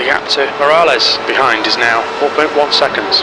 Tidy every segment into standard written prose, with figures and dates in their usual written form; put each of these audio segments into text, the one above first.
The gap to Morales behind is now 4.1 seconds.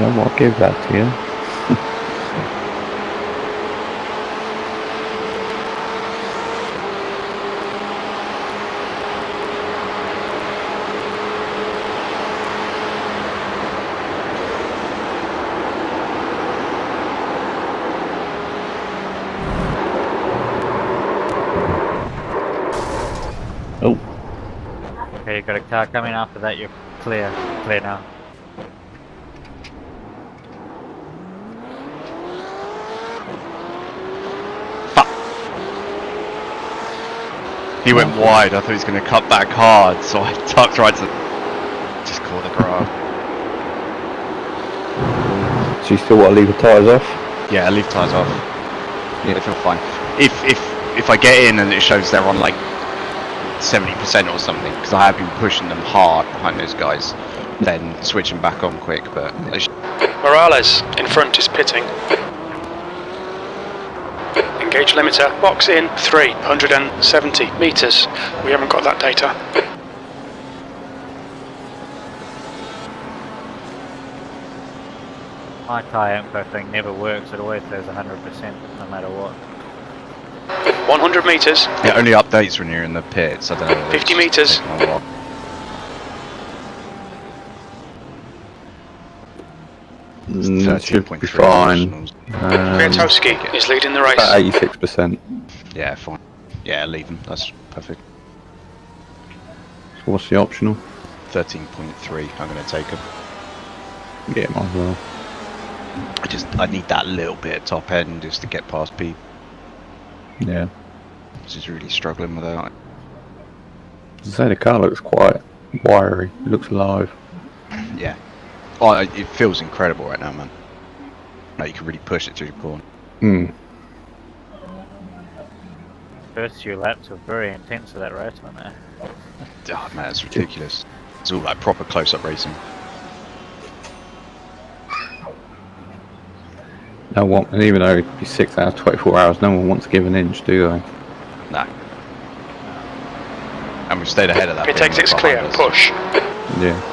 I'll give that to you. Oh. Okay, you got a car coming after that, you're clear. Clear now. He went wide, I thought he was going to cut back hard, so I tucked right to... just caught the grab. So you still want to leave the tyres off? Yeah, leave tyres off. Yeah, they feel fine. If I get in and it shows they're on like 70% or something, because I have been pushing them hard behind those guys, then switch them back on quick, but... Morales in front is pitting. Engage limiter, box in 370 metres. We haven't got that data. My tyre info thing never works, it always says 100% no matter what. 100 metres. It only updates when you're in the pits, I don't know. 50 metres. Should be fine. Kwiatkowski is leading the race. About 86%. Yeah, fine. Yeah, leave them. That's perfect. So what's the optional? 13.3. I'm going to take them. Yeah, might as well. I need that little bit at top end just to get past Pete. Yeah. Just really struggling with that. As I say, the car looks quite wiry. It looks alive. Yeah. Oh, it feels incredible right now, man. Like you can really push it through the corner. Hmm. First few laps were very intense of that race, weren't they? Oh man, it's ridiculous. It's all like proper close-up racing. No one, and even though it'd be 6 hours, 24 hours, no one wants to give an inch, do they? No. And we've stayed ahead of that. Pit exit's clear, push. Yeah.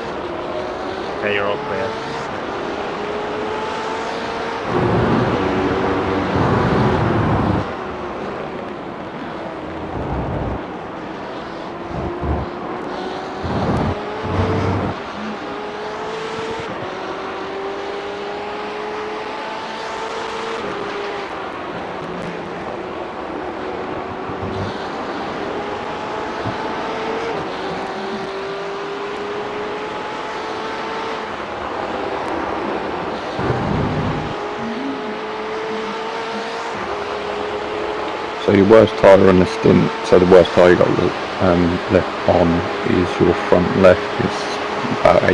Okay, you're all clear. So your worst tyre on the stint, so the worst tyre you got left on is your front left is about 84%,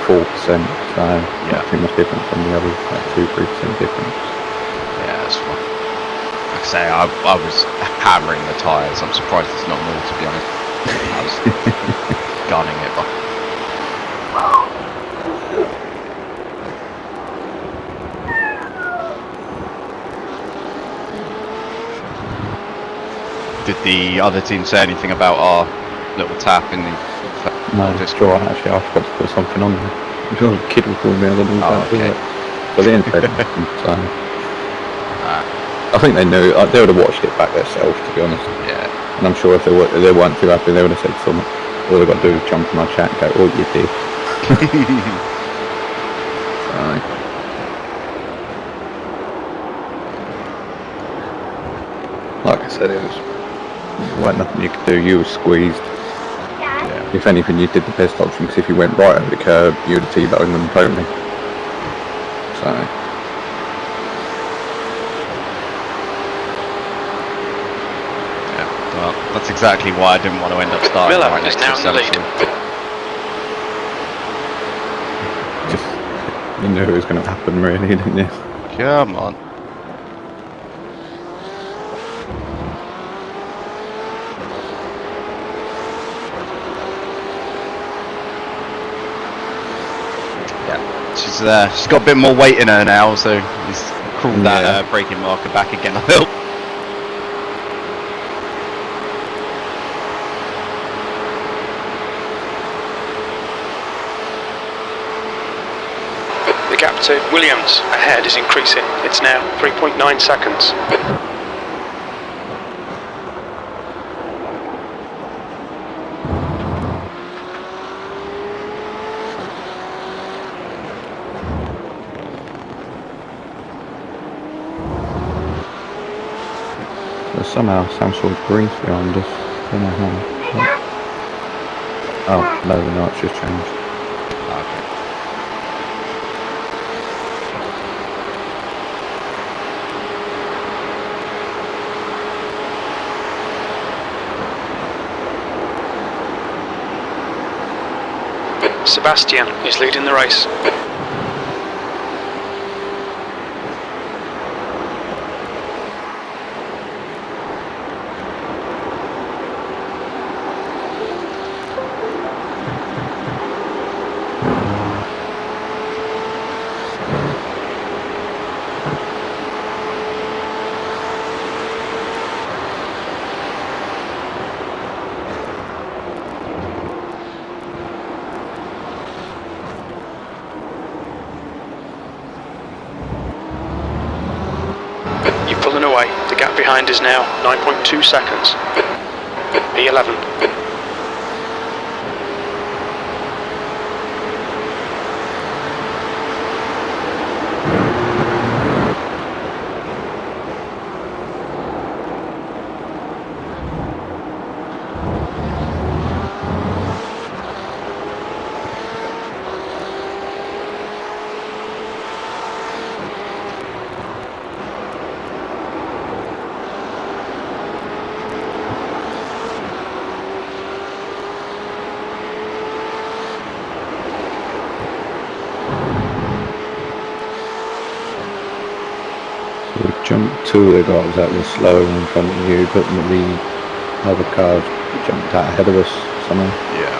so yeah, not too much different from the others, like 2-3% difference. Yeah, that's fine. Like I say, I was hammering the tyres. I'm surprised it's not more, to be honest. I was gunning it, but... Did the other team say anything about our little tap in the... No, just sure, actually, I forgot to put something on there. The kid was calling me, I don't know about okay. it. But they didn't say anything, so... I think they knew, they would have watched it back themselves, to be honest. Yeah. And I'm sure if they weren't too happy, they would have said something. All they've got to do is jump in my chat and go, oh, you did. So... Like I said, it wasn't nothing you could do, you were squeezed. Yeah. If anything, you did the best option, because if you went right over the curb, you would have T-boned them totally. So... Well, that's exactly why I didn't want to end up starting Miller right is next to now in the lead. Just, you knew it was going to happen, really, didn't you? Come on. Yeah, she's got a bit more weight in her now, so he's crawled that braking marker back again a little. The gap to Williams ahead is increasing. It's now 3.9 seconds. There's somehow some sort of grease behind us. Don't know how. Oh, no, no, it's just changed. Okay. Sebastian is leading the race. You're pulling away. The gap behind is now 9.2 seconds. P11. We jumped two of the guys that were slower in front of you, but the other cars jumped out ahead of us somehow. Yeah.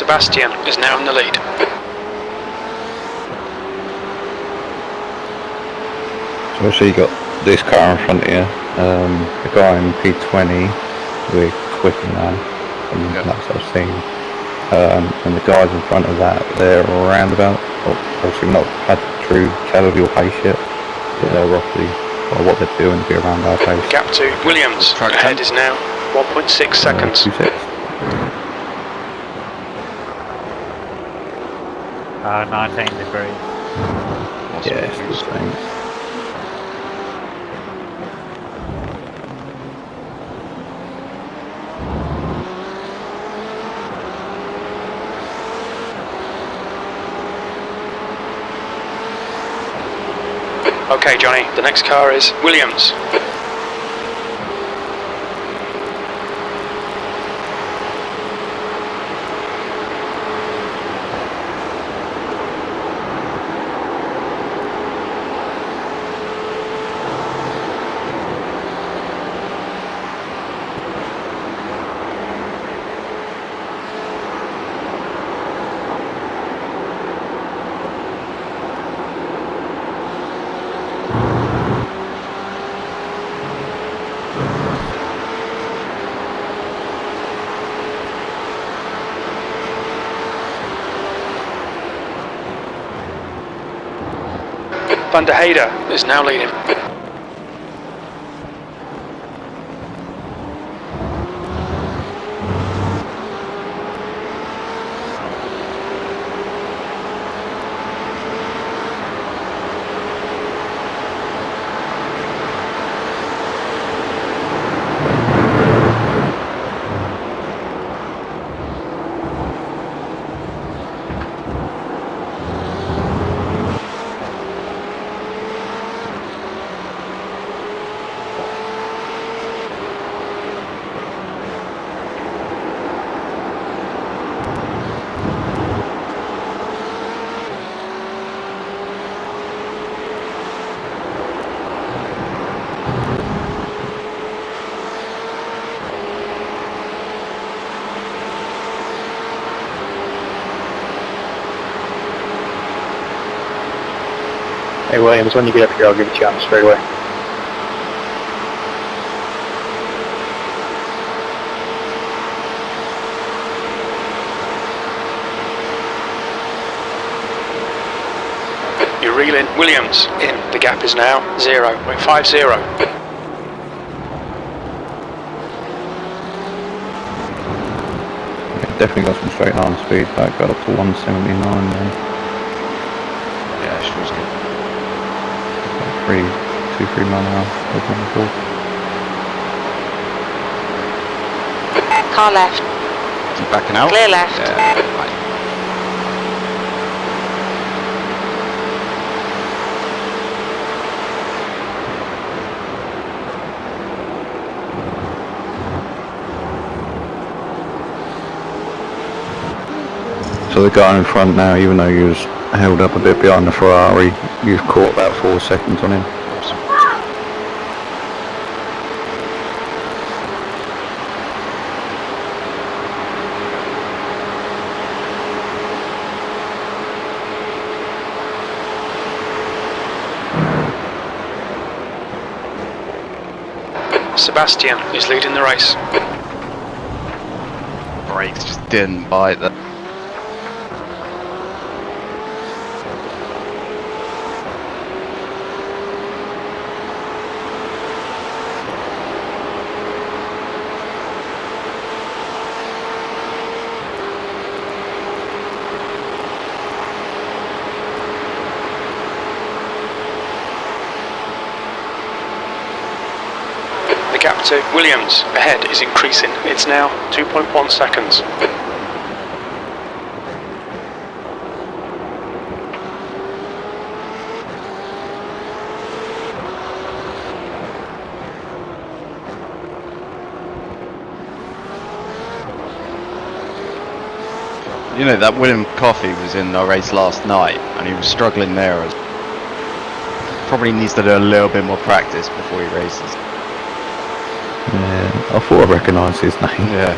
Sebastian is now in the lead. So obviously you got this car in front of you, the guy in P20, we're quicker now, from last I've seen. And the guys in front of that, they're around about, obviously not had true tell of your pace yet, but they're roughly, or what they're doing to be around our pace. The gap to Williams ahead is now 1.6 seconds. 2 6. 19 degrees. Yeah, it's the same. Okay, Johnny, the next car is Williams. Van der Heide is now leading. Hey Williams, when you get up here, I'll give it to you on the straightaway. You're reeling Williams in. The gap is now 0.50. Definitely got some straight arm speed, that got up to 179 then. Yeah, she was good. 2-3 mile an hour. Car left. Keep backing out. Clear left. Yeah, right. So the guy in front now, even though you was held up a bit behind the Ferrari, you've caught about 4 seconds on him. Sebastian is leading the race. Brakes just didn't bite that. The gap to Williams ahead is increasing. It's now 2.1 seconds. You know, that William Coffey was in our race last night and he was struggling there. Probably needs to do a little bit more practice before he races. Yeah, I thought I recognised his name. Yeah.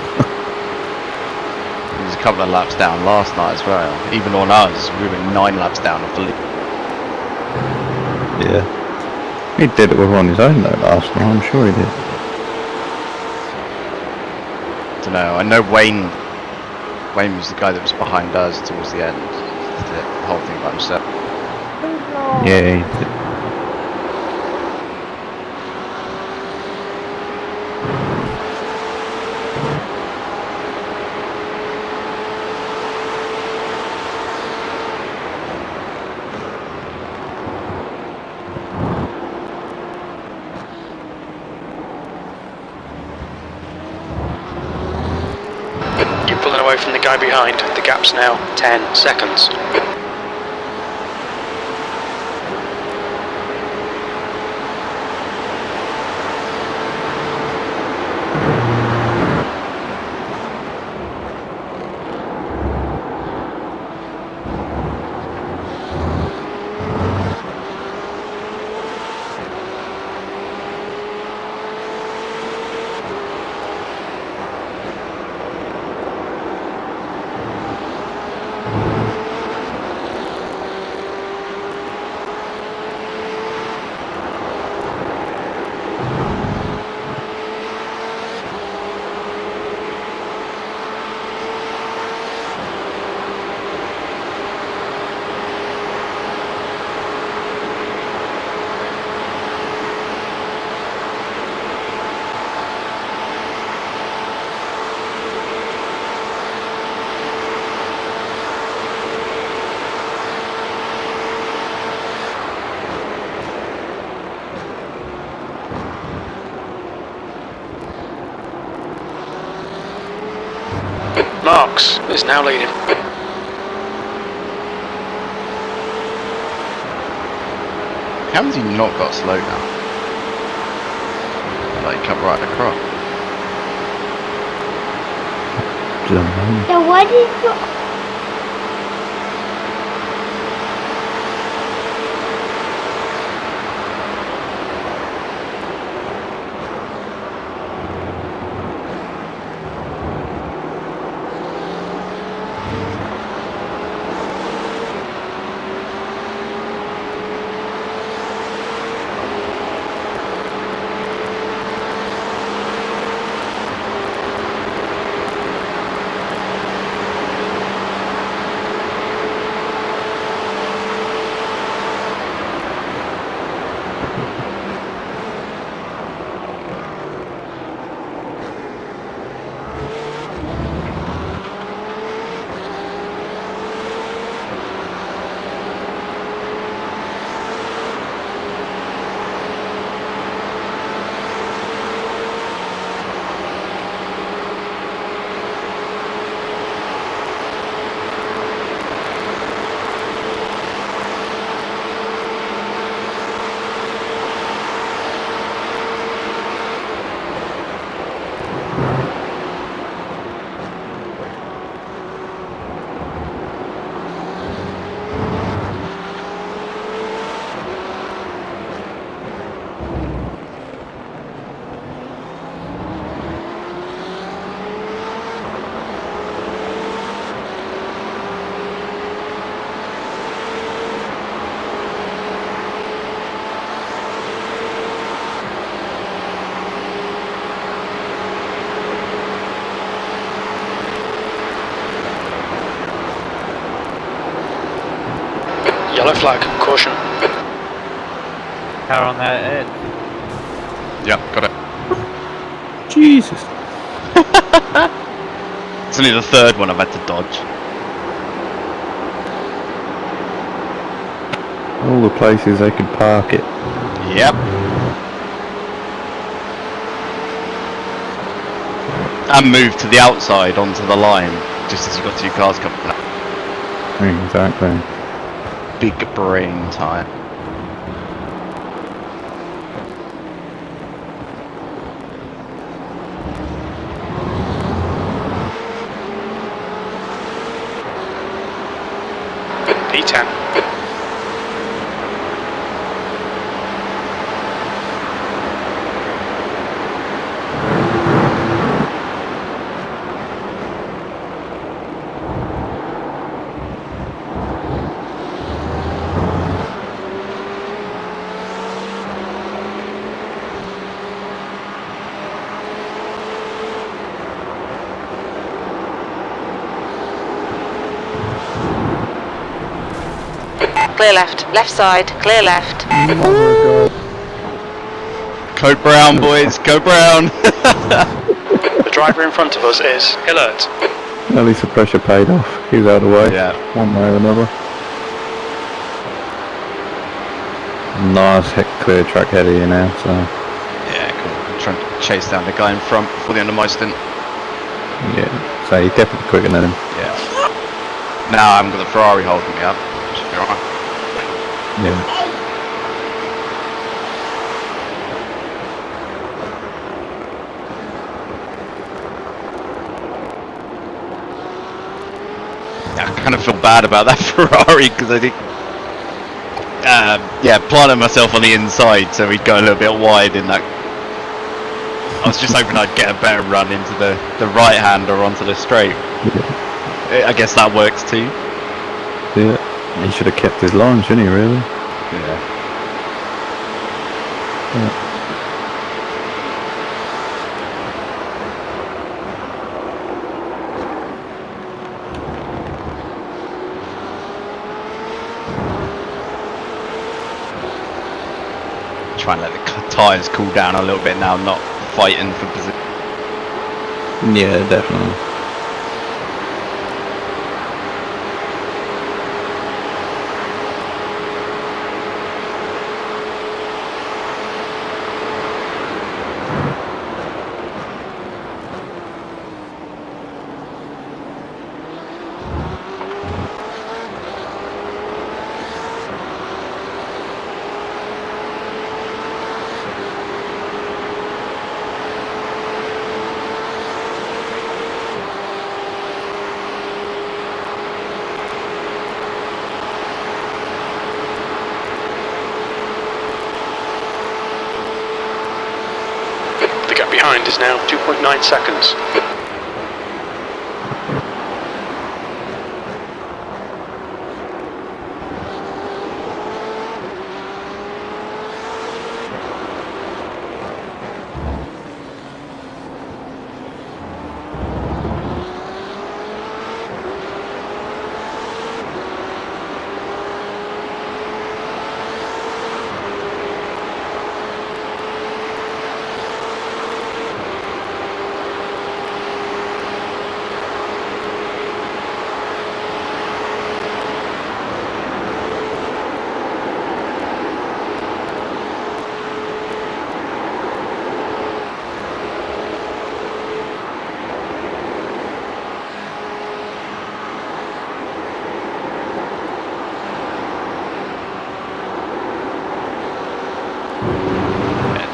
He's a couple of laps down last night as well. Even on us, we were 9 laps down off the lead. Yeah. He did it with on his own though last night, I'm sure he did. Don't know. I know Wayne was the guy that was behind us towards the end. Did the whole thing by himself. Yeah, he did. You're pulling away from the guy behind. The gap's now 10 seconds. Marks is now leading. How has he not got slow now? Like, come right across. Don't know. So what is your... Yellow flag, caution. Car on that edge. Yeah, got it. Jesus. It's only the third one I've had to dodge. All the places they could park it. Yep. And move to the outside onto the line, just as you've got 2 cars coming up. Exactly. Big brain time. P10. clear left. Left side, clear left. Code brown, boys, code brown. The driver in front of us is alert. At least the pressure paid off. He's out of the way. Yeah. One way or another. Nice clear track ahead of you now, so. Yeah, cool. I'm trying to chase down the guy in front before the end of my stint. Yeah, so you're definitely quicker than him. Yeah. Now I haven't got the Ferrari holding me up. Should be alright. Yeah. I kind of feel bad about that Ferrari because I think, yeah, planted myself on the inside, so we'd go a little bit wide in that. I was just hoping I'd get a better run into the right hand or onto the straight. Yeah. I guess that works too. Yeah. He should have kept his line, shouldn't he, really? Yeah. Yeah. Try and let the tyres cool down a little bit now, not fighting for position. Yeah, definitely. The gap behind is now 2.9 seconds.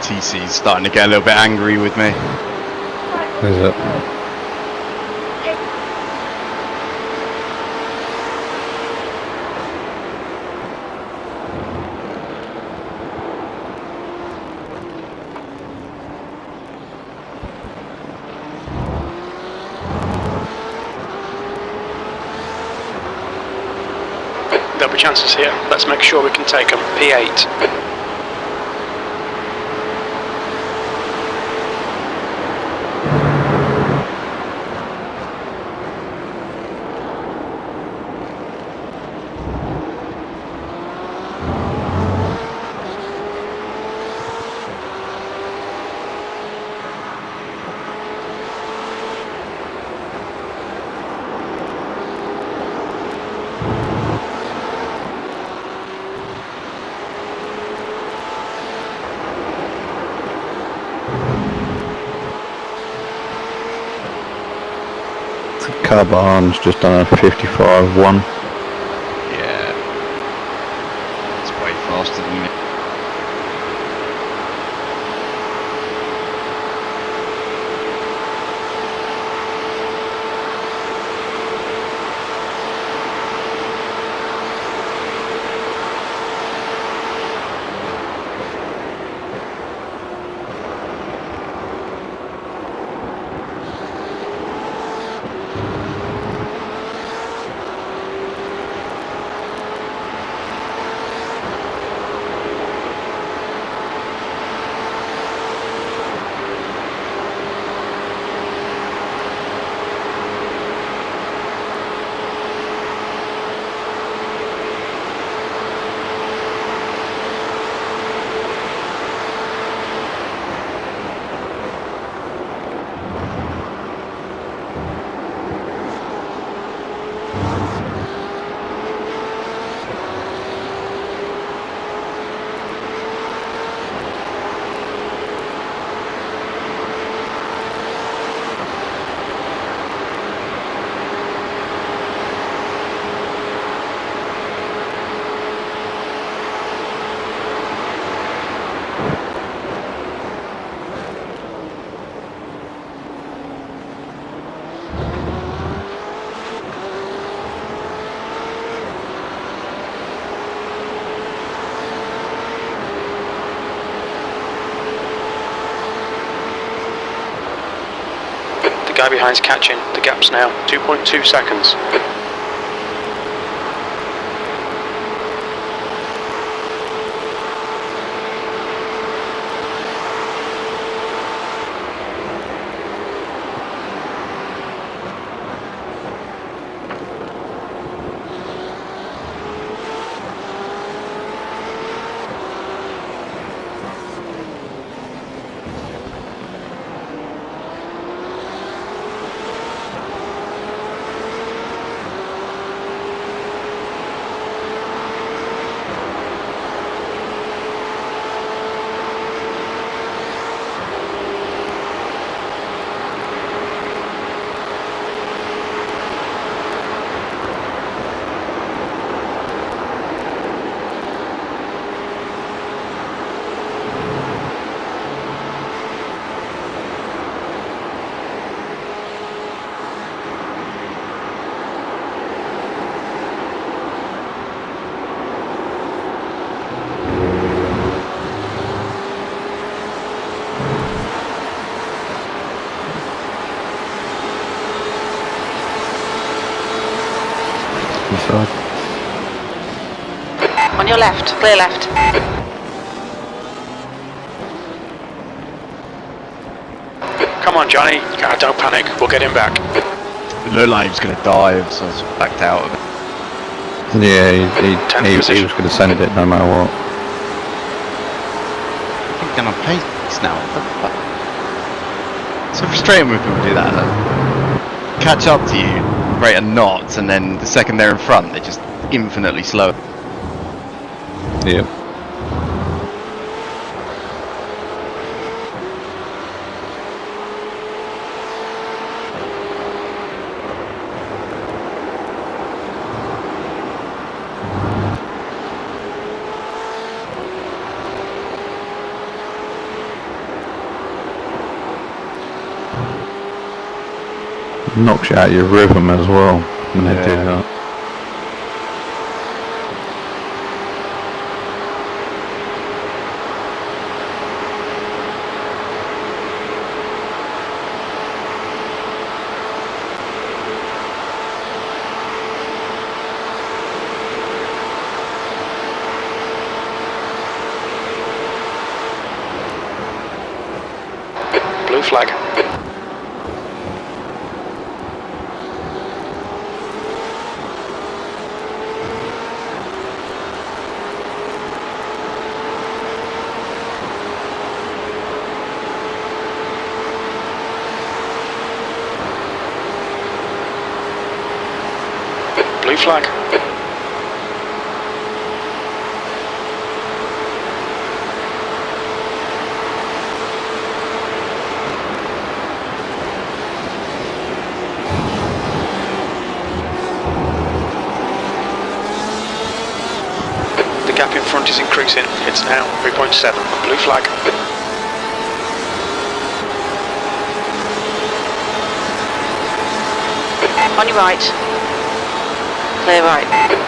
TC's starting to get a little bit angry with me. Is it? There'll be chances here. Let's make sure we can take them. P8. Carbon's just on a 55-1. Yeah. It's way faster than me. guy behind's catching. The gap's now 2.2 seconds. On your left, clear left. Come on, Johnny. Don't panic. We'll get him back. It looked like he was going to dive, so I was backed out of it. Yeah, he was going to send it no matter what. I'm going to pace now. What the fuck? It's so frustrating when people do that. Like, catch up to you, rate at knots, and then the second they're in front, they're just infinitely slower. Yep. Knocks you out of your rhythm as well when they do that. Blue flag. Blue flag. The gap in front is increasing. It's now 3.7. Blue flag. On your right. Clear right.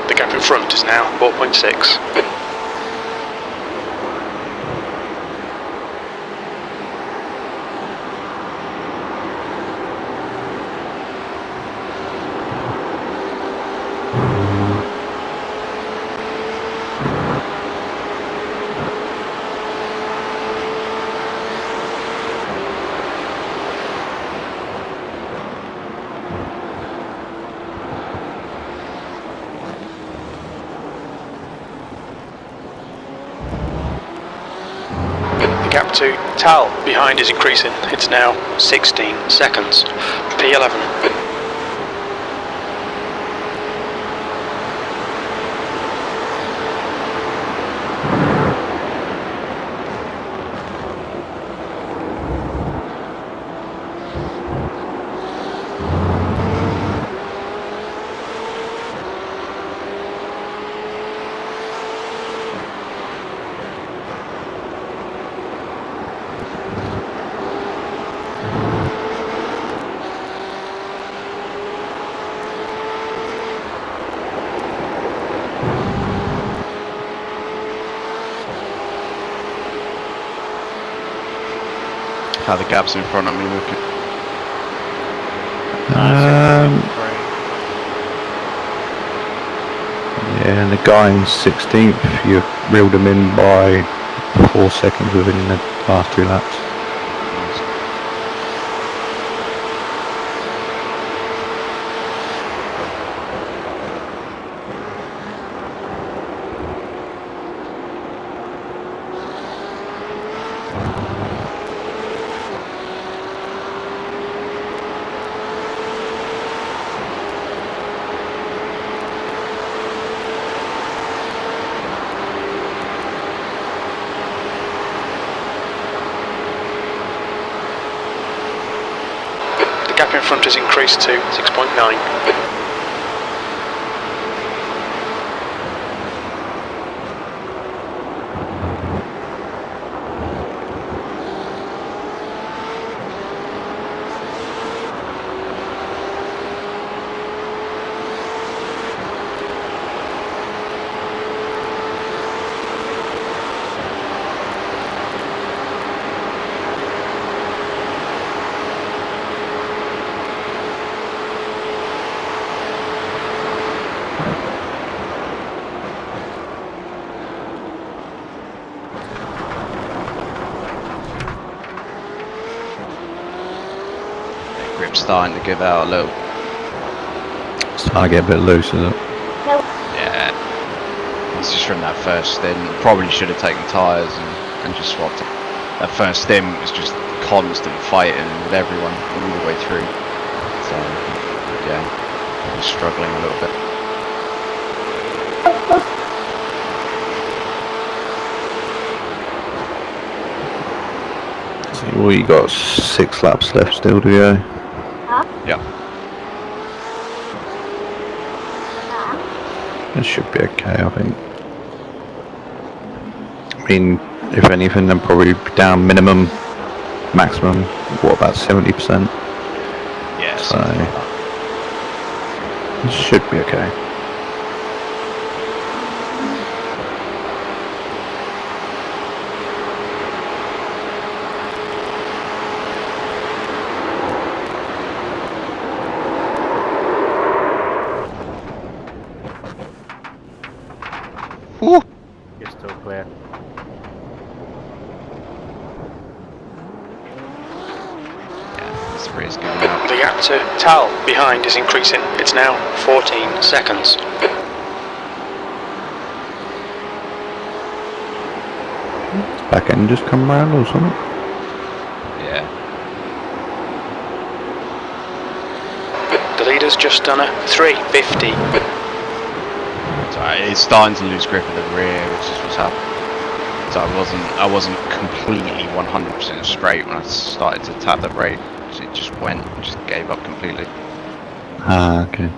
The gap in front is now 4.6. to Tal behind is increasing. It's now 16 seconds. P11. How the gaps in front of me looking? Yeah, and the guy in 16th, you reeled him in by 4 seconds within the last 2 laps. The gap in front has increased to 6.9. Grip's starting to give out a little. It's starting to get a bit loose, isn't it? Yeah. It's just from that first stint. Probably should have taken tyres and just swapped it. That first stint was just constant fighting with everyone all the way through. So, yeah, I was struggling a little bit. Well, you got 6 laps left still to go. Yeah. It should be okay, I think. I mean, if anything, then probably be down maximum, what, about 70%? Yeah, So, something like that. it should be okay. Woo! You're still clear. Yeah, this race giving out. The gap to Tal behind is increasing. It's now 14 seconds. Back end just come round or something? Yeah. The leader's just done a 350. So it's starting to lose grip at the rear, which is what's happening. So I wasn't completely 100% straight when I started to tap the brake. So it just just gave up completely. Ah, okay.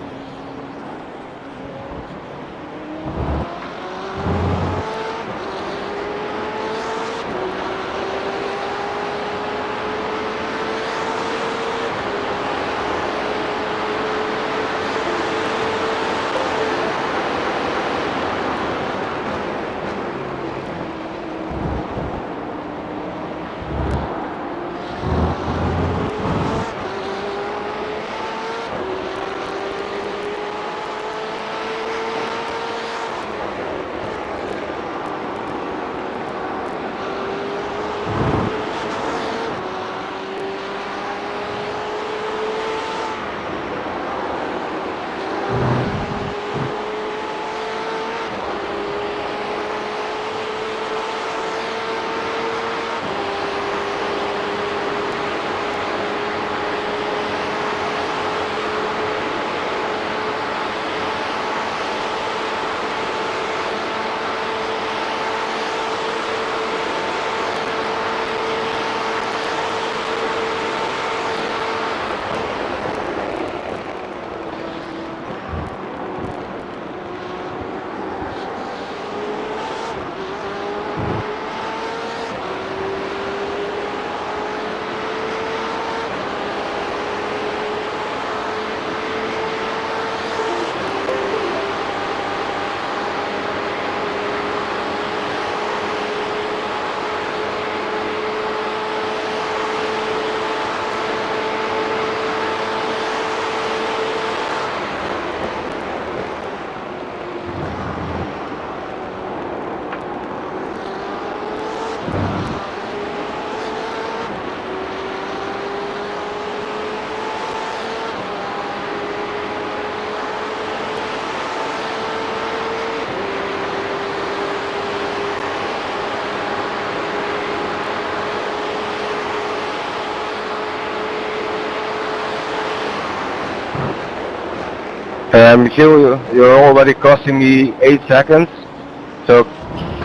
You're already costing me 8 seconds, so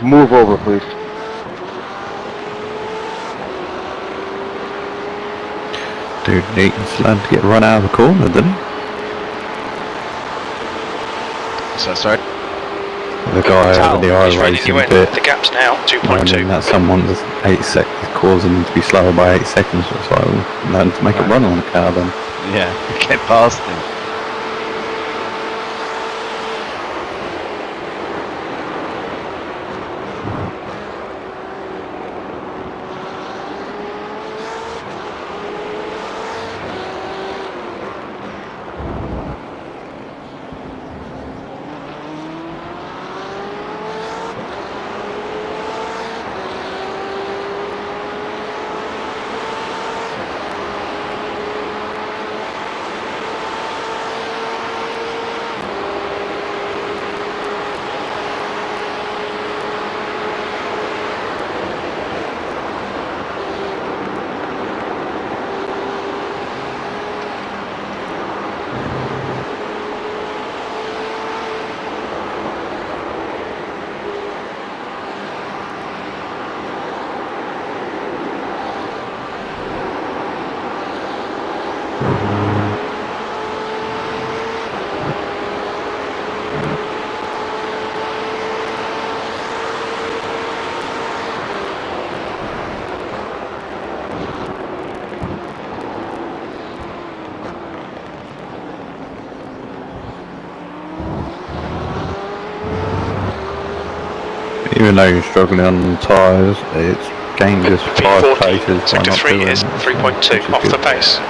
move over, please. Dude, Nathan's allowed to get run out of the corner, didn't he? So sorry. The guy Tal, over the he's reining iRacing you in. bit. The gap's now Running 2.2. that someone was 8 seconds, causing him to be slower by 8 seconds. It's like, well, learn to make a run on the car then. Yeah, get past him. Even though you're struggling on the tyres, it's gained just 5 paces by Sector not 3 doing is it, 3.2 which is off good. the pace.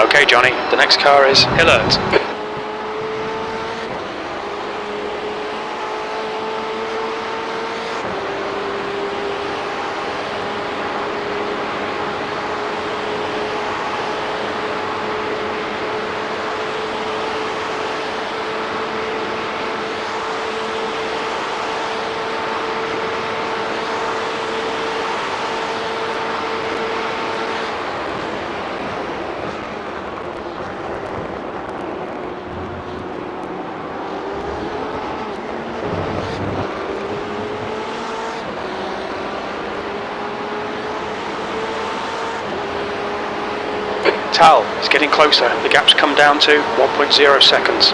Okay, Johnny, the next car is Hillert. Tal is getting closer. The gap's come down to 1.0 seconds.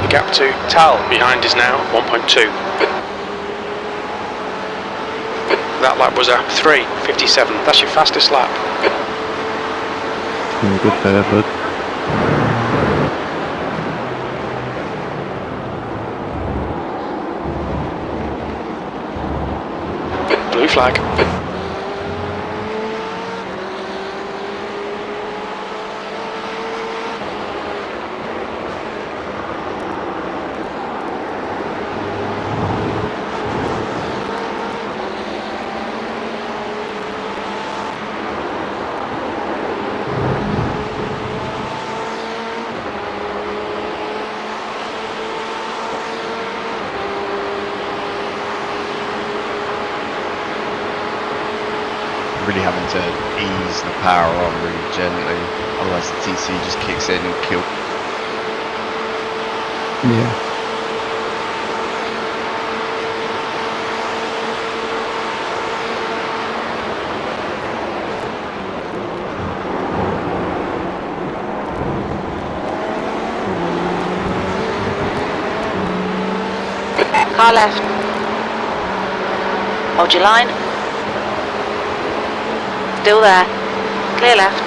The gap to Tal behind is now 1.2. That lap was a 3:57. That's your fastest lap. Good there, bud. Blue flag. Really having to ease the power on really gently, otherwise the TC just kicks in and kills. Yeah. Car left. Hold your line. Still there. Clear left.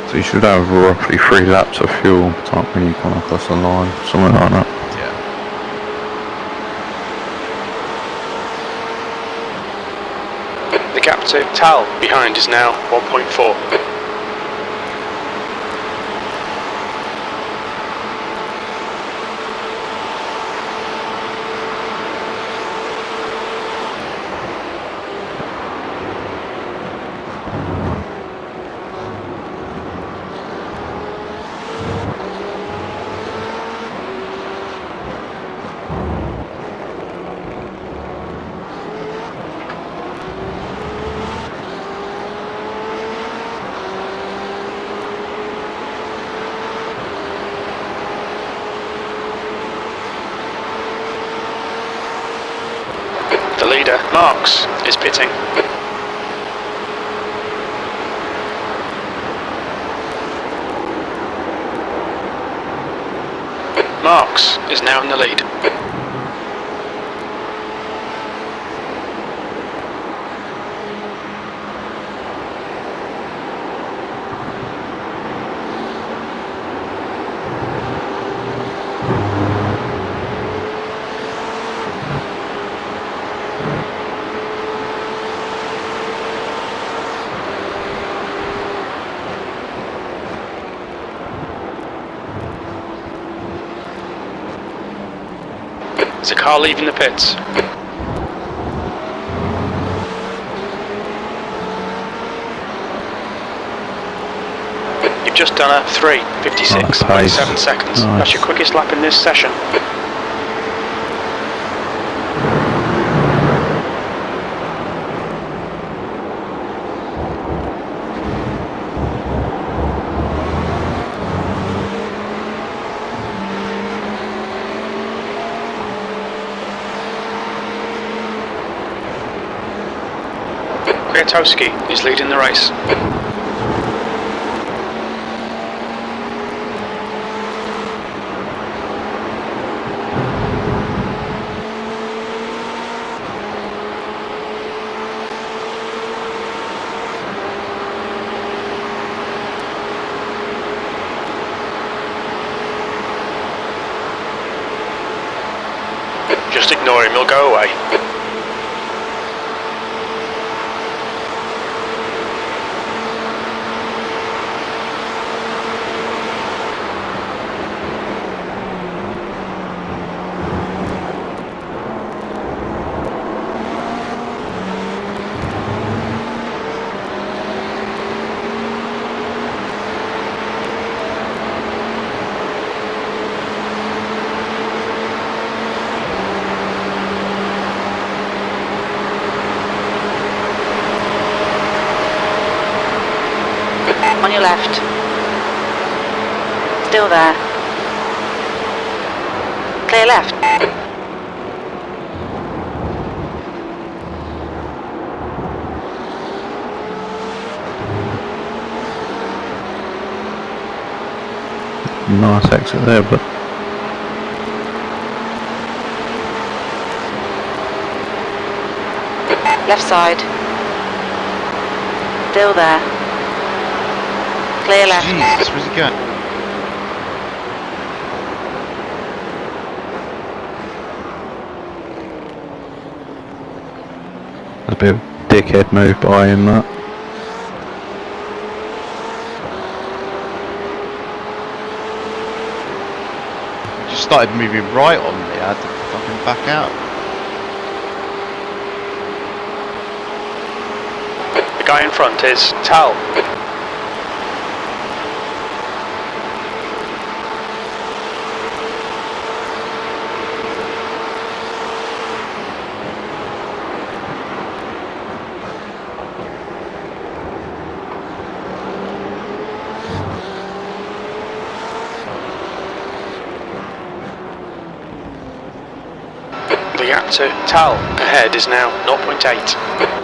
So you should have roughly 3 laps of fuel time when you come across the line, something like that. Yeah. The gap to Tal behind is now 1.4. The leader, Marks, is pitting. Marks is now in the lead. There's a car leaving the pits. You've just done a 3:56.7 seconds. Nice. That's your quickest lap in this session. Kwiatkowski is leading the race. Just ignore him, he'll go away. On your left. Still there. Clear left. Nice exit there, but Left side. Still there. Clear left. Jesus, where's he going? that's a bit of a dickhead move by him, that. He just started moving right on me. I had to fucking back out. The guy in front is Tal. The gap to Tal ahead is now 0.8.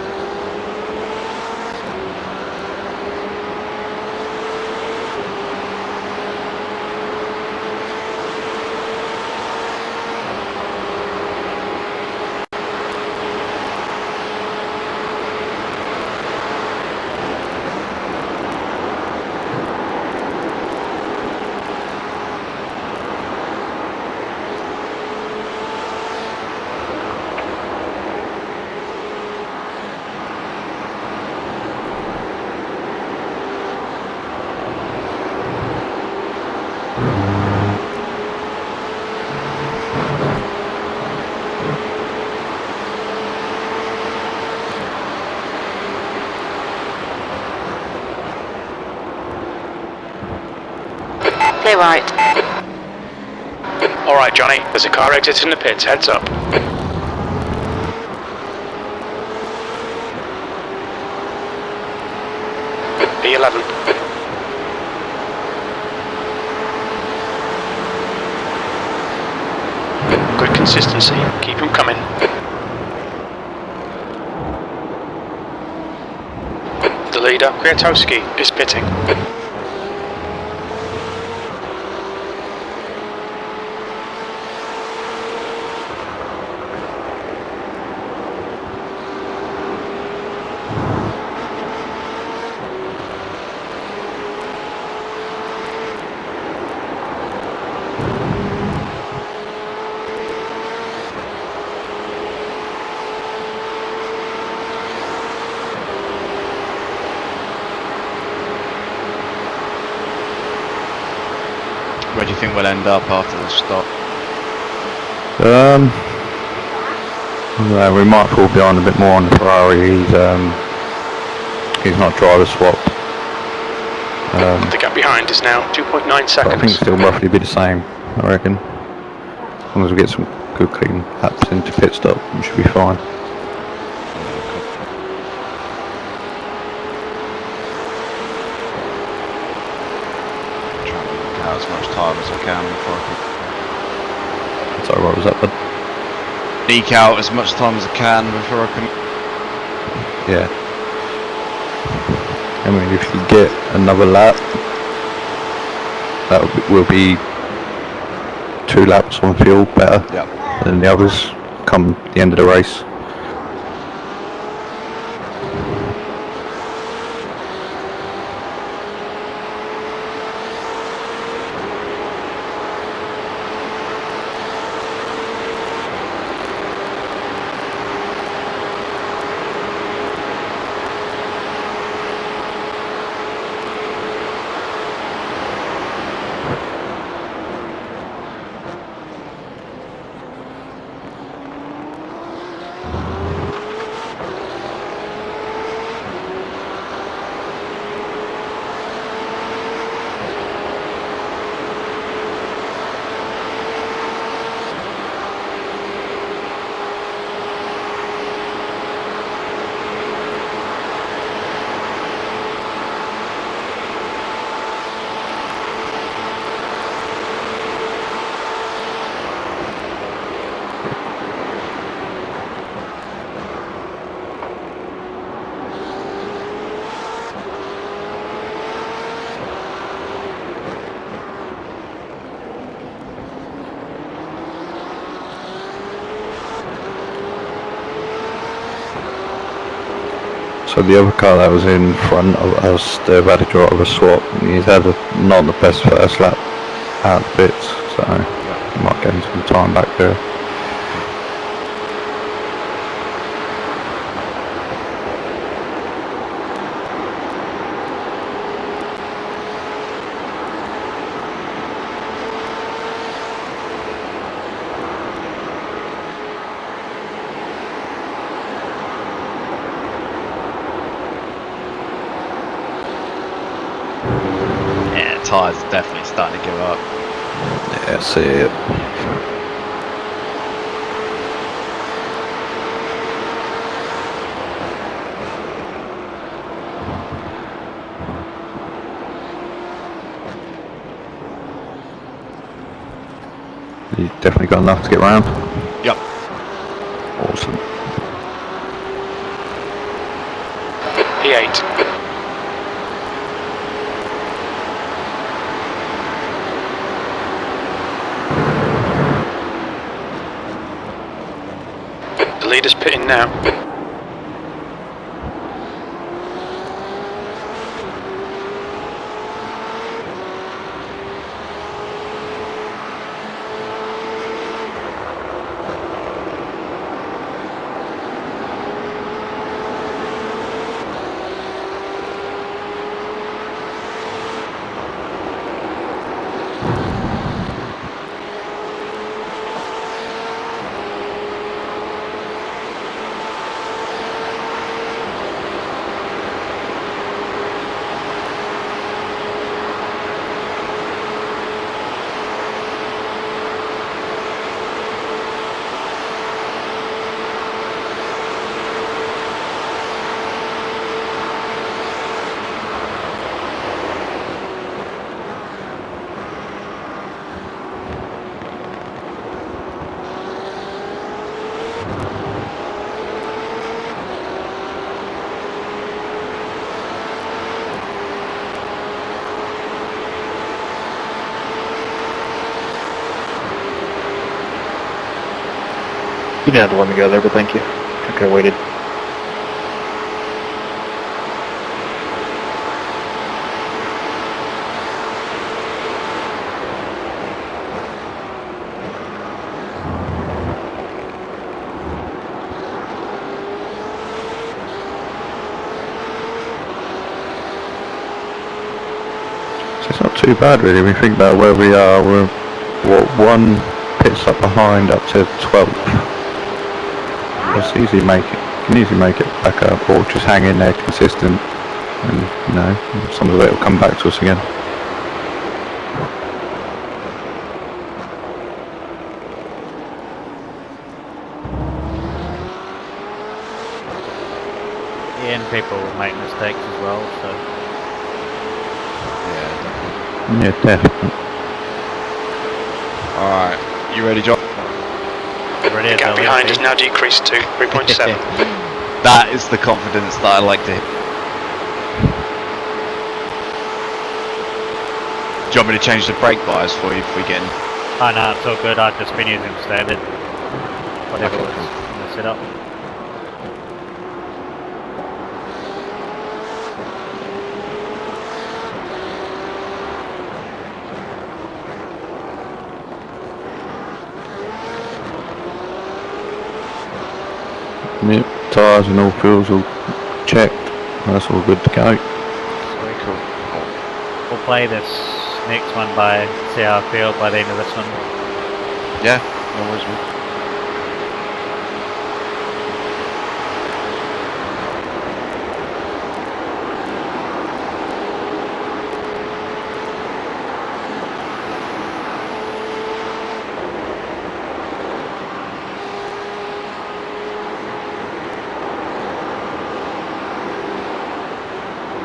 Clear right. Alright Johnny, there's a car exiting the pits, heads up. B11. Good consistency, keep them coming. The leader, Kwiatkowski, is pitting. Where do you think we'll end up after the stop? We might fall behind a bit more on the Ferrari. He's not driver swapped. The gap behind is now 2.9 But I think seconds. it'll still roughly be the same, I reckon. As long as we get some good clean laps into pit stop, we should be fine. As much time as I can before I Sorry, what was that? But can eke out as much time as I can before I can. yeah. I mean, if you get another lap, that will be 2 laps on fuel better than the others come the end of the race. So the other car that was in front of us, they've had a draw of a swap. He's had not the best first lap out of the bits, so might get him some time back there. Tyres are definitely starting to give up. Yeah, see it. You definitely got enough to get round? Yep. Awesome. P8. The leader's pitting now. You didn't have to let me go there, but thank you. I could have waited. So it's not too bad really, when you think about where we are. We're one pit stop behind up to 12th. It's easy to make it. You can easily make it back up, or just hang in there consistent, and you know, some of it will come back to us again. Yeah, and people will make mistakes as well, so Yeah, definitely. Alright, you ready, John? ready The as gap I'll behind be. is now decreased to 3.7. That is the confidence that I like to hear. Do you want me to change the brake bias for you if we get in? Oh no, it's all good. I've just been using standard, whatever Okay, was in the setup. Yep, tyres and all fuels all checked. That's all good to go. Sweet. Cool. We'll play this next one by see how I feel by the end of this one. Yeah, no worries, mate.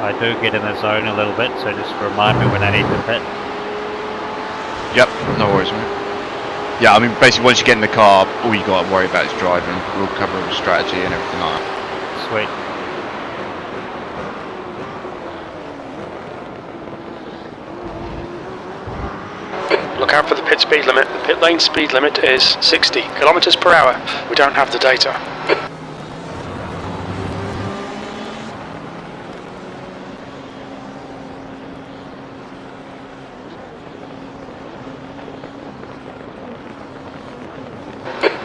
I do get in the zone a little bit, so just remind me when I need to pit. Yep, no worries, mate. Yeah, I mean, basically, once you get in the car, all you got to worry about is driving. We'll cover the strategy and everything like that. Sweet. Look out for the pit speed limit. The pit lane speed limit is 60 kilometers per hour. We don't have the data.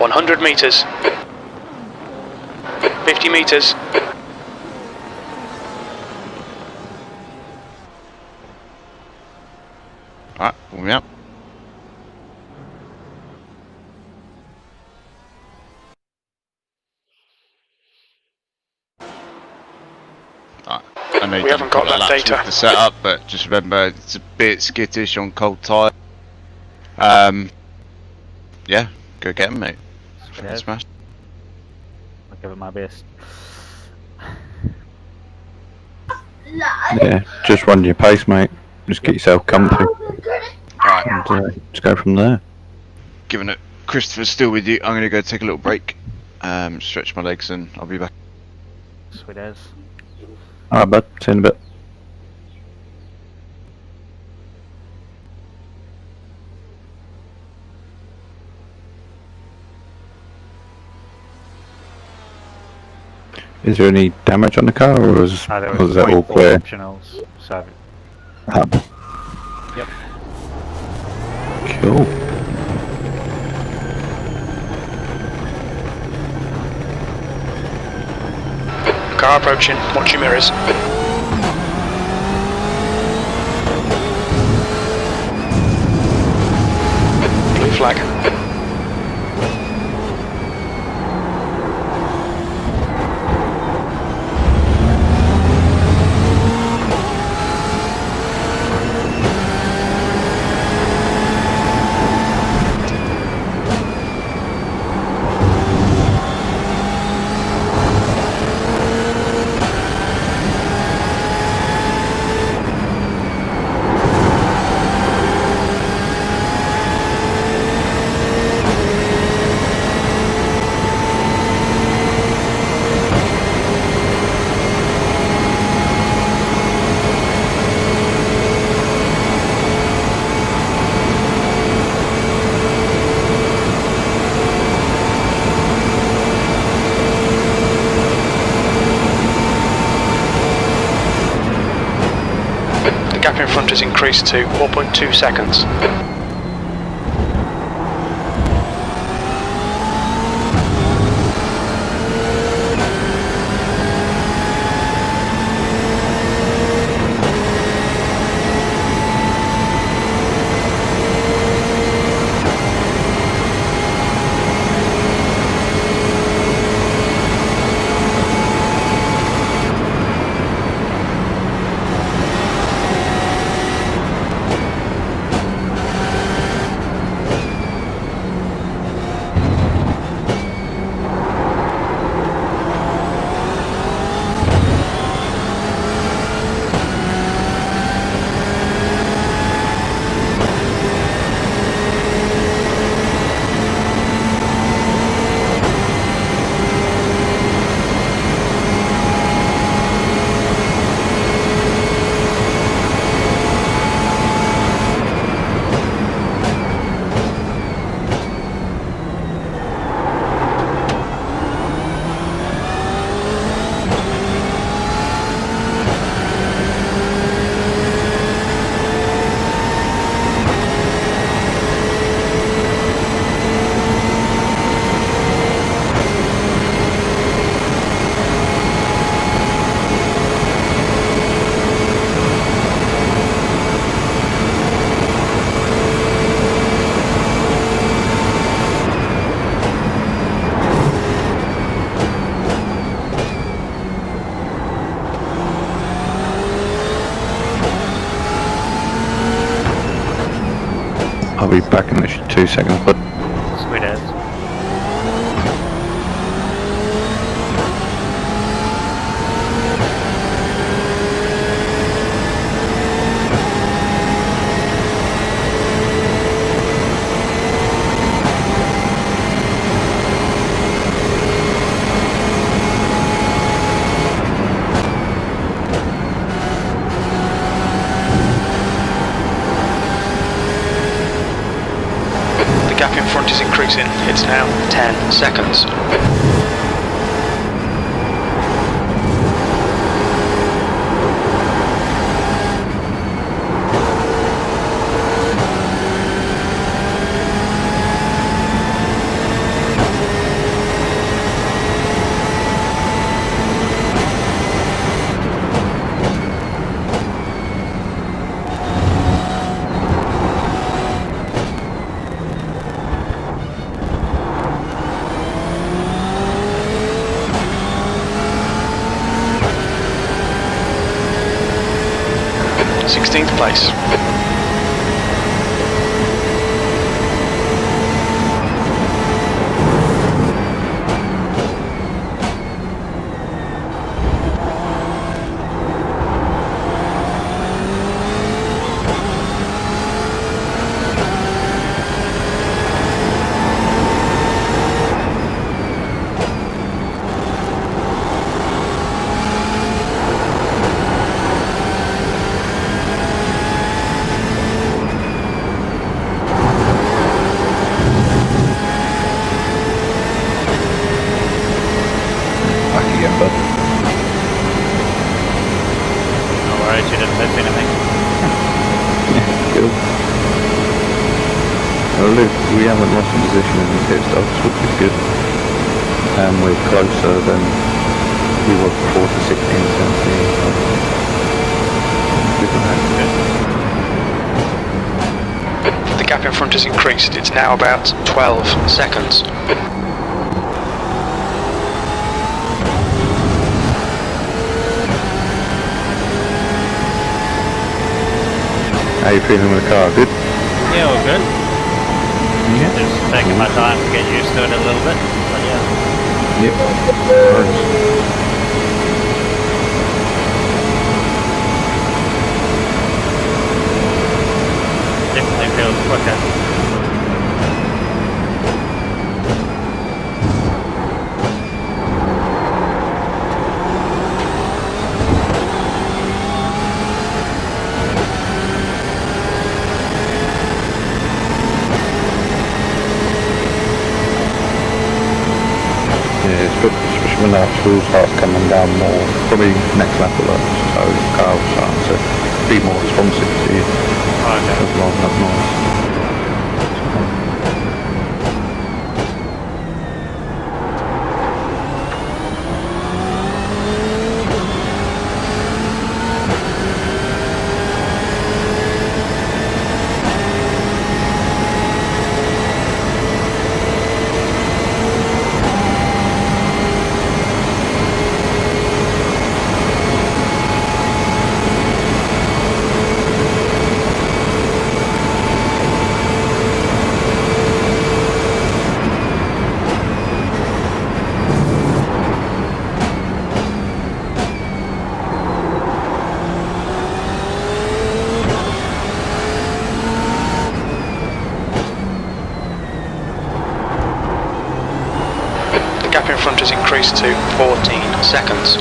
100 meters. 50 meters. Alright, pull me up. Alright, I know you We haven't got that laps data. with the setup, but just remember it's a bit skittish on cold tire. Yeah, go get him, mate. Yeah. Smash. I'll give it my best. Yeah, just run your pace, mate. Just get yourself comfy Alright, and just go from there. given it Christopher's still with you, I'm gonna go take a little break. Stretch my legs and I'll be back. Sweet as. Alright, bud. See you in a bit. Is there any damage on the car, or is There that was all 0.4 clear? optionals, so Ah, yep. cool. Car approaching. Watch your mirrors. Blue flag. The gap in front has increased to 4.2 seconds. I'll be back in literally 2 seconds, but Sweet as. The gap in front is increasing. It's now 10 seconds. 16th place. Back again, bud. No worries, you didn't miss anything. Good. Well, look, we haven't lost a position in the pit stops, which is good. And we're closer than we were before to 16, 17. So good on that. The gap in front has increased. It's now about 12 seconds. How you feeling with the car? Good? Yeah, all good. Yeah. Just taking my time to get used to it a little bit. But yeah. Yep. Definitely feels quicker. Yeah, especially when that fuel starts coming down more, probably next lap of that, so the car will start to be more responsive to you. Okay. As long as noise. The gap in front has increased to 14 seconds.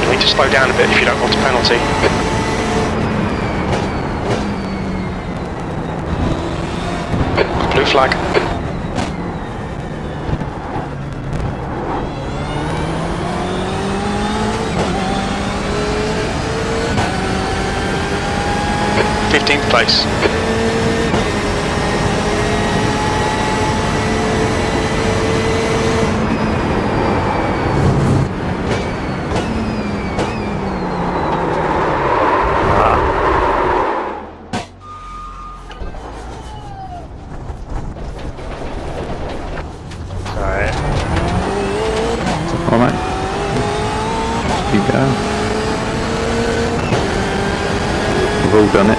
You need to slow down a bit if you don't want a penalty. Blue flag. Fifteenth place. Sorry. Alright. Keep going. We've all done it.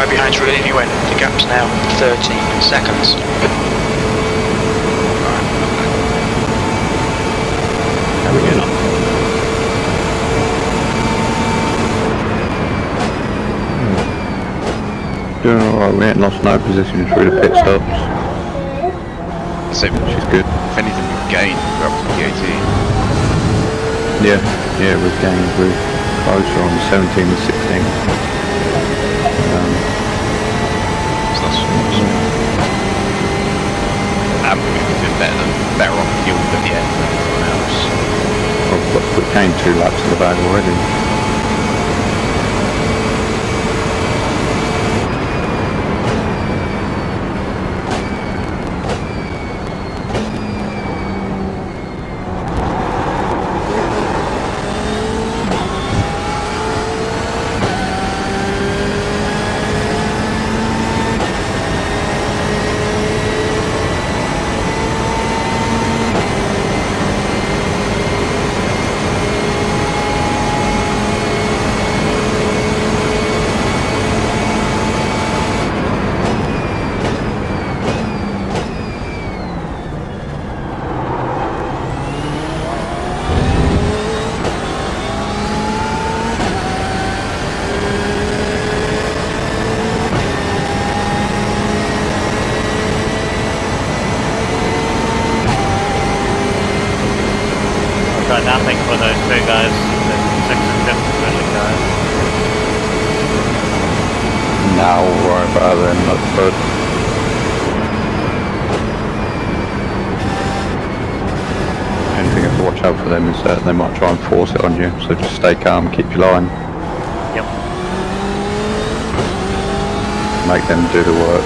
guy behind's reeling you in. The gap's now 13 seconds. How we get on? Doing alright, we ain't lost no position through the pit stops. So, Which is good. if anything, we've gained. We're up to P18. Yeah, we've gained. We're closer on 17 and 16. So that's awesome. And we're doing better on fuel at the end than everyone else. We came 2 laps to the bag already. Got nothing for those 2 guys, the 6th and 5th position guys. Now we'll worry about them, not good. Anything you have to watch out for them is that they might try and force it on you, so just stay calm, keep your line. Yep. Make them do the work.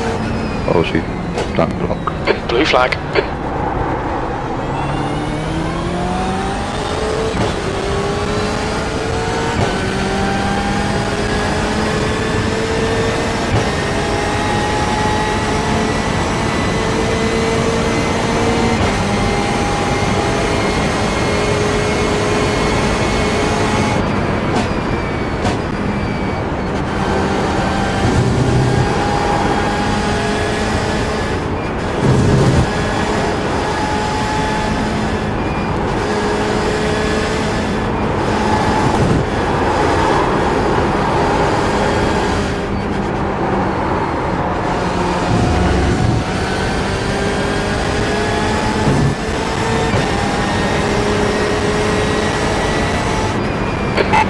Obviously, don't block. Blue flag.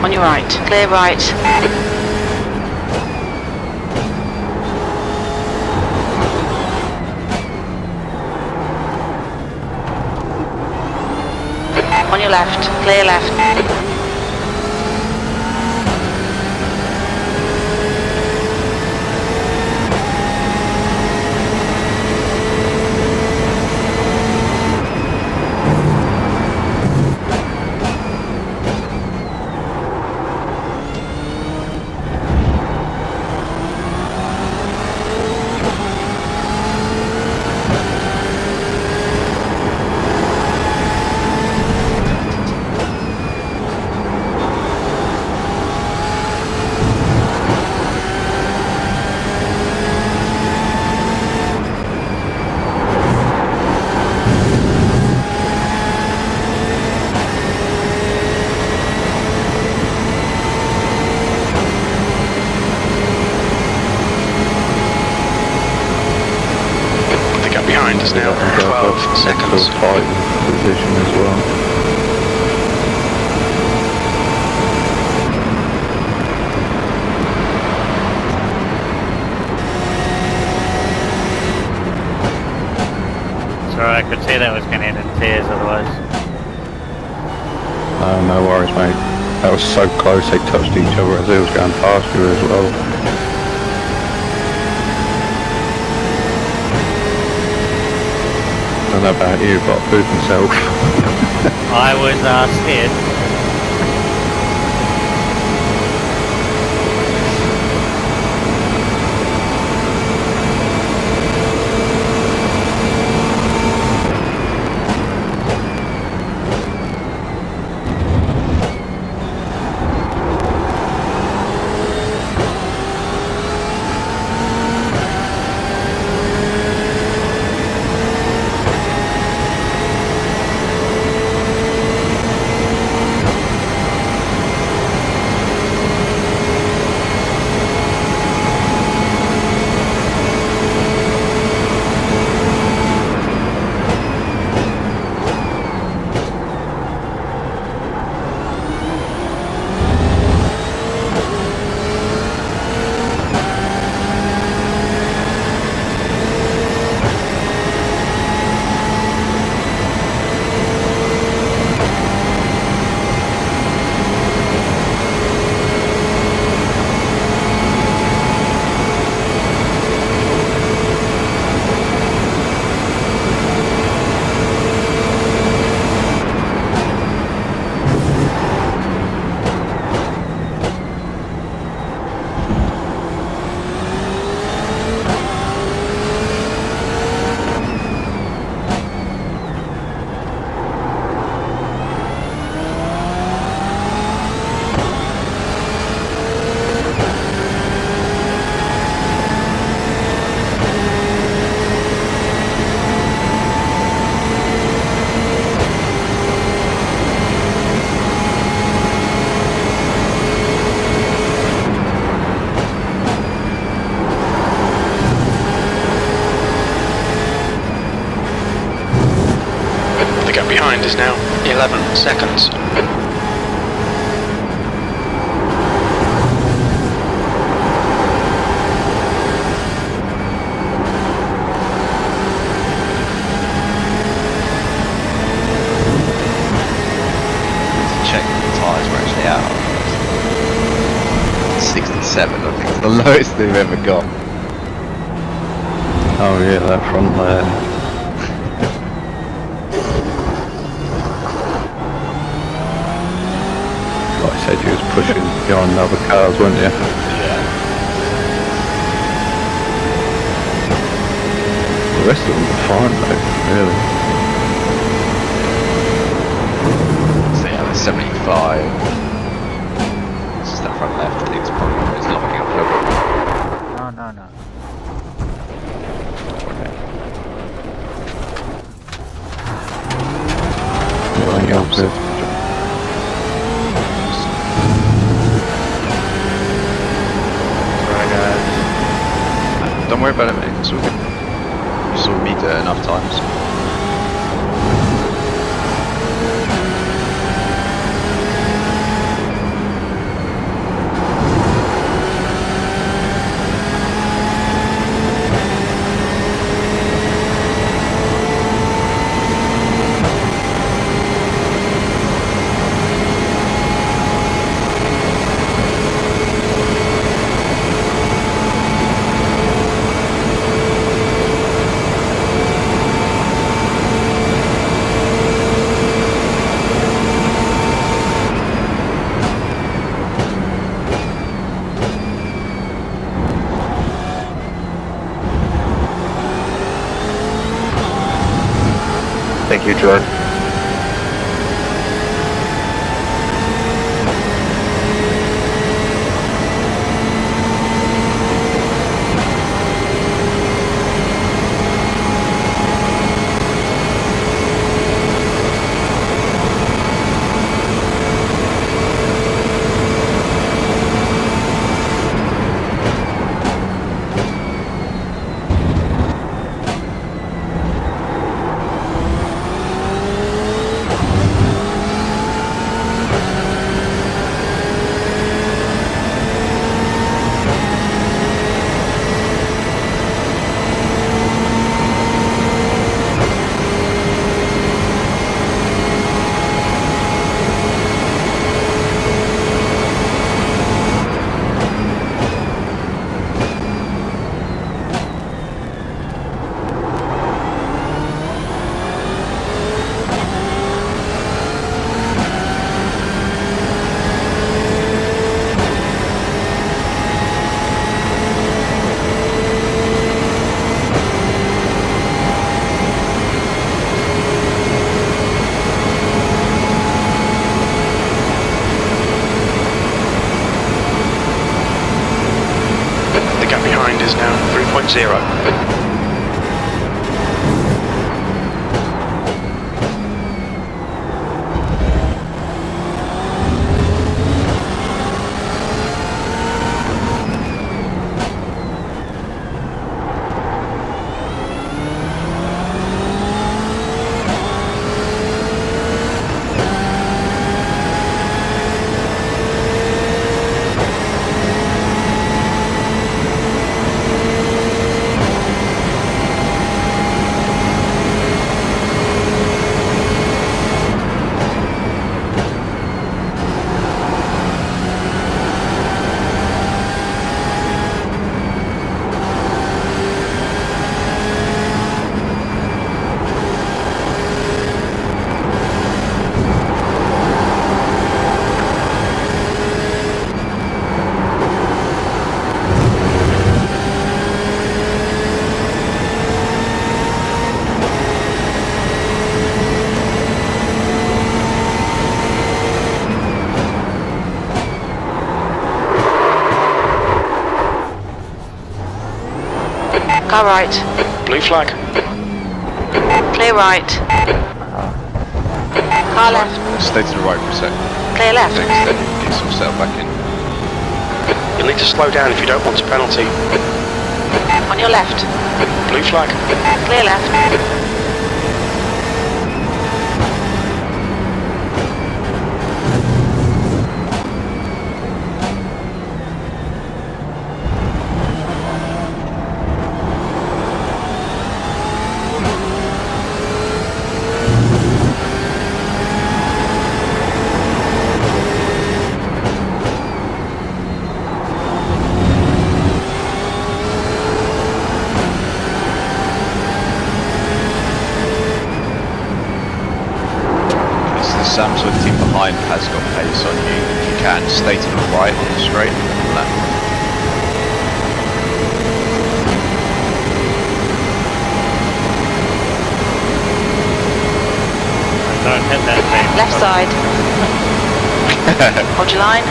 On your right. Clear right. On your left. Clear left. Behind us now, 12 seconds. Tight position as well. Sorry, I could see that was going to end in tears otherwise. No worries, mate. That was so close, they touched each other as they was going past you as well. I don't know about you, but I pooped myself. I was scared. 11 seconds. Check the tyres were actually out. 67, I think, it's the lowest they've ever got. Oh yeah, that front there. Like I said, you was pushing behind other cars, weren't you? The rest of them were fine though, really. So yeah, the 75. It's just that front left, I think it's probably what it's locking up a little bit. No. Everything else is. Sorry guys. Don't worry about it, mate. It's all good. You saw me do it enough times. Thank you, Jordan. is now 3.0. Car right. Blue flag. Clear right. Car left. Stay to the right for a sec. Clear left. Then get some settle back in. You'll need to slow down if you don't want a penalty. On your left. Blue flag. Clear left. Sam, so the team behind has got pace on you. If you can, stay to the right on the straight and left. Don't hit that thing. Left side. Hold your line.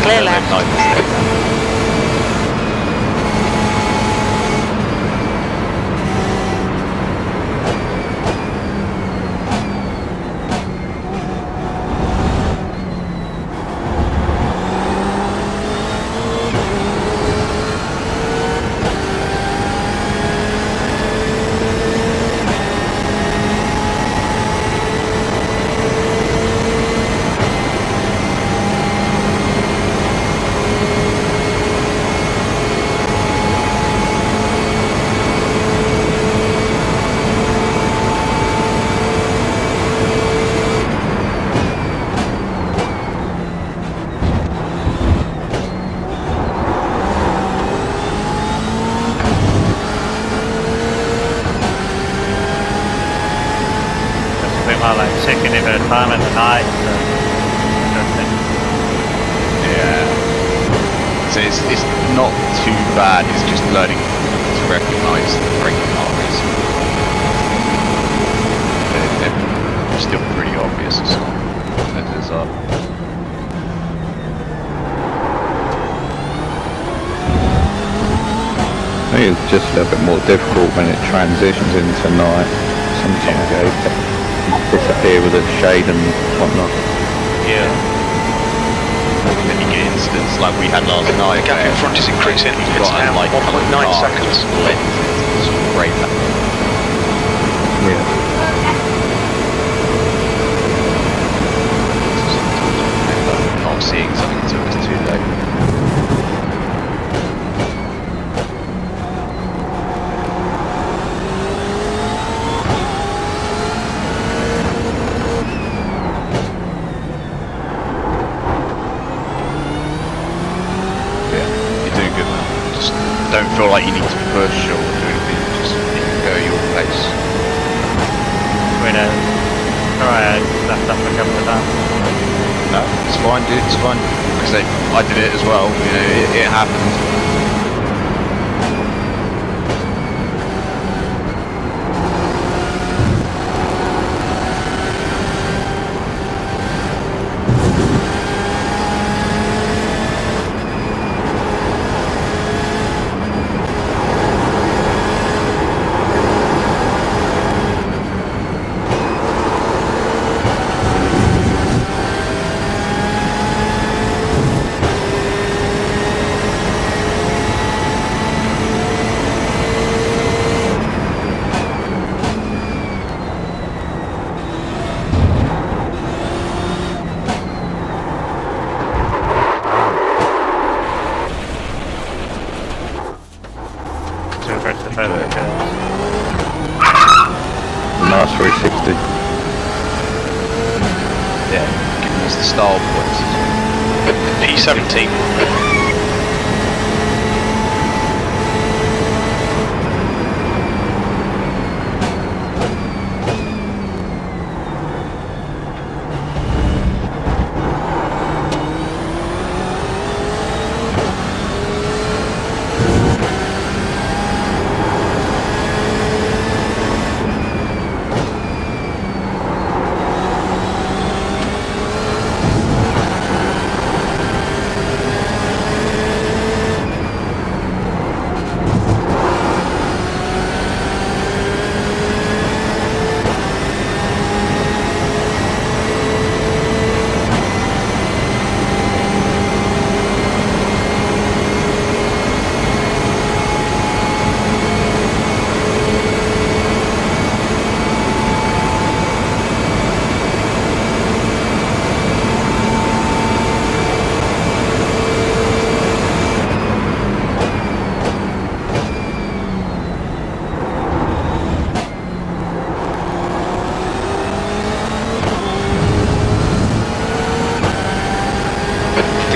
Clear left. Like second if at a time at the night. Yeah. So it's not too bad. It's just learning to recognise the braking markers. They're still pretty obvious as well. I think it's just a little bit more difficult when it transitions into night. Sometimes they disappear with the shade and whatnot. Yeah. Then you get incidents like we had last night. The gap in front is increasing. It's now like 1.9 seconds. It's great. Yeah. Not seeing something until it's too late. Don't feel like you need to push or do anything, just go your pace. When I left up a couple of times. No, it's fine, dude, it's fine. Because I did it as well, you know, it happened. Nice 360. Yeah, giving us the style points. P17.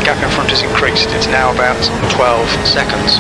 Gap in front has increased, it's now about 12 seconds.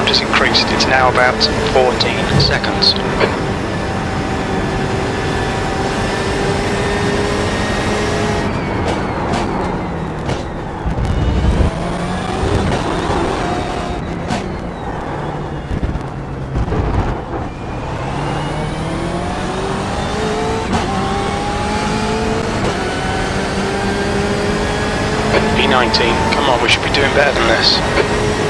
time just increased. It's now about 14 seconds. B19, come on, we should be doing better than this.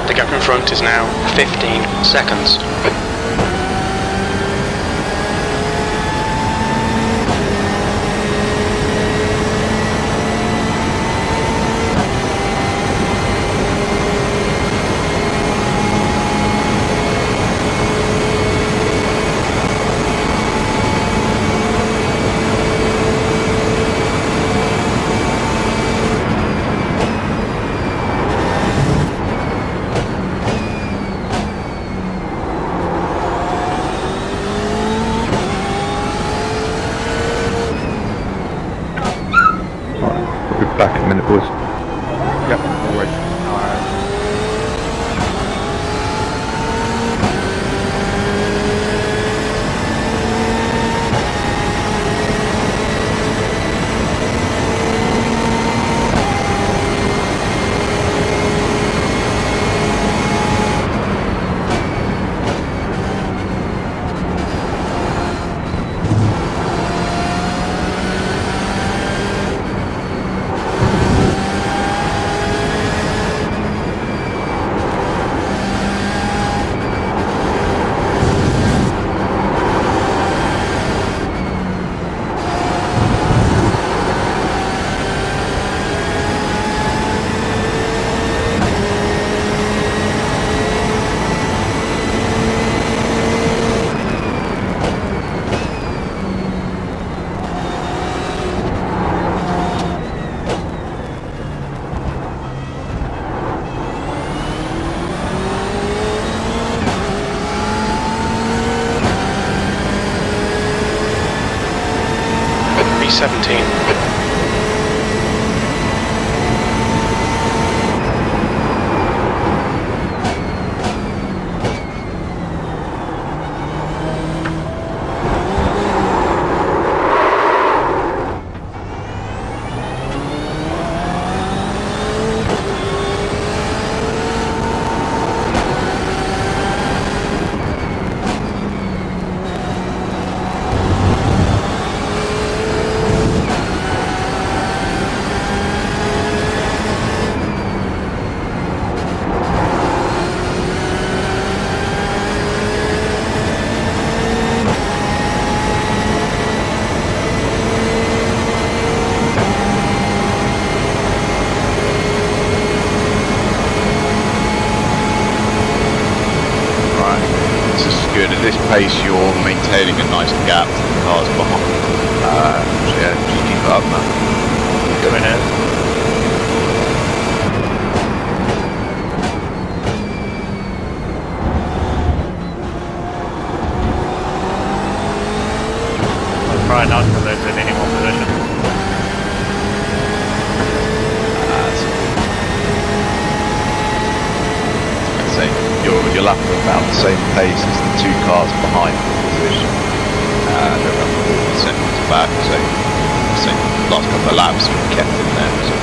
The gap in front is now 15 seconds. We'll be back in a minute, boys. Yep, no worries. B17. this is good. At this pace, you're maintaining a nice gap to the cars behind. So yeah, just keep it up, man. Doing it. I'll try not to lose in any more positions. Say you're lapping about the same pace as the two cars behind the position. They're around 4 seconds back, so last couple of laps you've kept in there. So.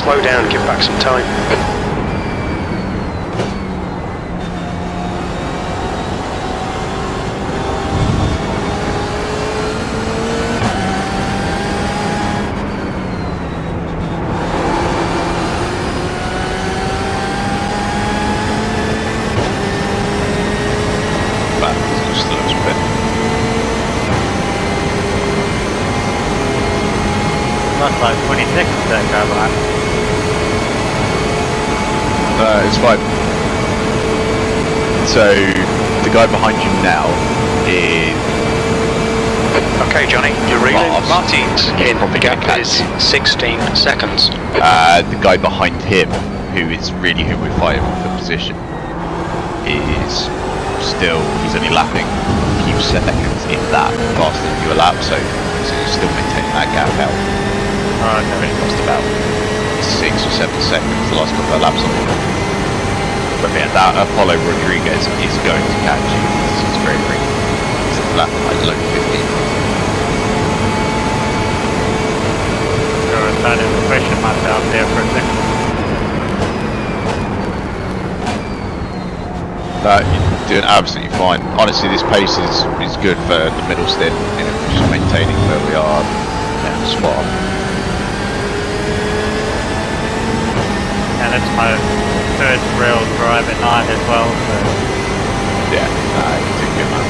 slow down, give back some time. That's like 20 seconds there, Caroline. It's fine. So, the guy behind you now is... Okay, Johnny, you're reeling. Martin's He's in. probably The gap gonna is 16 seconds. the guy behind him, who is really who we're fighting for position, is still, he's only lapping a few seconds, if that, faster than you a lap, so he's still maintaining that gap out. Alright, I've only lost about 6 or 7 seconds the last couple of laps on him. But yeah, that Apollo Rodriguez is going to catch you. He's very, very, he's lap like low 15. Sure, I started to question myself there for a second. You're doing absolutely fine. Honestly, this pace is good for the middle stint, you know, just maintaining where we are. Yeah, spot on. And it's my first real drive at night as well, so... Yeah, you did good, man.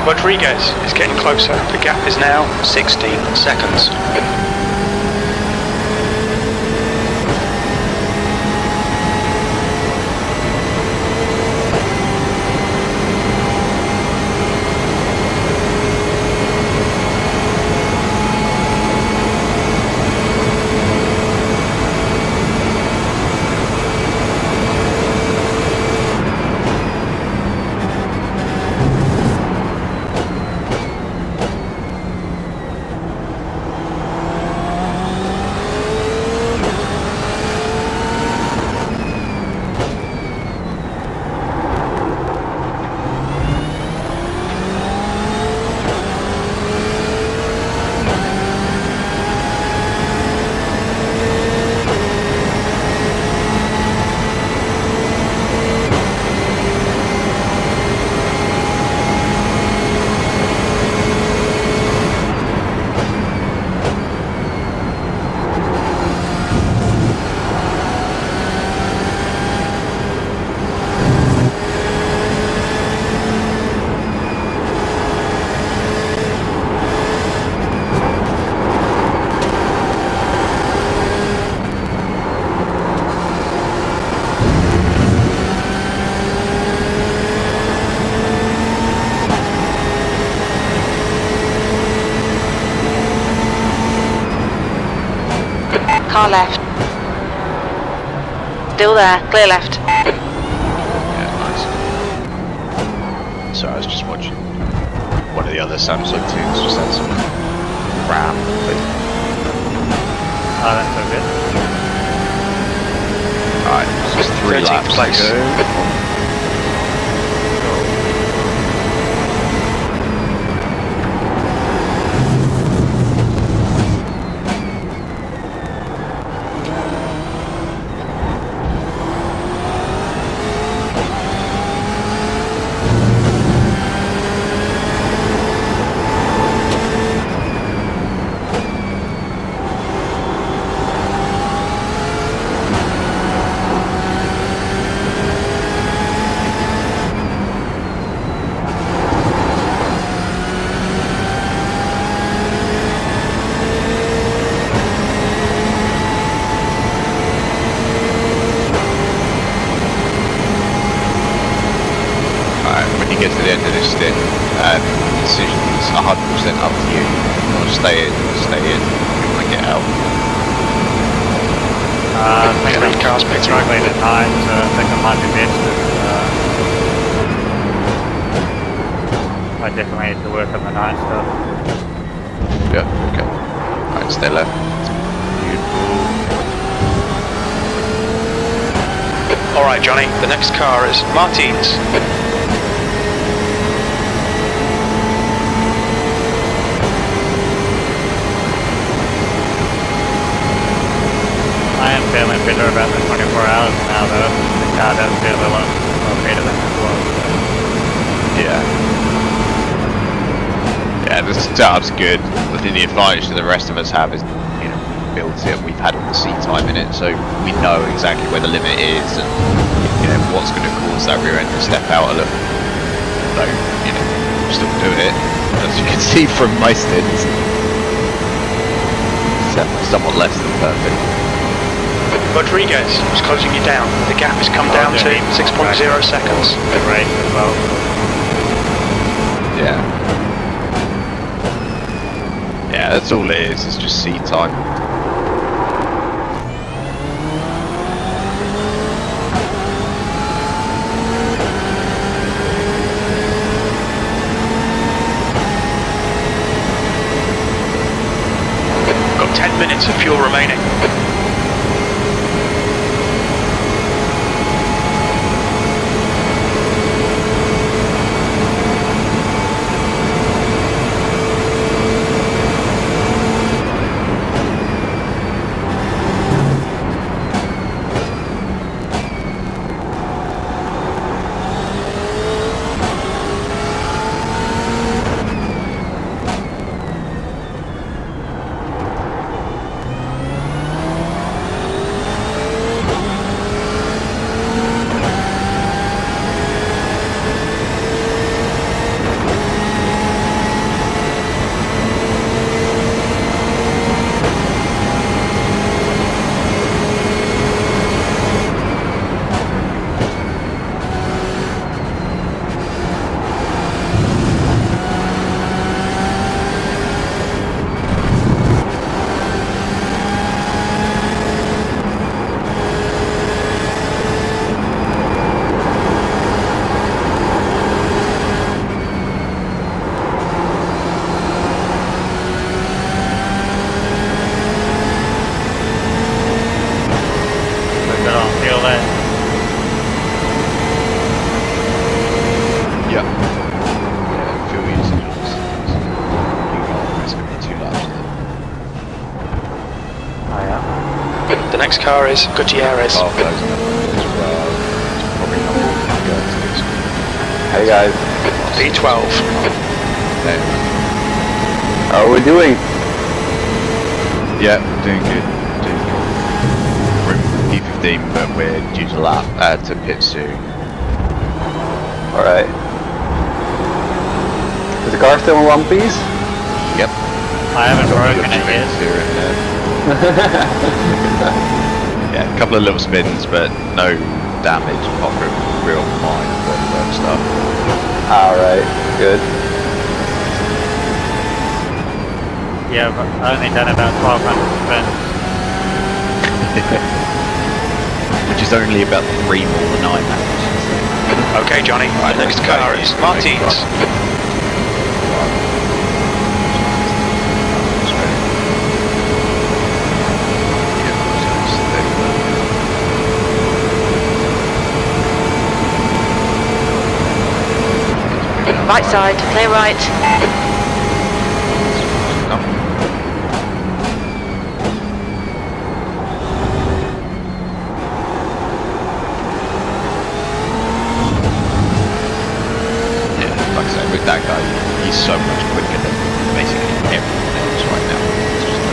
Rodriguez is getting closer. The gap is now 16 seconds. Car left. Still there, clear left. Yeah, nice. So I was just watching one of the other Samsung tunes, just had some RAM. Oh, that's so good. Alright, so it's 3 13th laps place. to go. Get to the end of this stint, decision is 100% up to you. If you want to stay in, stay in. If you want to get out. I think I'm cars picked up. struggling at night, so I think I might be best if I definitely need to work on the night stuff. Yeah, okay. Alright, stay left. Beautiful. Alright Johnny, the next car is Martin's. I am feeling bitter about the 24 hours now though. The car does feel a lot more better than it was. Yeah. Yeah, the setup's good. I think the advantage that the rest of us have is, you know, we built it, we've had all the seat time in it, so we know exactly where the limit is and, you know, what's going to cause that rear end to step out a little. So, you know, still do it, as you can see from my stints. Somewhat less than perfect. Rodriguez is closing you down. The gap has come down to 6.0 seconds. Good race as well. Yeah. Yeah, that's all it is, it's just seat time. Got 10 minutes of fuel remaining. The next car is Gutierrez. Hey guys, P12. how are we doing? Yeah, doing good. We're in P15, but we're due to pit soon. Alright. Is the car still in one piece? Yep. I haven't broken it yet. Yeah, a couple of little spins, but no damage apart from real minor bodywork stuff. Alright, good. Yeah, but I only done about 1,200 spins. Which is only about 3 more than I managed. Okay, Johnny, the next car is Martin's. Right side, clear right. Yeah, like I said, with that guy, he's so much quicker than basically everyone else right now. It's just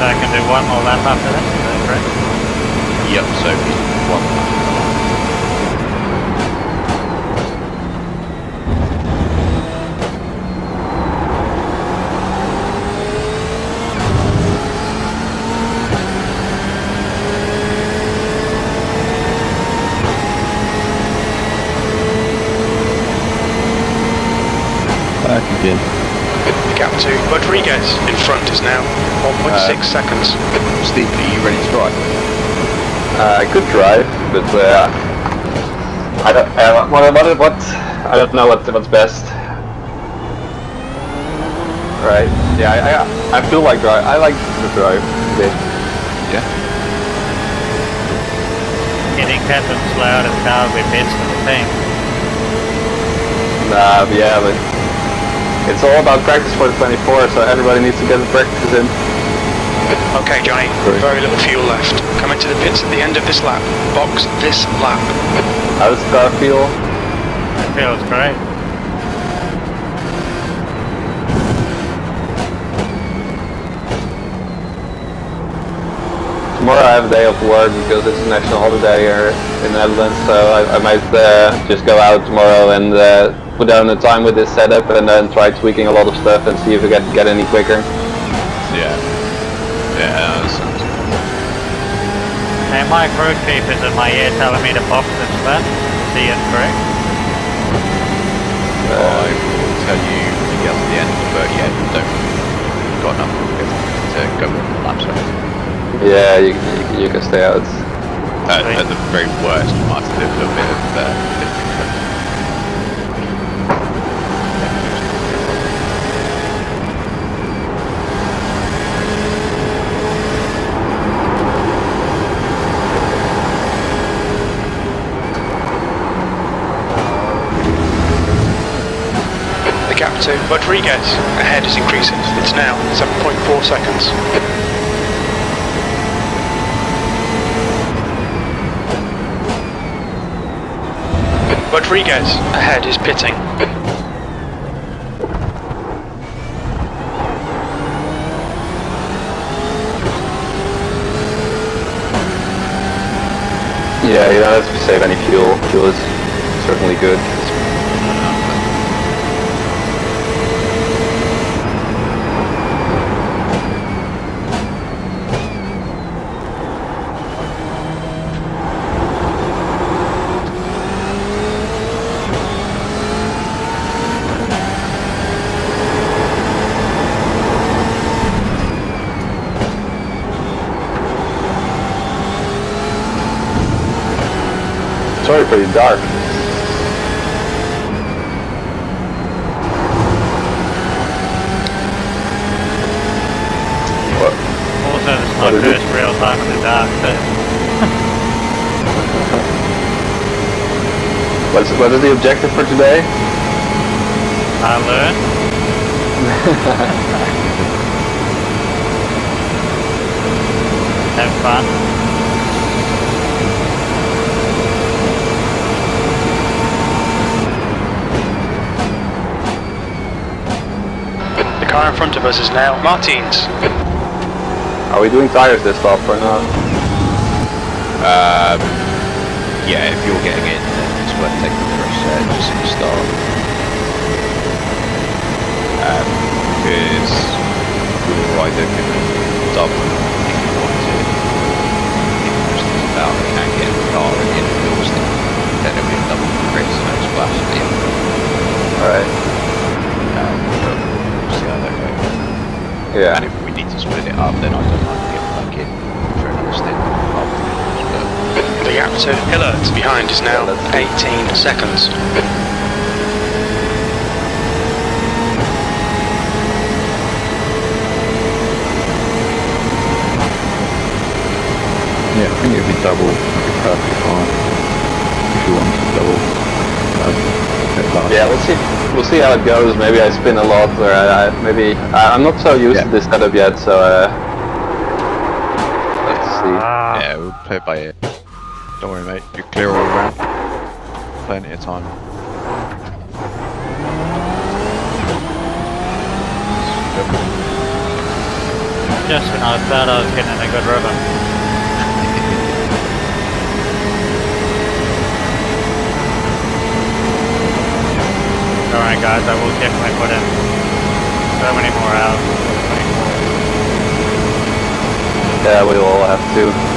So I can do one more lap after that, is that correct? yep, so one lap. Back again. The gap to Rodriguez in front is now 1.6 seconds. Steve, are you ready to drive? I could drive, but I don't know what's best. Right. Yeah, I feel like drive. I like the drive today. Yeah. Getting Captain slow out of car with bits for the team. Nah, yeah, but it's all about practice for the 24, so everybody needs to get the practice in. Okay, Johnny, very little fuel left. Coming to the pits at the end of this lap. Box this lap. How does the car feel? It feels great. Tomorrow I have a day off work because it's a national holiday here in the Netherlands, so I might just go out tomorrow and put down the time with this setup and then try tweaking a lot of stuff and see if we get any quicker. Yeah. Yeah, that sounds good. Hey, my crew keepers in my ear telling me to box this lap. Is he incorrect? I will tell you when you get to the end, but yeah, you've got enough to go with the laps right. Yeah, you can stay out. At the very worst, you might have to do a little bit of The gap to Rodriguez ahead is increasing. It's now 7.4 seconds. Rodriguez ahead is pitting. Yeah, you don't have to save any fuel. Fuel is certainly good. It's already pretty dark. What? Also, this is my first real time in the dark too. What is the objective for today? I learned. Have fun. The car in front of us is now Martins. Are we doing tires this lap or not? yeah, if you're getting in, then it's worth taking the fresh set just at the start. Because your rider can double if you want to. If the question's about can get in the car and get the stick, then it'll be a double race and no splash at the end. Alright. But we'll see how that goes. Yeah. And if we need to split it up, then I don't mind getting back in for another stint afterwards. But The gap to Hillard behind is now 18 seconds. Yeah, I think it'd be double. It'd be perfectly fine. If you want to double. Yeah, we'll see how it goes. Maybe I spin a lot, or I'm not so used to this setup yet, so let's see. yeah, we'll play it by ear. Don't worry, mate. You're clear all around. Plenty of time. Just when I thought I was getting in a good rhythm. Alright guys, I will definitely put in so many more hours. Yeah, we all have to.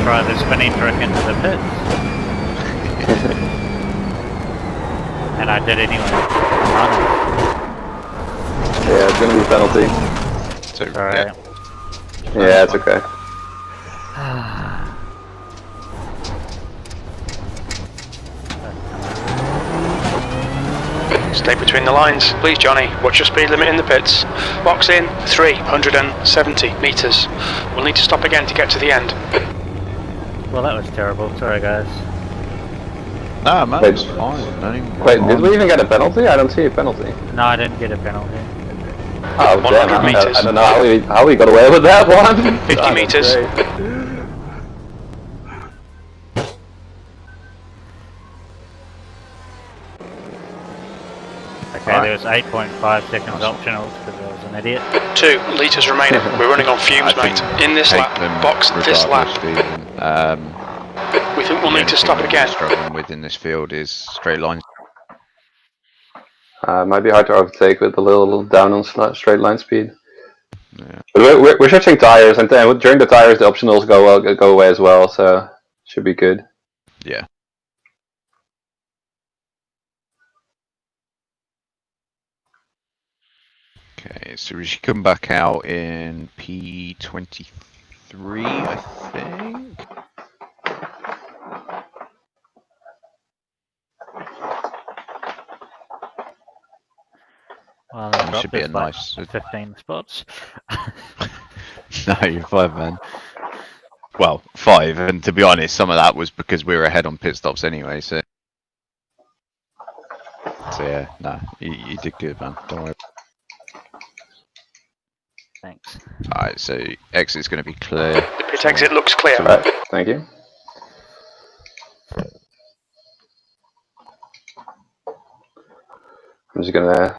try the spinny trick into the pits. And I did anyway. Yeah, it's gonna be a penalty. So, Alright. Yeah, it's okay. Stay between the lines. Please, Johnny, watch your speed limit in the pits. Box in 370 metres. We'll need to stop again to get to the end. Well, that was terrible. Sorry, guys. nah, man, Wait. it's fine. Don't even Wait, did we even get a penalty? I don't see a penalty. No, I didn't get a penalty. Oh 100 damn! I meters. don't know how we got away with that one. 50 that's meters. great. Okay, there was 8.5 seconds optionals because I was an idiot. 2 litres remaining. We're running on fumes, I mate. think In this take lap, them box this lap. regardless, Stephen. We think we'll the need to only stop thing again. I'm struggling with in this field is straight lines. Might be hard to overtake with a little down on straight line speed. Yeah. But we're switching tires, and then during the tires, the optionals go away as well, so should be good. Yeah. Okay, so we should come back out in P23, I think. Well, I It dropped should be this a like nice- 15 spots. No, you're 5, man. Well, 5, and to be honest, some of that was because we were ahead on pit stops anyway, so yeah, no, you did good, man. Don't worry. Thanks. Alright, so exit's going to be clear. The pit exit looks clear. Alright, thank you. I'm just gonna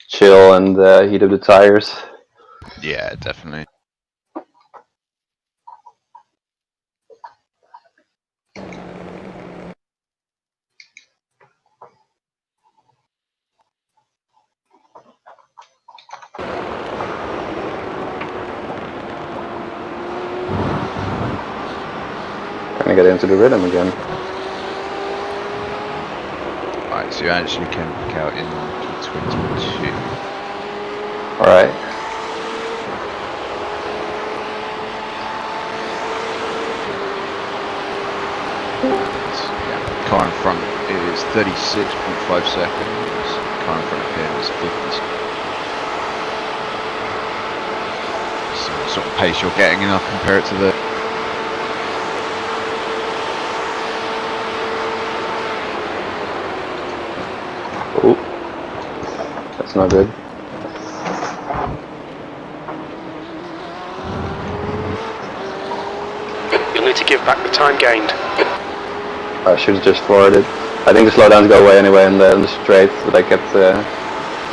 chill and heat up the tires. Yeah, definitely. Trying to get into the rhythm again. Alright, so you actually came back out in P22. Alright. Yeah, car in front is 36.5 seconds. Car in front of him is 50. So what sort of pace you're getting, and I'll compare it to the. Oh, that's not good. You'll need to give back the time gained. I should have just floored it. I think the slowdowns go away anyway in the straight, but I kept.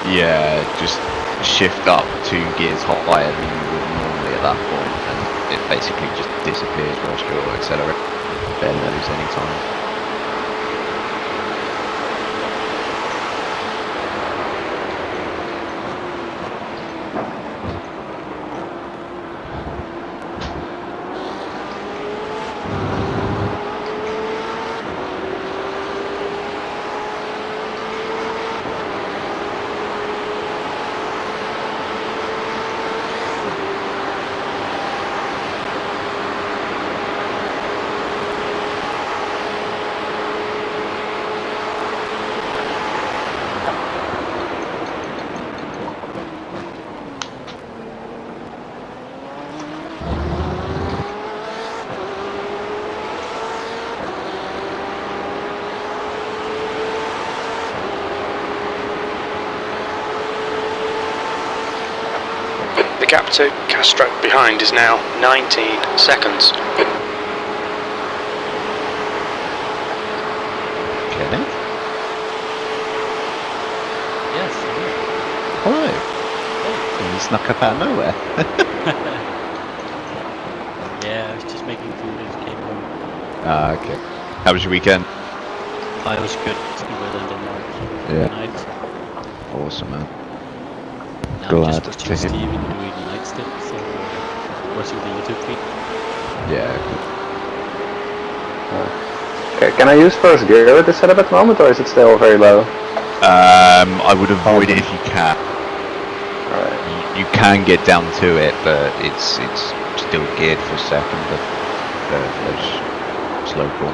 Yeah, just shift up 2 gears higher than you would normally at that point, and it basically just disappears whilst you're accelerating. Barely lose any time. The gap to Castro behind is now 19 seconds. Kenny? Yes. Hello. You snuck up out of nowhere. Yeah, I was just making food and came home. Ah, okay. How was your weekend? I was good. It's good weather in Denmark. Yeah. Night. Awesome, man. Now Glad I'm just to watching hear. Steven doing night stuff, so watching the YouTube feed. Yeah, cool. Okay, can I use first gear with this setup at the moment, or is it still very low? I would avoid it if you can. Alright. You can get down to it, but it's still geared for second, but slow call.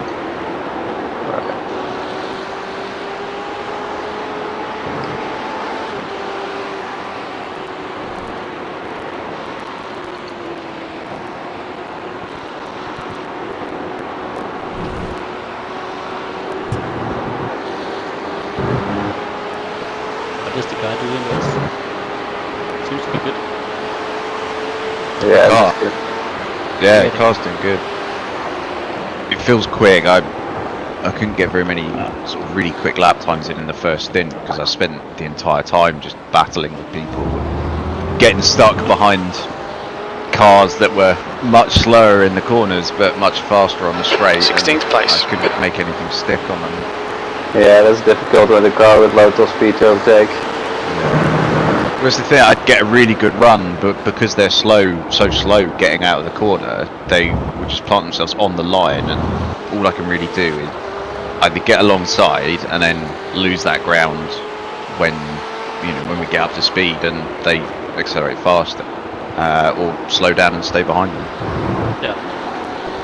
What is the guy doing this? Seems to be good. Yeah, Oh. that's good. Yeah, the car's doing good. It feels quick. I couldn't get very many sort of really quick lap times in the first stint because I spent the entire time just battling with people, getting stuck behind cars that were much slower in the corners but much faster on the straight. 16th place. I couldn't make anything stick on them. Yeah, that's difficult with a car with low top speed to overtake. Whereas the thing, I'd get a really good run, but because they're so slow getting out of the corner, they would just plant themselves on the line, and all I can really do is either get alongside and then lose that ground when we get up to speed and they accelerate faster, or slow down and stay behind them. Yeah.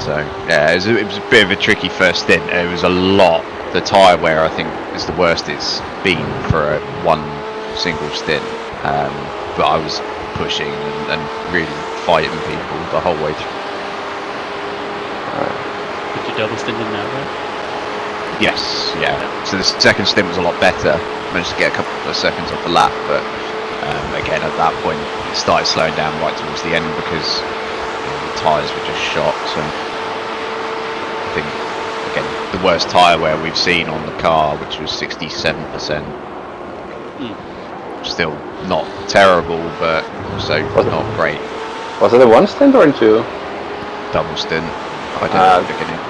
So yeah, it was a bit of a tricky first stint. It was a lot. The tyre wear I think is the worst it's been for one single stint. But I was pushing and really fighting people the whole way through. Did you double stint in now, right? Yes, yeah. So the second stint was a lot better. Managed to get a couple of seconds off the lap, but again at that point it started slowing down right towards the end because the tyres were just shot. So I think again the worst tyre wear we've seen on the car, which was 67%. Still not terrible, but also not great. Was it a one stint or a two? Double stint. I don't know at the beginning.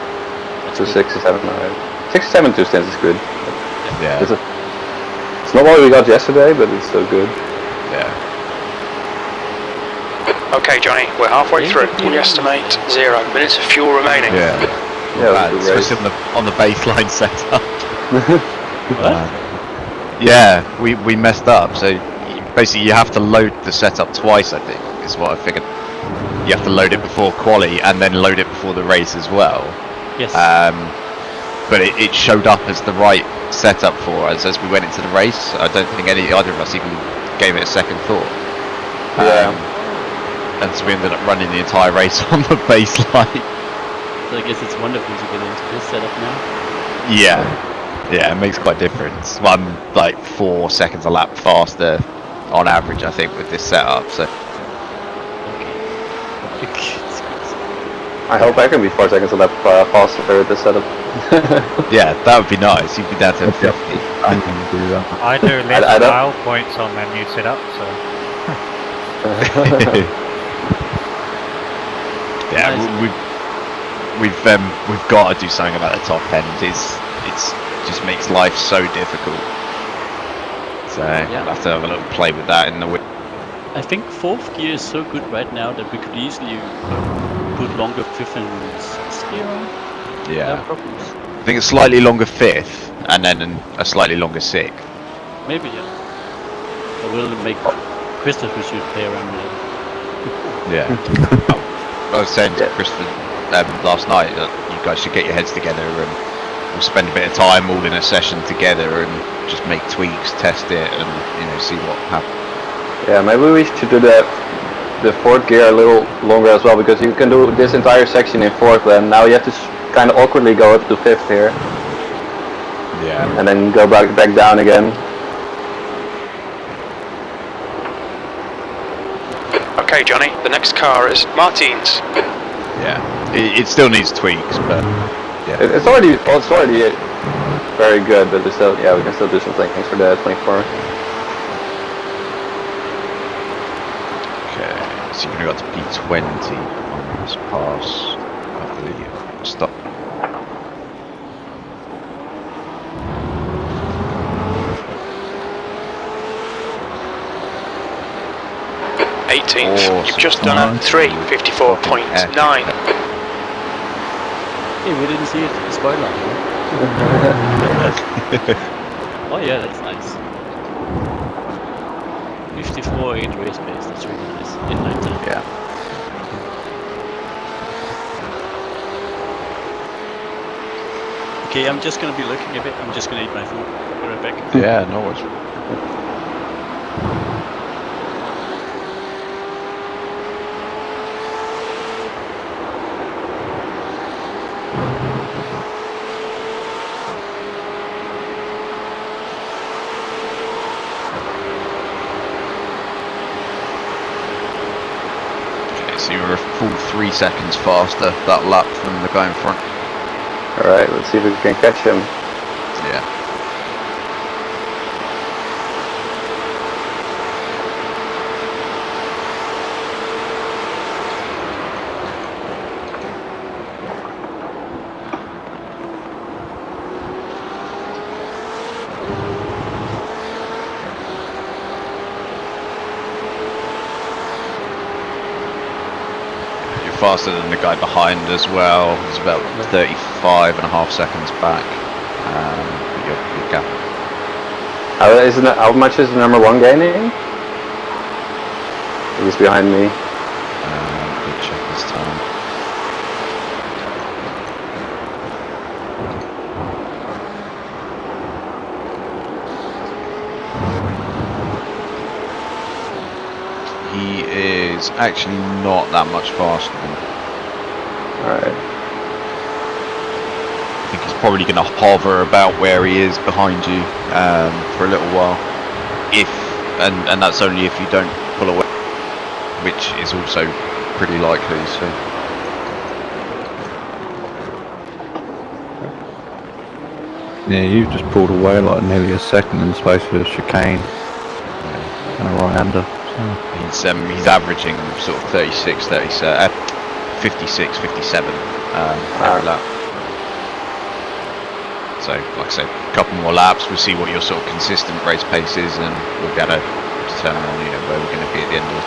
So 67, alright. 67 2 stints is good. Yeah. It's not what we got yesterday, but it's still good. Yeah. Okay, Johnny, we're halfway through. We estimate 0 minutes of fuel remaining. Yeah. Yeah, it was a good race. Especially on the baseline setup. What? Yeah, we messed up. So basically, you have to load the setup twice. I think is what I figured. You have to load it before quali and then load it before the race as well. Yes. But it showed up as the right setup for us as we went into the race. I don't think either of us even gave it a second thought. And so we ended up running the entire race on the baseline. So I guess it's wonderful to get into this setup now. Yeah, it makes quite a difference. Well, I'm like 4 seconds a lap faster on average, I think, with this setup. So I hope I can be 4 seconds a lap faster with this setup. yeah, that would be nice. You'd be down to 50. I can do that. I do less I don't- mile points on my new setup, so Yeah, we've got to do something about the top end. It's just makes life so difficult. So Yeah. we'll have to have a little play with that in the week. I think 4th gear is so good right now that we could easily put longer 5th and 6th gear on. No Yeah, problems. I think a slightly longer 5th and then a slightly longer 6th. Maybe, yeah. I will make Christopher should play around with it. Yeah. I was saying to Christopher last night that you guys should get your heads together and we'll spend a bit of time all in a session together and just make tweaks, test it, and see what happens. Yeah, maybe we should do the 4th gear a little longer as well, because you can do this entire section in 4th, and now you have to kind of awkwardly go up to 5th here, Yeah. and then go back down again. Okay, Johnny, the next car is Martine's. Yeah. It still needs tweaks, but yeah. It's already very good, but it's still, yeah, we can still do some things for the 24. Okay. So you're gonna go to P20 on this pass after the stop. You've just done a 3:54.9. Hey, we didn't see it. Spoiler. Oh yeah, that's nice. 54 in race pace, that's really nice. In nighttime. Yeah. Okay, I'm just gonna be looking a bit. I'm just gonna eat my food. Be right back. Yeah, no worries. Okay, so you were a full 3 seconds faster that lap from the guy in front. Alright, let's see if we can catch him. Yeah. Faster than the guy behind as well. He's about 35.5 seconds back. But you're gap. How much is the number 1 gaining? He's behind me. Let me check his time. He is actually not that much faster than. Alright. I think he's probably going to hover about where he is behind you for a little while. And that's only if you don't pull away, which is also pretty likely. So. Yeah, you've just pulled away like nearly a second in the space of a chicane. And a right-hander. He's averaging sort of 36, 37, 56, 57 every lap. So, like I said, a couple more laps, we'll see what your sort of consistent race pace is, and we'll be able to determine, where we're going to be at the end of it.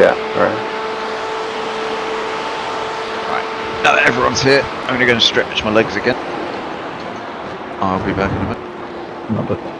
Yeah, alright. Right, now that everyone's here, I'm going to go and stretch my legs again. I'll be back in a minute. Not bad.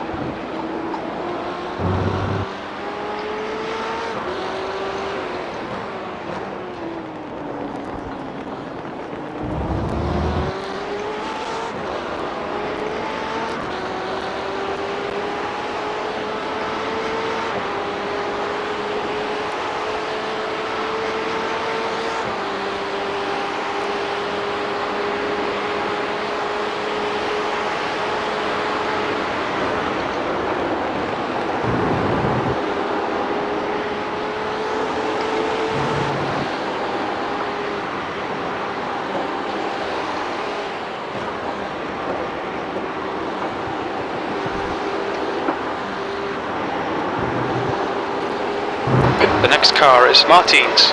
The next car is Martin's.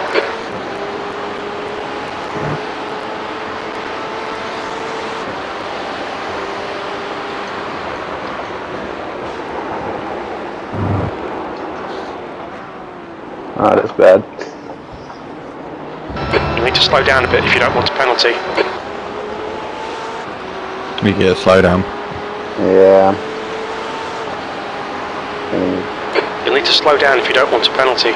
Ah, that's bad. You need to slow down a bit if you don't want a penalty. You get a slowdown. Yeah. You'll need to slow down if you don't want a penalty.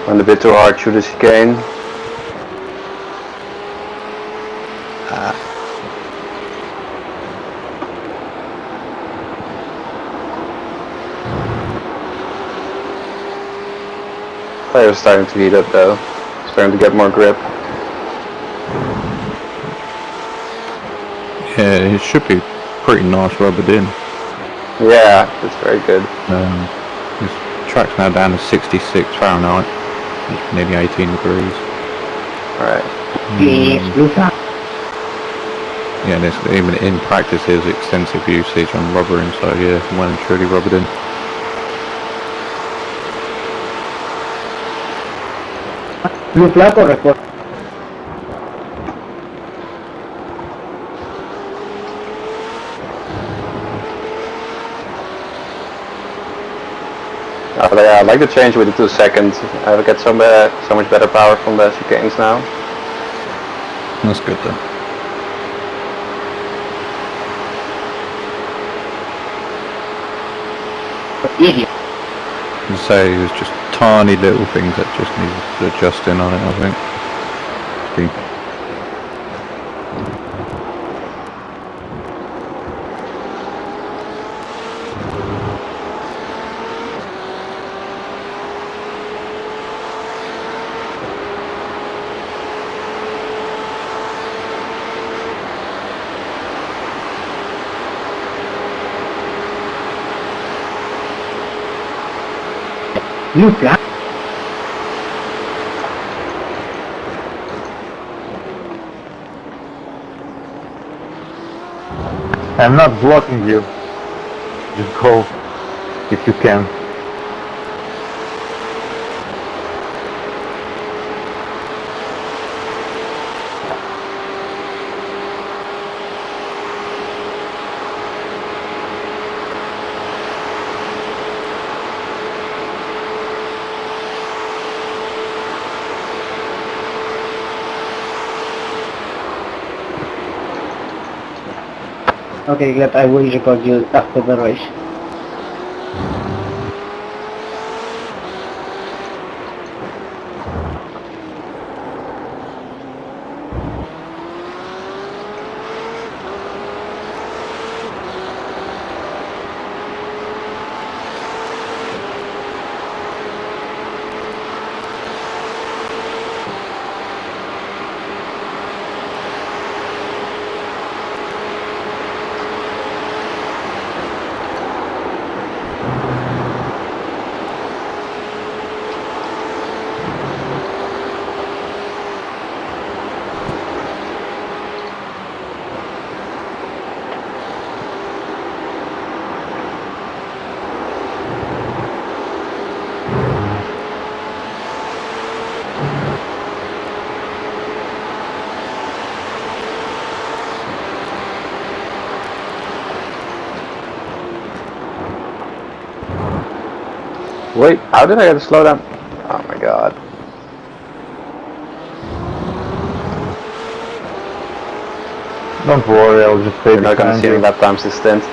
Went a bit too hard through the chicane. Tire was starting to heat up though. Starting to get more grip. Yeah, it should be pretty nice rubbered in. Yeah, it's very good. This track's now down to 66 Fahrenheit. It's nearly 18 degrees. Alright. Yeah, and it's, even in practice there's extensive usage on rubbering, so yeah, well and truly rubbered in. Blue flag or report? Yeah, I like the change with the 2 seconds. I get so much better power from the chicanes now. That's good then. Easy. You say there's just tiny little things that just need adjusting on it, I think. Blue flag. I'm not blocking you. Just go if you can. Okay, glad I will record you after the race. Wait, how did I get a slowdown? Oh my god. Don't worry, I'll just stay We're not gonna see any lap times this stint.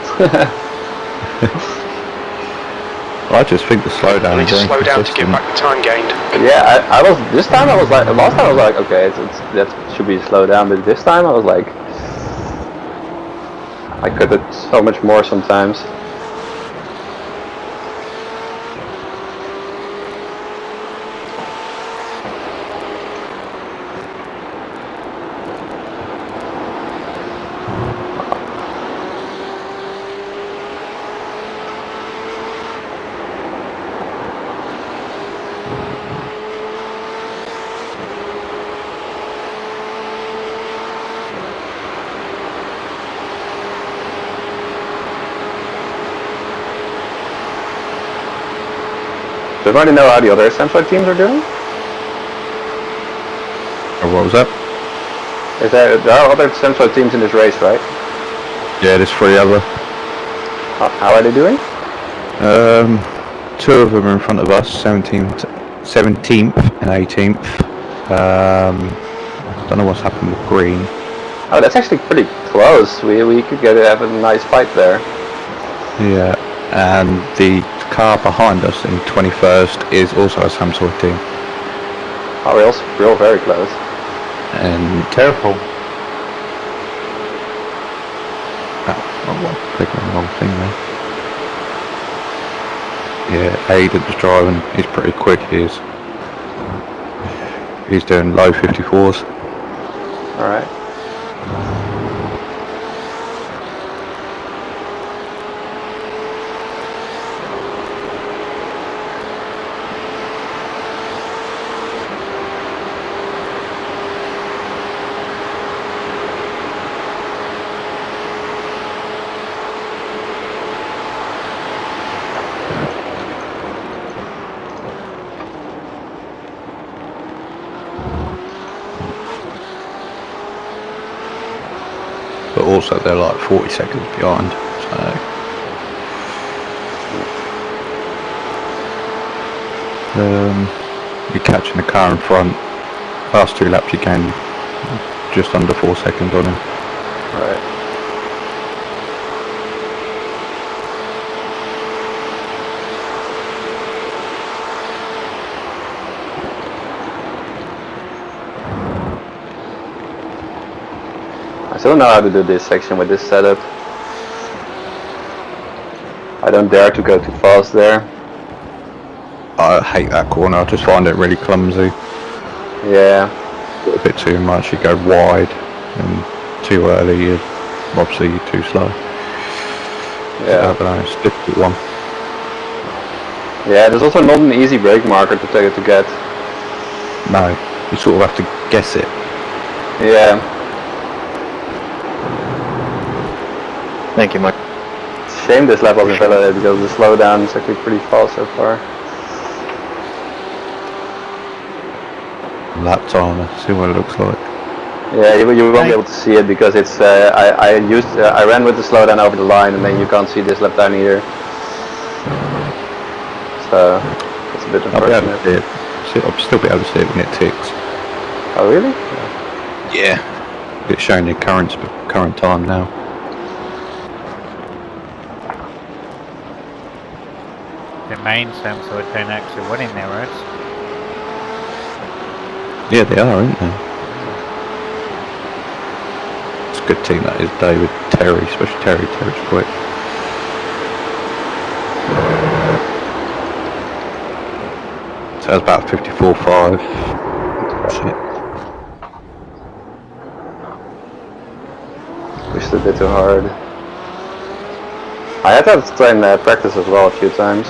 I just think the slowdown I need is to slow down to give inconsistent. back the time gained. Yeah, I was, this time I was like, last time I was like, okay, that should be slowed down, but this time I was like, I cut it so much more sometimes. Does anybody know how the other Central teams are doing? Oh, what was that? There are other Central teams in this race, right? Yeah, there's 3 other. How are they doing? 2 of them are in front of us, 17th and 18th. Don't know what's happened with green. Oh, that's actually pretty close. We could have a nice fight there. Yeah, and the car behind us in 21st is also a Samsung team. Oh, we're all very close. And Careful. I'm clicking on the wrong thing there. Yeah, Aiden's driving. He's pretty quick. He's doing low 54s. All right. But also they're like 40 seconds behind, so you're catching the car in front. Last 2 laps you gain just under 4 seconds on him. Right. I still don't know how to do this section with this setup. I don't dare to go too fast there. I hate that corner, I just find it really clumsy. Yeah. A bit too much, you go wide, and too early, you obviously you're too slow. Yeah. I don't know, it's a difficult one. Yeah, there's also not an easy brake marker to get. No, you sort of have to guess it. Yeah. Thank you, Mike. It's a shame this lap wasn't validated because the slowdown is actually pretty fast so far. Lap timer, see what it looks like. Yeah, you won't be able to see it because it's I ran with the slowdown over the line and then you can't see this lap time either. So it's a bit unfortunate. I'll still be able to see it when it ticks. Oh really? Yeah. It's showing the current time now. The main sensor don't actually winning their race. Yeah, they are, aren't they? It's a good team that is, David, Terry, especially Terry. Terry's quick. So that's about 54.5. Shit. Pushed a bit too hard. I had to try and practice as well a few times.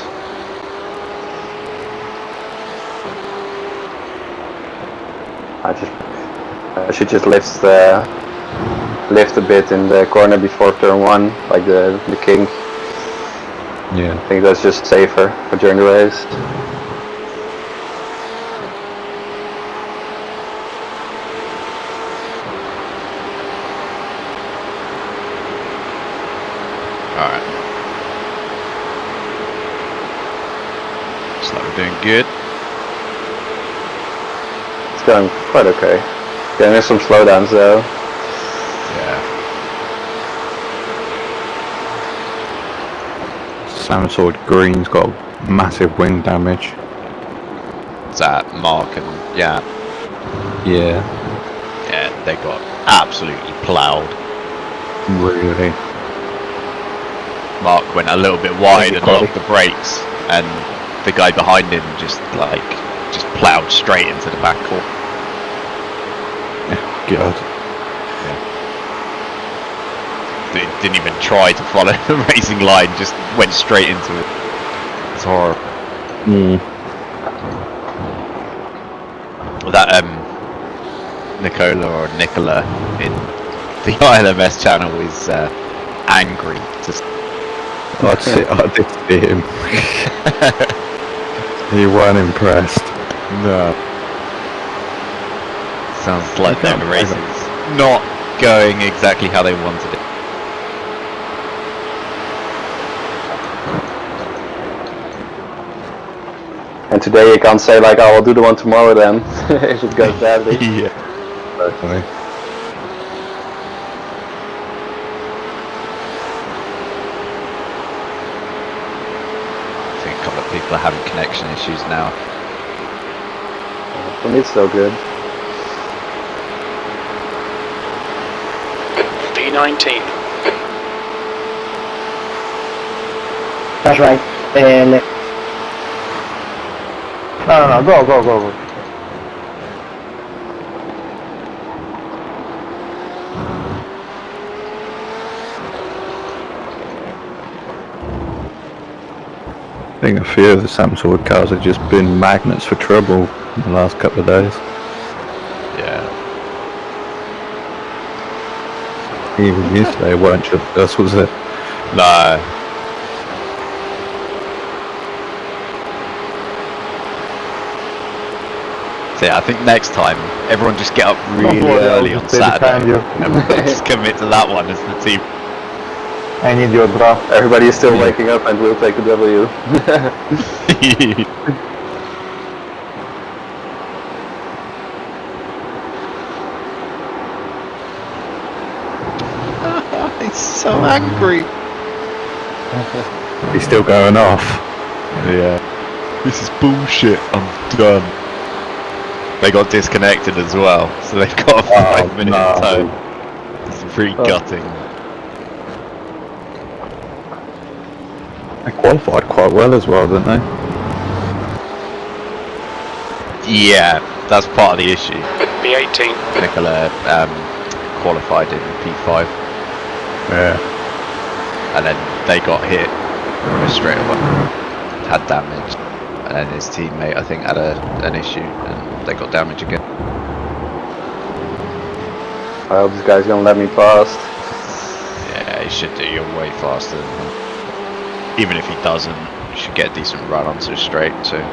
I should just lift a bit in the corner before turn 1, like the king. Yeah. I think that's just safer for during the race. Alright. Looks like we're doing good. It's going quite okay. Yeah, there's some slowdowns though. Yeah. Samsung Green's got massive wing damage. Is that Mark and yeah. Yeah. Yeah, they got absolutely ploughed. Really. Mark went a little bit wide and locked the brakes, and the guy behind him just ploughed straight into the back corner. God. Yeah. Didn't even try to follow the racing line, just went straight into it. It's horrible. That Nicola in the ILMS channel is angry. I did see him. He weren't impressed. No. Sounds like the races not going exactly how they wanted it. And today you can't say like, oh, I'll do the one tomorrow then, if it goes badly. Yeah. Certainly. I think a couple of people are having connection issues now. For me it's still good. V19. That's right. No, go. I think a few of the Samsung cars have just been magnets for trouble in the last couple of days. Yeah. Even yesterday weren't just us, was it? No. So yeah, I think next time everyone just get up really early on Saturday and just commit to that one as the team. I need your draft. Everybody is still waking up and we'll take the W. so angry. He's still going off. Yeah. This is bullshit. I'm done. They got disconnected as well, so they've got a 5-minute tow. It's pretty gutting. They qualified quite well as well, didn't they? Yeah, that's part of the issue. B18. Nicola qualified in P5. Yeah. And then they got hit straight away. Had damage. And then his teammate, I think, had an issue and they got damage again. I hope this guy's gonna let me past. Yeah, he should do. You're way faster than him. Even if he doesn't, you should get a decent run onto a straight too.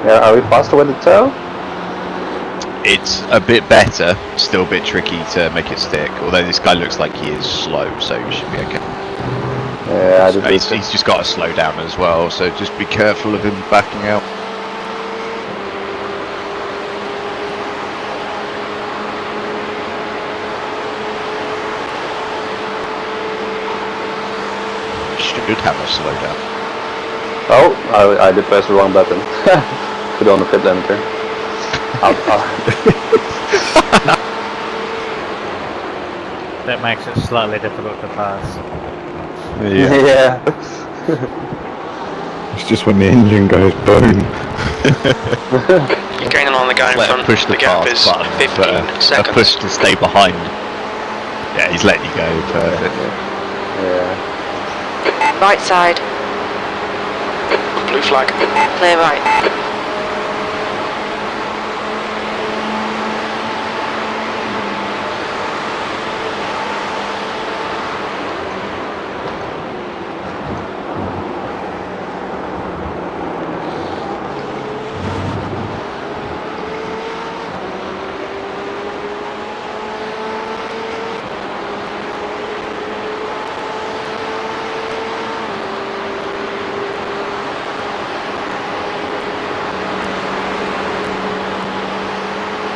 Yeah, are we faster with the tow? It's a bit better, still a bit tricky to make it stick. Although this guy looks like he is slow, so you should be okay. Yeah, He's just got to slow down as well, so just be careful of him backing out. Should have a slowdown. Oh, I did press the wrong button. Put on the pit limiter. That makes it slightly difficult to pass. Yeah. It's just when the engine goes boom. You're gaining on the guy in Let him front. push the gap pass is button 15 for seconds. a push to stay behind. Yeah, he's letting you go. Perfect. Yeah. Right side. Blue flag. Clear right.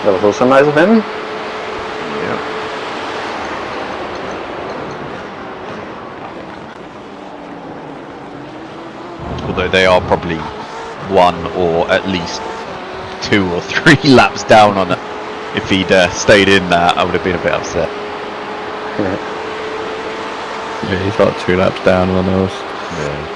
That was also nice of him. Yeah. Although they are probably 1 or at least 2 or 3 laps down on it. If he'd stayed in that, I would have been a bit upset. Yeah, he's like 2 laps down on us. Yeah.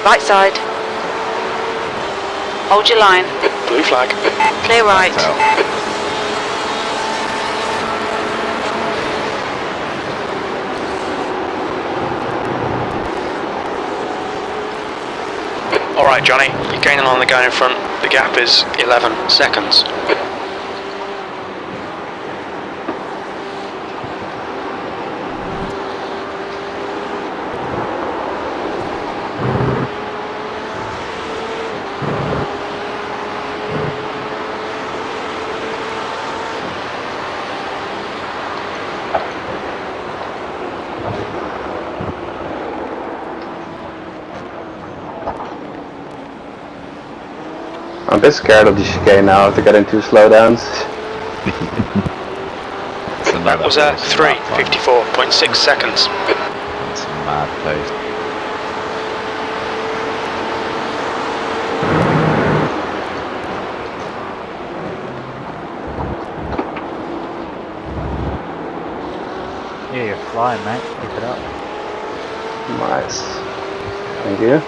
Right side. Hold your line. Blue flag. Clear right. Alright Johnny, you're gaining on the guy in front. The gap is 11 seconds. I'm a bit scared of the chicane now to get into slowdowns. That was at 3:54.6 seconds. That's a mad pace. Yeah, you're flying, mate. Keep it up. Nice. Thank you.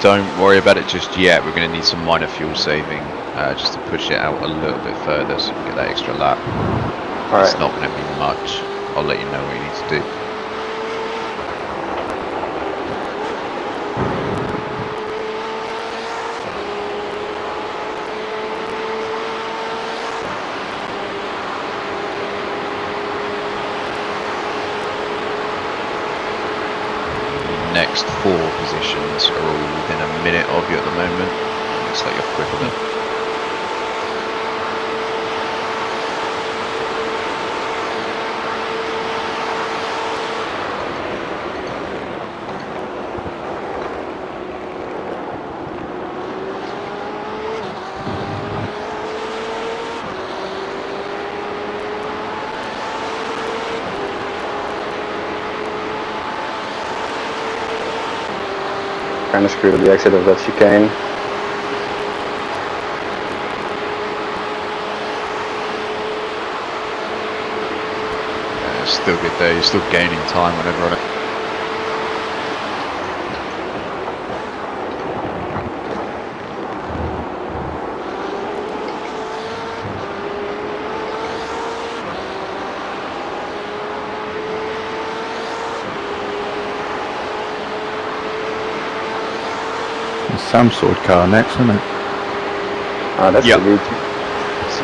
Don't worry about it just yet. We're going to need some minor fuel saving just to push it out a little bit further so we can get that extra lap. It's not going to be much. I'll let you know what you need to do. next 4 positions are all within a minute of you at the moment. It's like you're equivalent. Kind of screwed the exit of that chicane. Yeah, it's still good there. You're still gaining time whenever on it. Some sword car next, isn't it? Oh, that's Yep. the lead.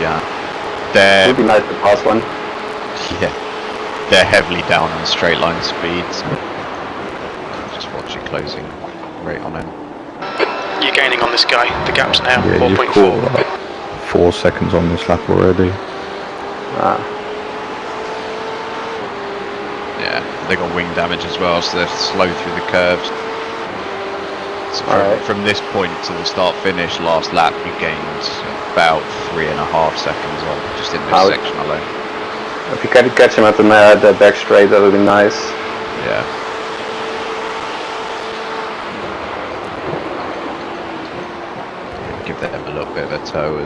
Yeah. It They're, would be nice to pass one. yeah, they're heavily down on straight line speeds. Just watch your closing rate on him. You're gaining on this guy. The gap's now Yeah, you've 4.4. caught like 4 seconds on this lap already. Ah, Yeah, they got wing damage as well, so they're slow through the curves. So Alright. from this point to the start finish last lap, you gained about 3.5 seconds on just in this Ouch. section alone. if you could catch him at the back straight, that would be nice. Yeah. Give them a little bit of a tow.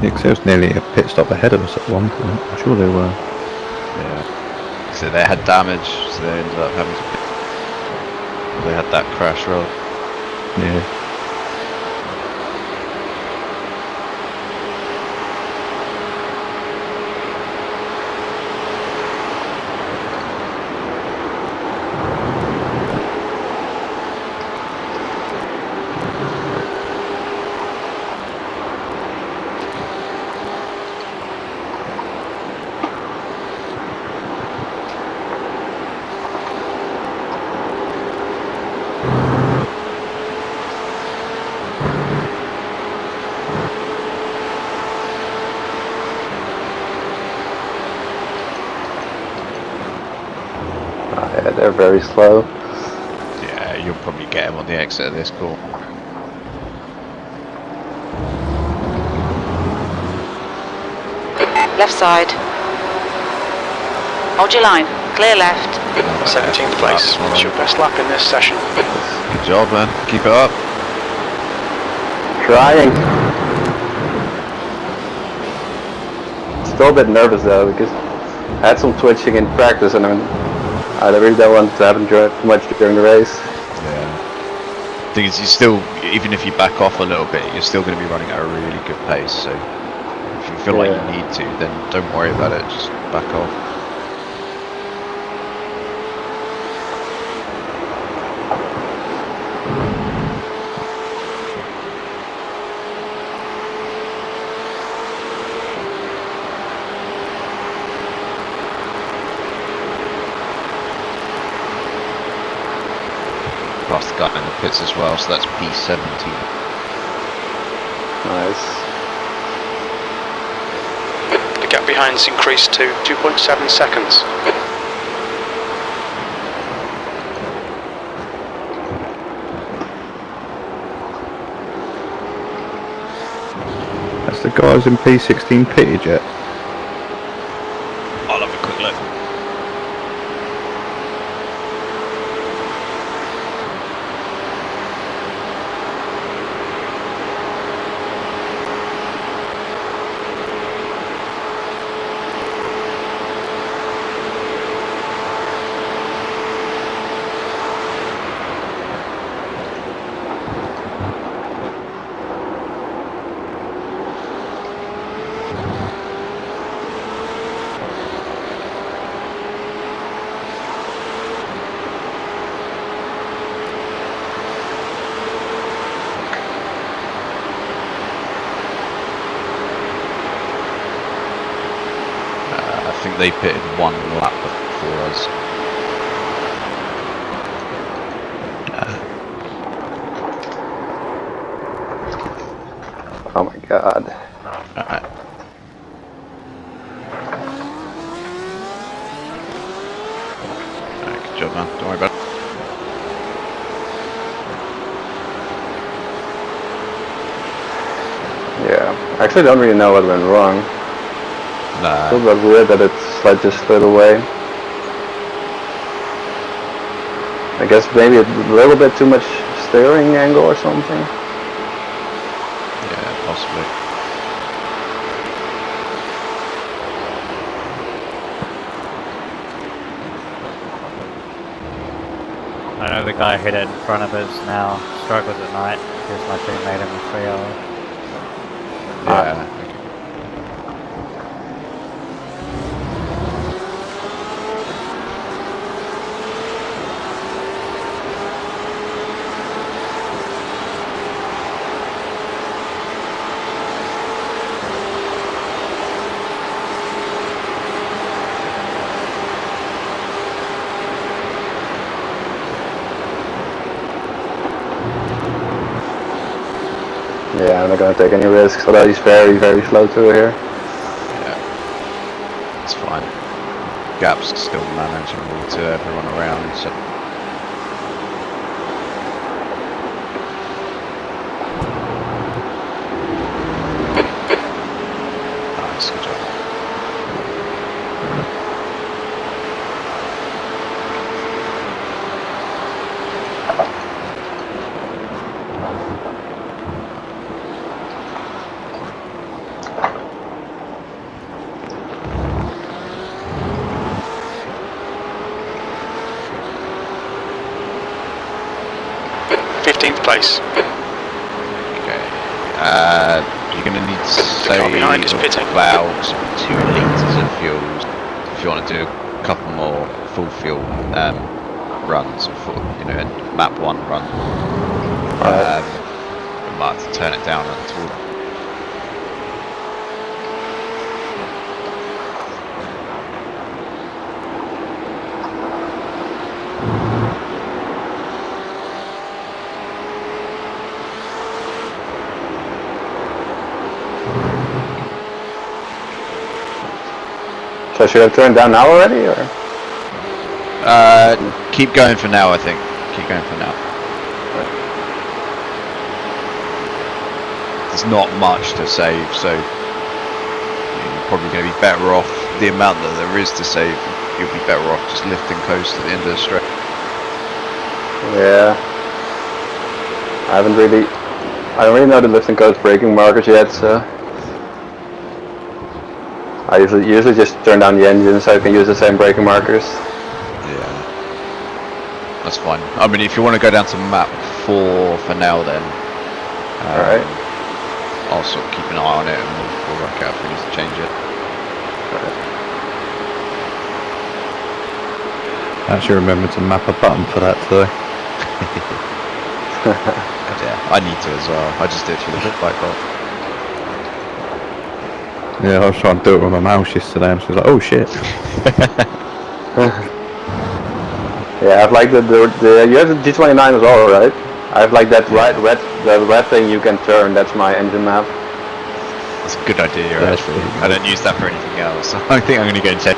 Yeah, 'cause there was nearly a pit stop ahead of us at one point. I'm sure they were. Yeah. So they had damage, so they ended up having to. They had that crash roll. Yeah. Yeah, they're very slow. Yeah, you'll probably get him on the exit of this call. Left side. Hold your line. Clear left. 17th place. It's your best lap in this session. Good job, man. Keep it up. Trying. Still a bit nervous though, because I had some twitching in practice, and I really don't want to happen too much during the race. Yeah. Thing is, you still, even if you back off a little bit, you're still going to be running at a really good pace. So if you feel like you need to, then don't worry about it. Just back off. Past the guy in the pits as well, so that's P17. Nice. The gap behind's increased to 2.7 seconds. Has the guys in P16 pitted yet? I'll have a quick look. they pitted 1 lap before us. Oh my god. Alright. Good job, man. Don't worry about it. Yeah, I actually don't really know what went wrong. Nah. It's a little bit weird that it just slid away. I guess maybe a little bit too much steering angle or something. Yeah, possibly. I know the guy hit it in front of us now. Struggles at night because my team made him a 3 hour. Yeah. 'Cause I'm not gonna take any risks, although he's very, very slow through here. Yeah. It's fine. Gap's still manageable to everyone around, so. Nice, good job. Place. Okay. You're going to need to save behind is pitting. about 2 litres of fuel if you want to do a couple more full fuel runs, you know, map 1 run. We might have to turn it down until. So should I have turned down now already, or? Keep going for now, I think. Keep going for now. There's not much to save, so you're probably going to be better off. The amount that there is to save, you'll be better off just lifting coast at the end of the straight. Yeah. I don't really know the lift and coast braking markers yet, so. I usually just turn down the engine so I can use the same braking markers. Yeah, that's fine. I mean, if you want to go down to map 4 for now, then alright. I'll sort of keep an eye on it and we'll work out if we need to change it. I actually remember to map a button for that today. Yeah, I need to as well. I just did it for the bike off. Yeah, I was trying to do it with my mouse yesterday and she was like, oh shit. Yeah, I have like the you have the G29 as well, right? I have like that the red thing you can turn, that's my engine map. That's a good idea, actually. I don't use that for anything else, so I think I'm going to go and check.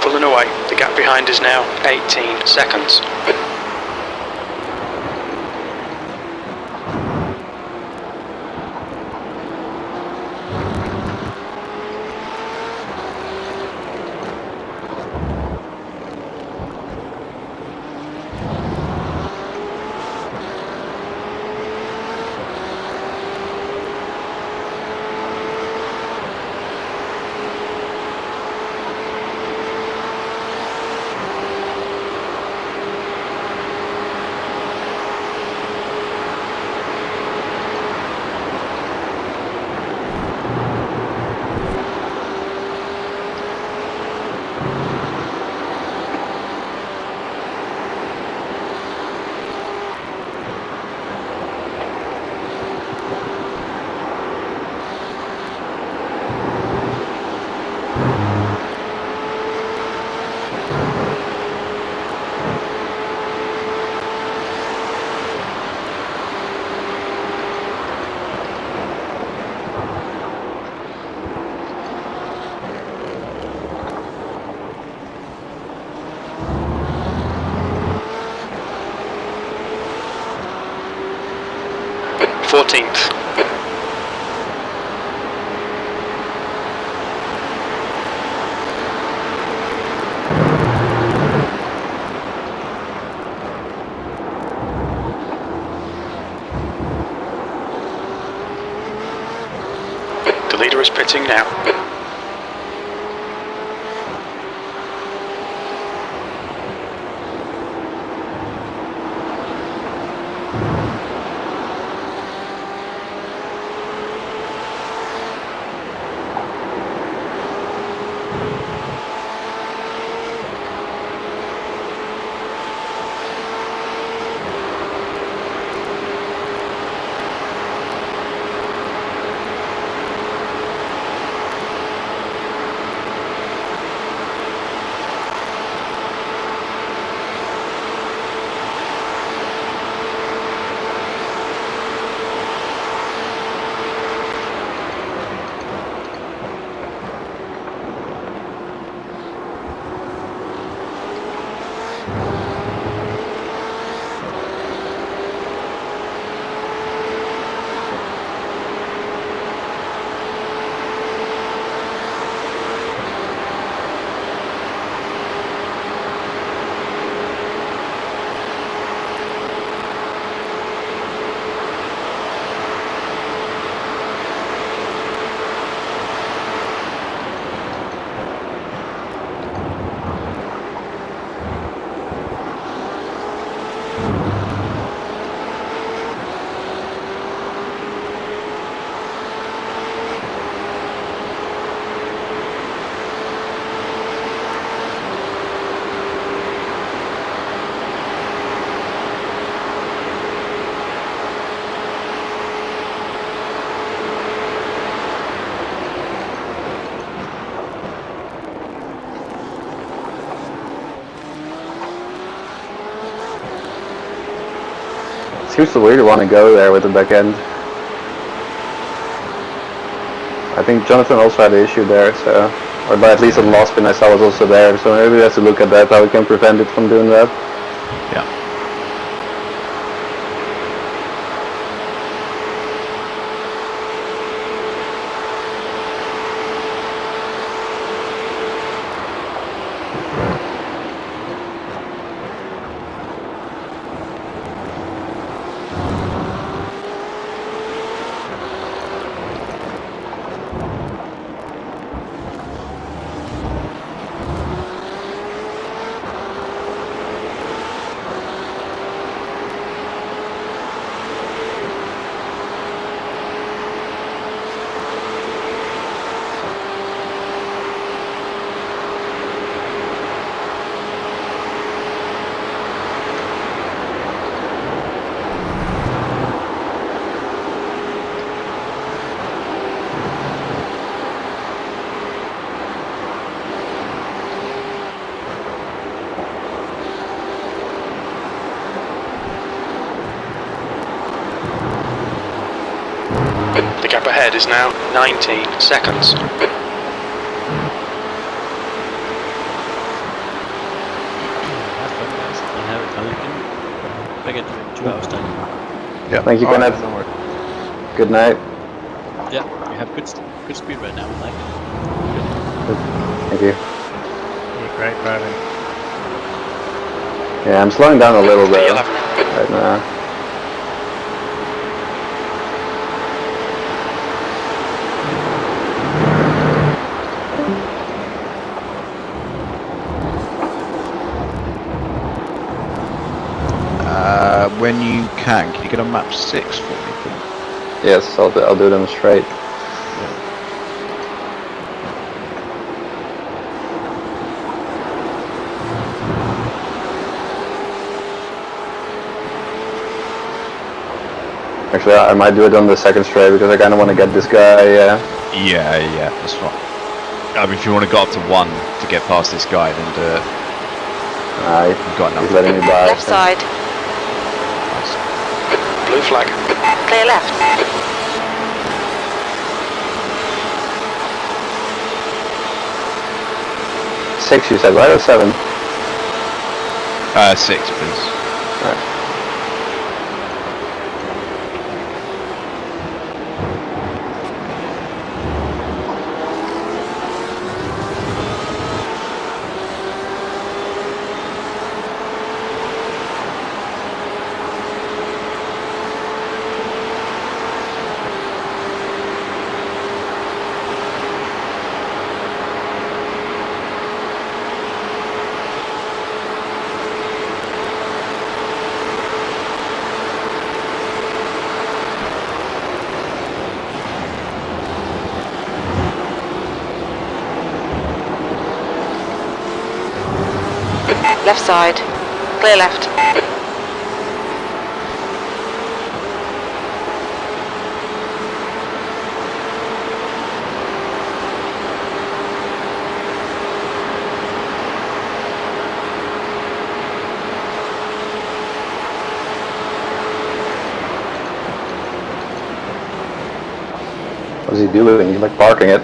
Pulling away. The gap behind is now 18 seconds. 14th. The leader is pitting now. Seems so weird to want to go there with the back end. I think Jonathan also had an issue there, so, or but at least on the last spin I saw was also there, so maybe we have to look at that, how we can prevent it from doing that. Yeah. The gap ahead is now 19 seconds. Have fun, guys. I'll look back at 2 hours time. Yeah. Thank you, All right, Kenneth. don't worry. Good night. Yeah, you have good speed right now. I like it. Thank you. You're great driving. Yeah, I'm slowing down a little bit P11. right now. When you can you get on map 6 for me, please? Yes, I'll do them straight. Actually, I might do it on the second straight because I kind of want to get this guy. Yeah, that's fine. I mean, if you want to go up to 1 to get past this guy, then do it. You've got enough. He's letting me by. Left side. Blue flag. Clear left. 6 you said, right? Or 7? 6, please. Alright. Left side. Clear left. What's he doing? He's like parking it.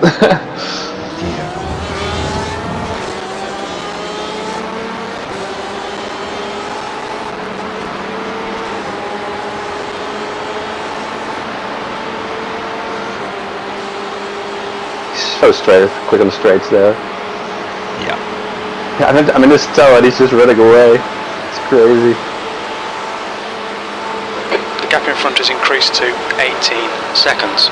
So straight, quick on the straights there. Yeah. I mean, just tell it, he's just running away. It's crazy. The gap in front has increased to 18 seconds.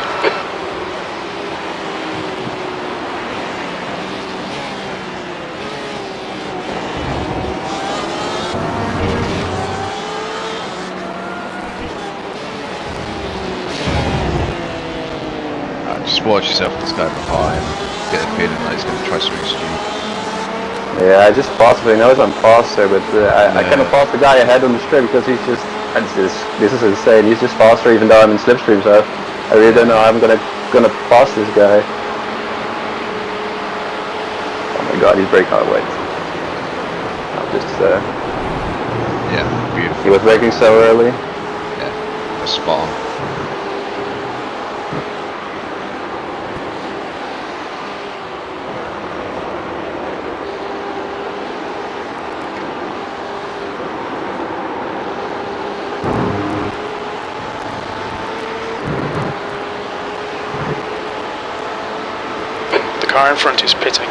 Just watch yourself, this guy behind. Get the feeling that he's going to try to switch you. Yeah, I just passed him. He knows I'm faster, but I cannot pass the guy ahead on the straight because he's just. This is insane. He's just faster, even though I'm in slipstream. So I really don't know how I'm gonna pass this guy. Oh my god, he's braking out. Wait. I'm just. Yeah, beautiful. He was braking so early. Yeah, that's spot on. The car in front is pitting.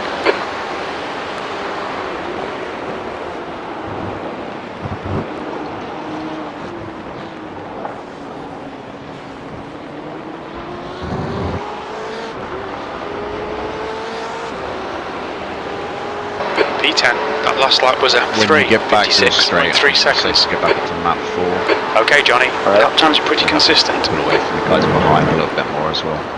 P10, that last lap was a When you get back to the 3:56.3 straight, seconds. get back to map 4. Okay, Johnny, Alright. lap time's pretty consistent. Pull away from the guys behind a little bit more as well.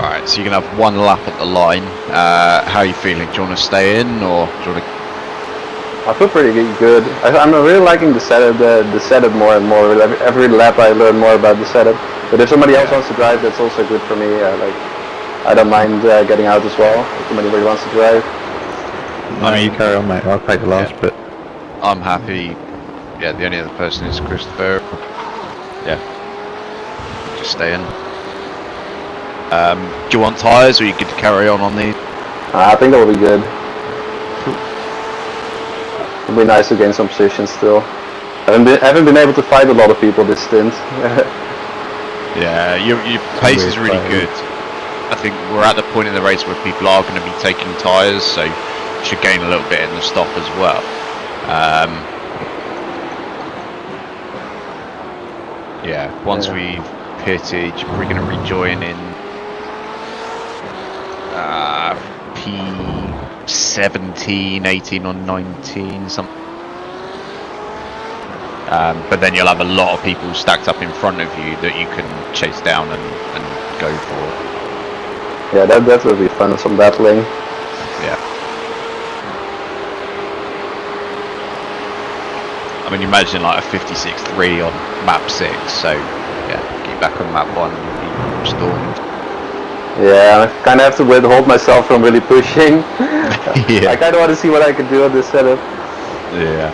Alright, so you can have one lap at the line. How are you feeling? Do you want to stay in or do you want to... I feel pretty good. I'm really liking the setup more and more. Every lap I learn more about the setup. But if somebody else wants to drive, that's also good for me. I don't mind getting out as well. If somebody really wants to drive. I mean, you carry on, mate. I'll take the last bit. I'm happy. Yeah, the only other person is Christopher. Yeah. Just stay in. Do you want tyres or you could carry on these? I think that will be good. It'll be nice to gain some position still. I haven't been able to fight a lot of people this stint. Yeah, your pace is really good. I think we're at the point in the race where people are going to be taking tyres, so you should gain a little bit in the stop as well. Yeah, once we've pitted, you're probably going to rejoin in P17, 18 or 19, something. But then you'll have a lot of people stacked up in front of you that you can chase down and go for. Yeah, that will be fun, some battling. Yeah. I mean, imagine like a 56-3 on map 6, so yeah, get back on map 1 and you'll be stormed. Yeah, I kind of have to withhold myself from really pushing. Yeah. I kind of want to see what I can do on this setup. Yeah.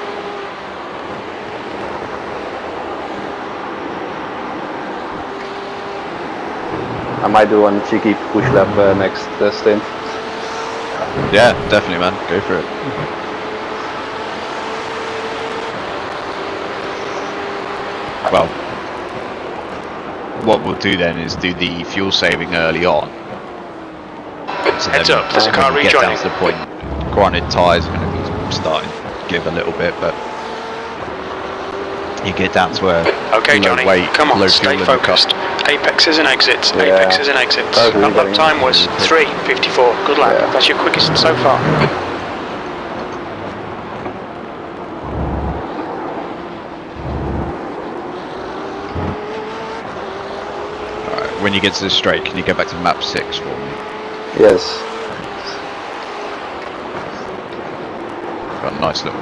I might do one cheeky push lap next stint. Yeah, definitely, man. Go for it. Well, what we'll do then is do the fuel saving early on. So Heads up, there's a car when you get down rejoining. to the point, granted tyres are going to be starting to give a little bit, but you get down to where Okay, Johnny, weight, come on, low stay fuel in the car. focused. Apexes and exits, Yeah. apexes and exits. Oh, That lap time was 3:54. Good lap. Yeah. That's your quickest so far. Alright, when you get to the straight, can you go back to map 6 for me? Yes. Got a nice little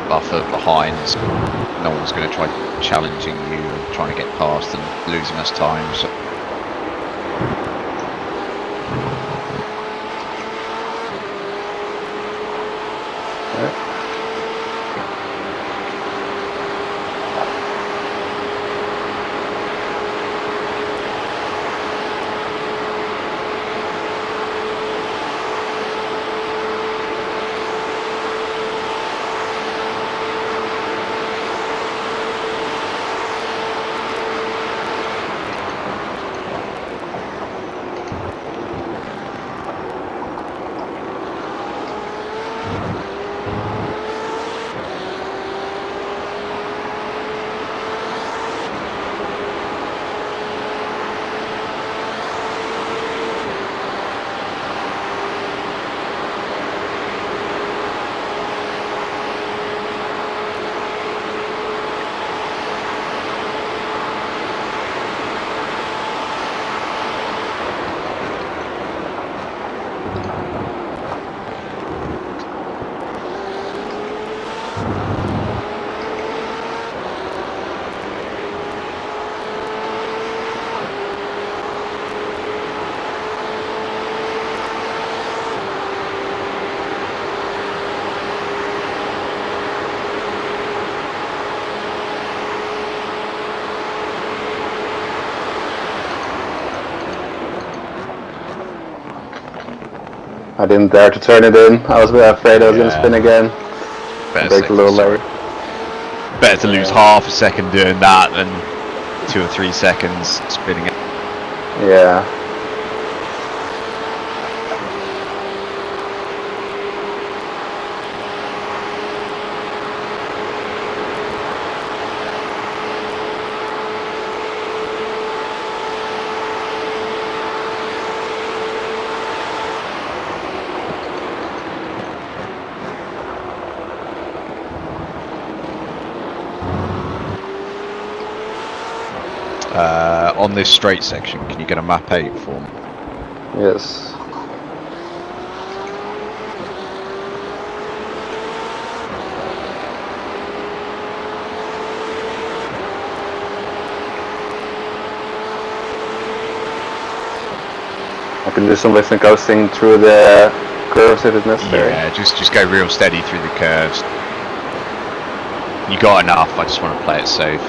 buffer behind. No one's going to try challenging you and trying to get past and losing us time. So. I didn't dare to turn it in. I was afraid I was going to spin again. Break a little later. Better to lose half a second doing that than 2 or 3 seconds spinning it. Yeah. On this straight section, can you get a map 8 for me? Yes. I can do some lift and coasting through the curves if it's necessary. Yeah, just go real steady through the curves. You got enough, I just want to play it safe.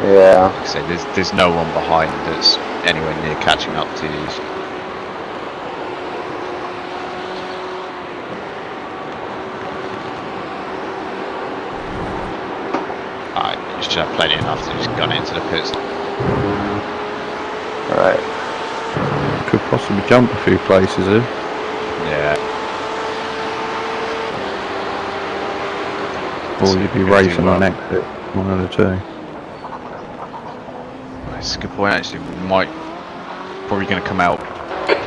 Yeah. Like I say, there's no one behind that's anywhere near catching up to you. Alright, you should have plenty enough to just gun into the pits. Alright. Could possibly jump a few places here. Yeah. Or you'd be racing on exit, one of the two. That's a good point actually. We might probably going to come out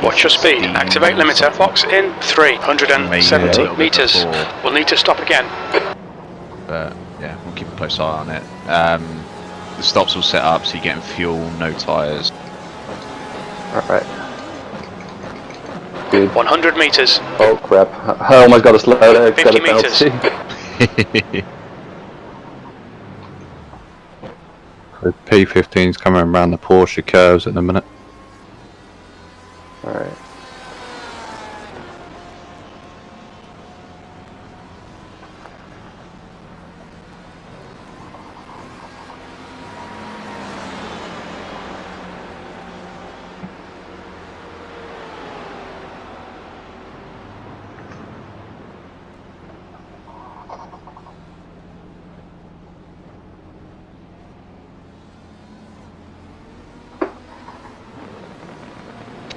Watch your speed. Activate limiter. Box in 370 meters. We'll need to stop again. But yeah, we'll keep a close eye on it. The stops will set up so you're getting fuel, no tyres. Alright. Good. 100 meters. Oh crap. I almost got a slow 50 meters. The P15's coming around the Porsche curves at the minute. Alright.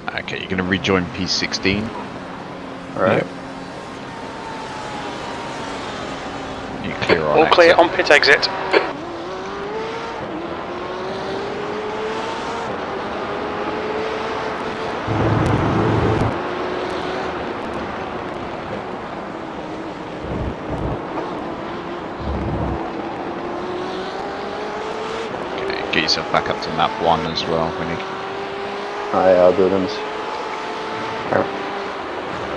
Okay, you're going to rejoin P16. Alright. You clear on All clear exit. on pit exit. Okay, get yourself back up to map 1 as well, Winnie. I'll do them.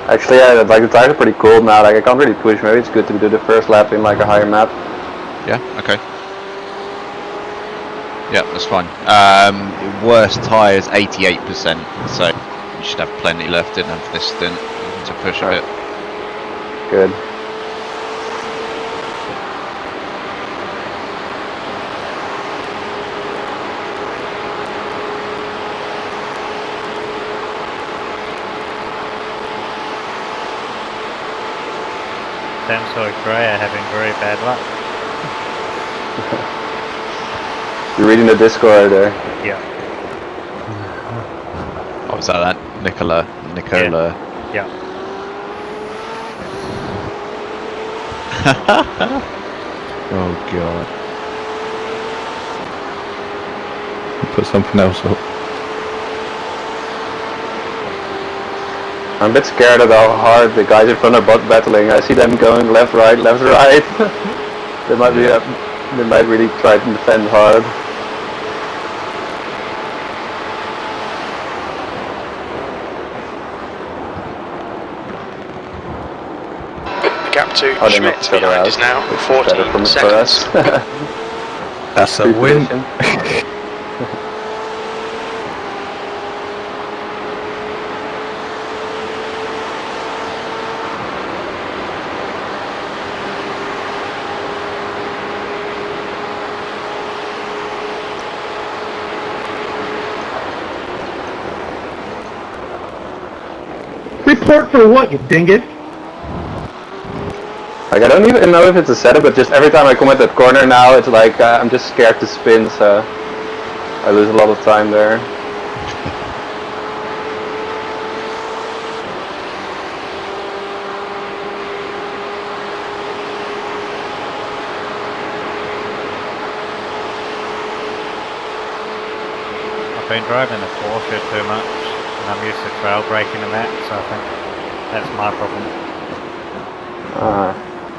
Actually, yeah, like the tires are pretty cold now. Like I can't really push. Maybe it's good to do the first lap in like a higher map. Yeah, okay. Yeah, that's fine. Worst tyre is 88%, so you should have plenty left in for this stint to push a bit. Good. Samsung Grey are having very bad luck. You're reading the Discord there. Yeah. Oh, was that Nicola? Yeah. Oh god. Put something else up. I'm a bit scared of how hard the guys in front are battling. I see them going left, right. They might be. They might really try to defend hard. The gap to Oh, they're not Schmidt further behind out. is now It's better 14 for seconds. us. That's a Good win. position. Report for what, you dingus? Like I don't even know if it's a setup, but just every time I come at that corner now, it's like I'm just scared to spin, so I lose a lot of time there. I've been driving the Porsche too much, and I'm used to trail braking and that, so I think that's my problem.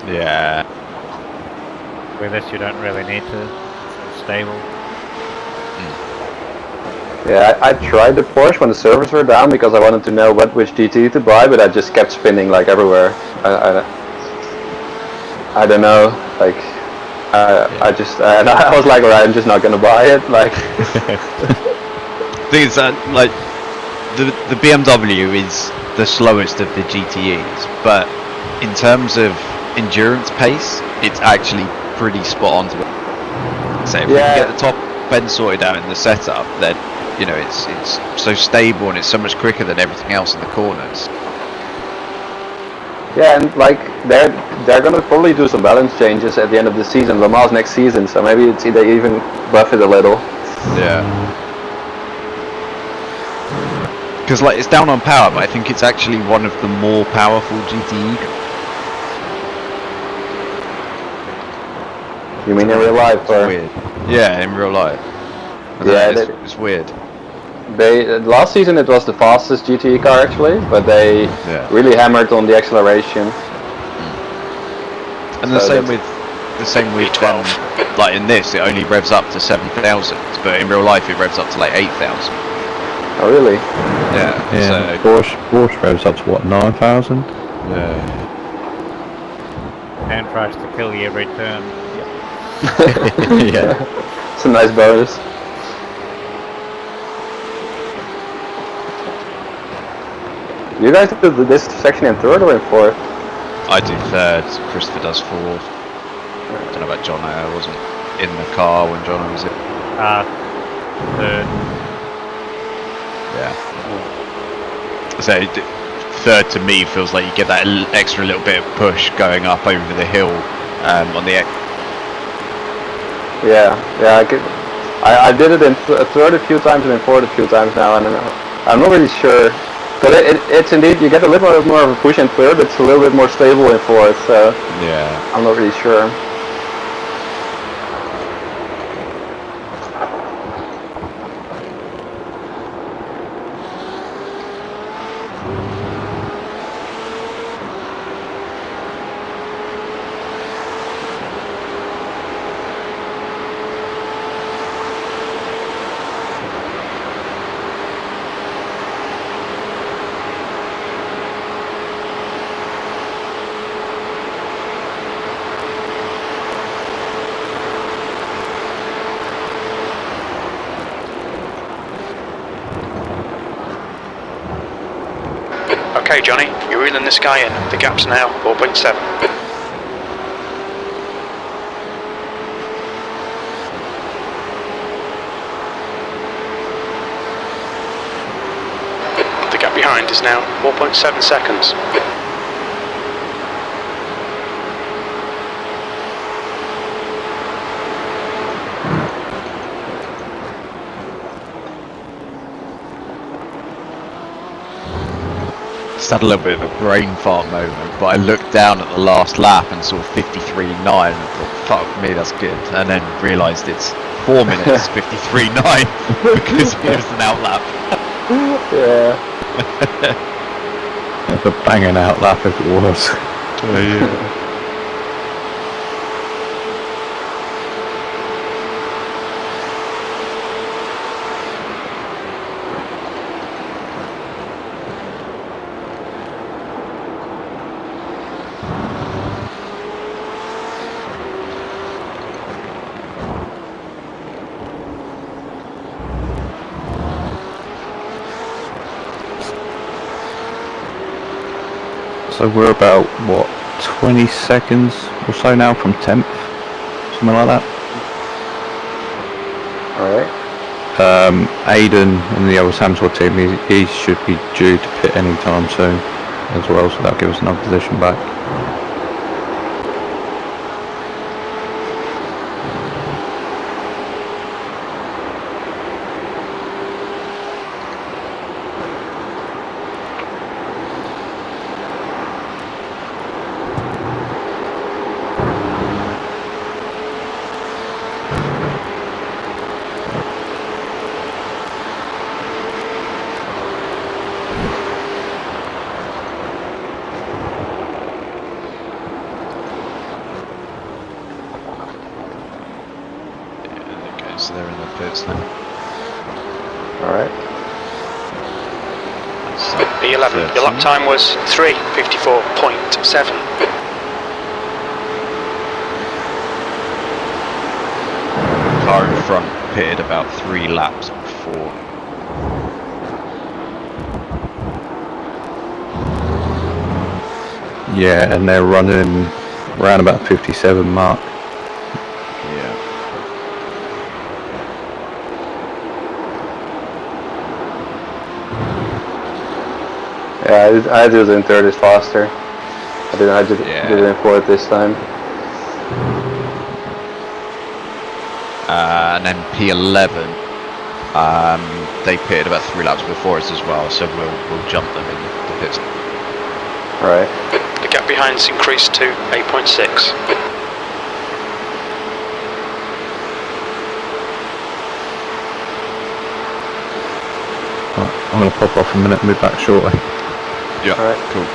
Yeah. With this, you don't really need to. It's stable. Yeah, I tried the Porsche when the servers were down because I wanted to know which GT to buy, but I just kept spinning like everywhere. I don't know, like I just and I was like, alright, I'm just not gonna buy it. Like, The thing is that like the BMW is the slowest of the GTEs, but in terms of endurance pace, it's actually pretty spot on to it. So if we can get the top end sorted out in the setup, then you know it's so stable and it's so much quicker than everything else in the corners. yeah, and like they're gonna probably do some balance changes at the end of the season, Le Mans next season. So maybe they even buff it a little. Yeah. Because like it's down on power, but I think it's actually one of the more powerful GTE. You mean in real life, or? Weird. Yeah, in real life. Yeah, it's weird. last season it was the fastest GTE car actually, but they really hammered on the acceleration. And the same with like in this, it only revs up to 7,000, but in real life it revs up to like 8,000. Oh really? Yeah. Yeah. So, Porsche revs up to what, 9,000? Yeah. And tries to kill you every turn. Yeah. It's a nice bonus. You guys do this section in third or in fourth? I do third, Christopher does fourth. I don't know about John, I wasn't in the car when John was in. Third. Yeah. So third to me feels like you get that extra little bit of push going up over the hill on the. Yeah. I did it in third a few times and in fourth a few times now, and I'm not really sure. But it's indeed, you get a little bit more of a push in third, but it's a little bit more stable in fourth, so yeah. I'm not really sure. Okay, Johnny, you're reeling this guy in. The gap's now 4.7. The gap behind is now 4.7 seconds. Just had a little bit of a brain fart moment, but I looked down at the last lap and saw 53.9 and thought, fuck me, that's good. And then realised it's 4 minutes 53.9 because it was an outlap. Yeah. That's a banging outlap if it was. Yeah. So we're about, what, 20 seconds or so now from 10th? Something like that. Alright. Aiden and the other Samsung team, he should be due to pit any time soon as well, so that'll give us another position back. So they're in the pits now. Alright. B11, your lap time was 3:54.7. Car in front pitted about 3 laps before. Yeah, and they're running around about 57 mark. Yeah, I had to do it in third is faster. I did it in fourth this time. And then P11, they pitted about 3 laps before us as well, so we'll jump them in the pits. Alright. The gap behind's increased to 8.6. Right, I'm going to pop off a minute and be back shortly. Yeah, Alright. cool.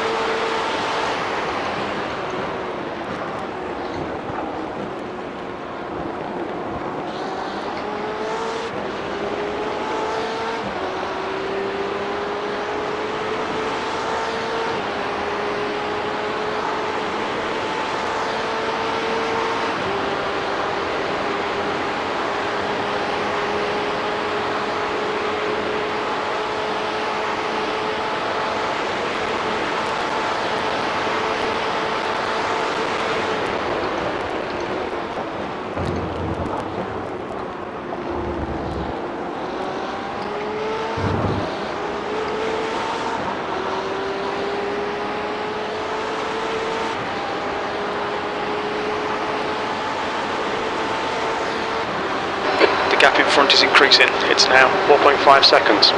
The gap in front is increasing. It's now 4.5 seconds.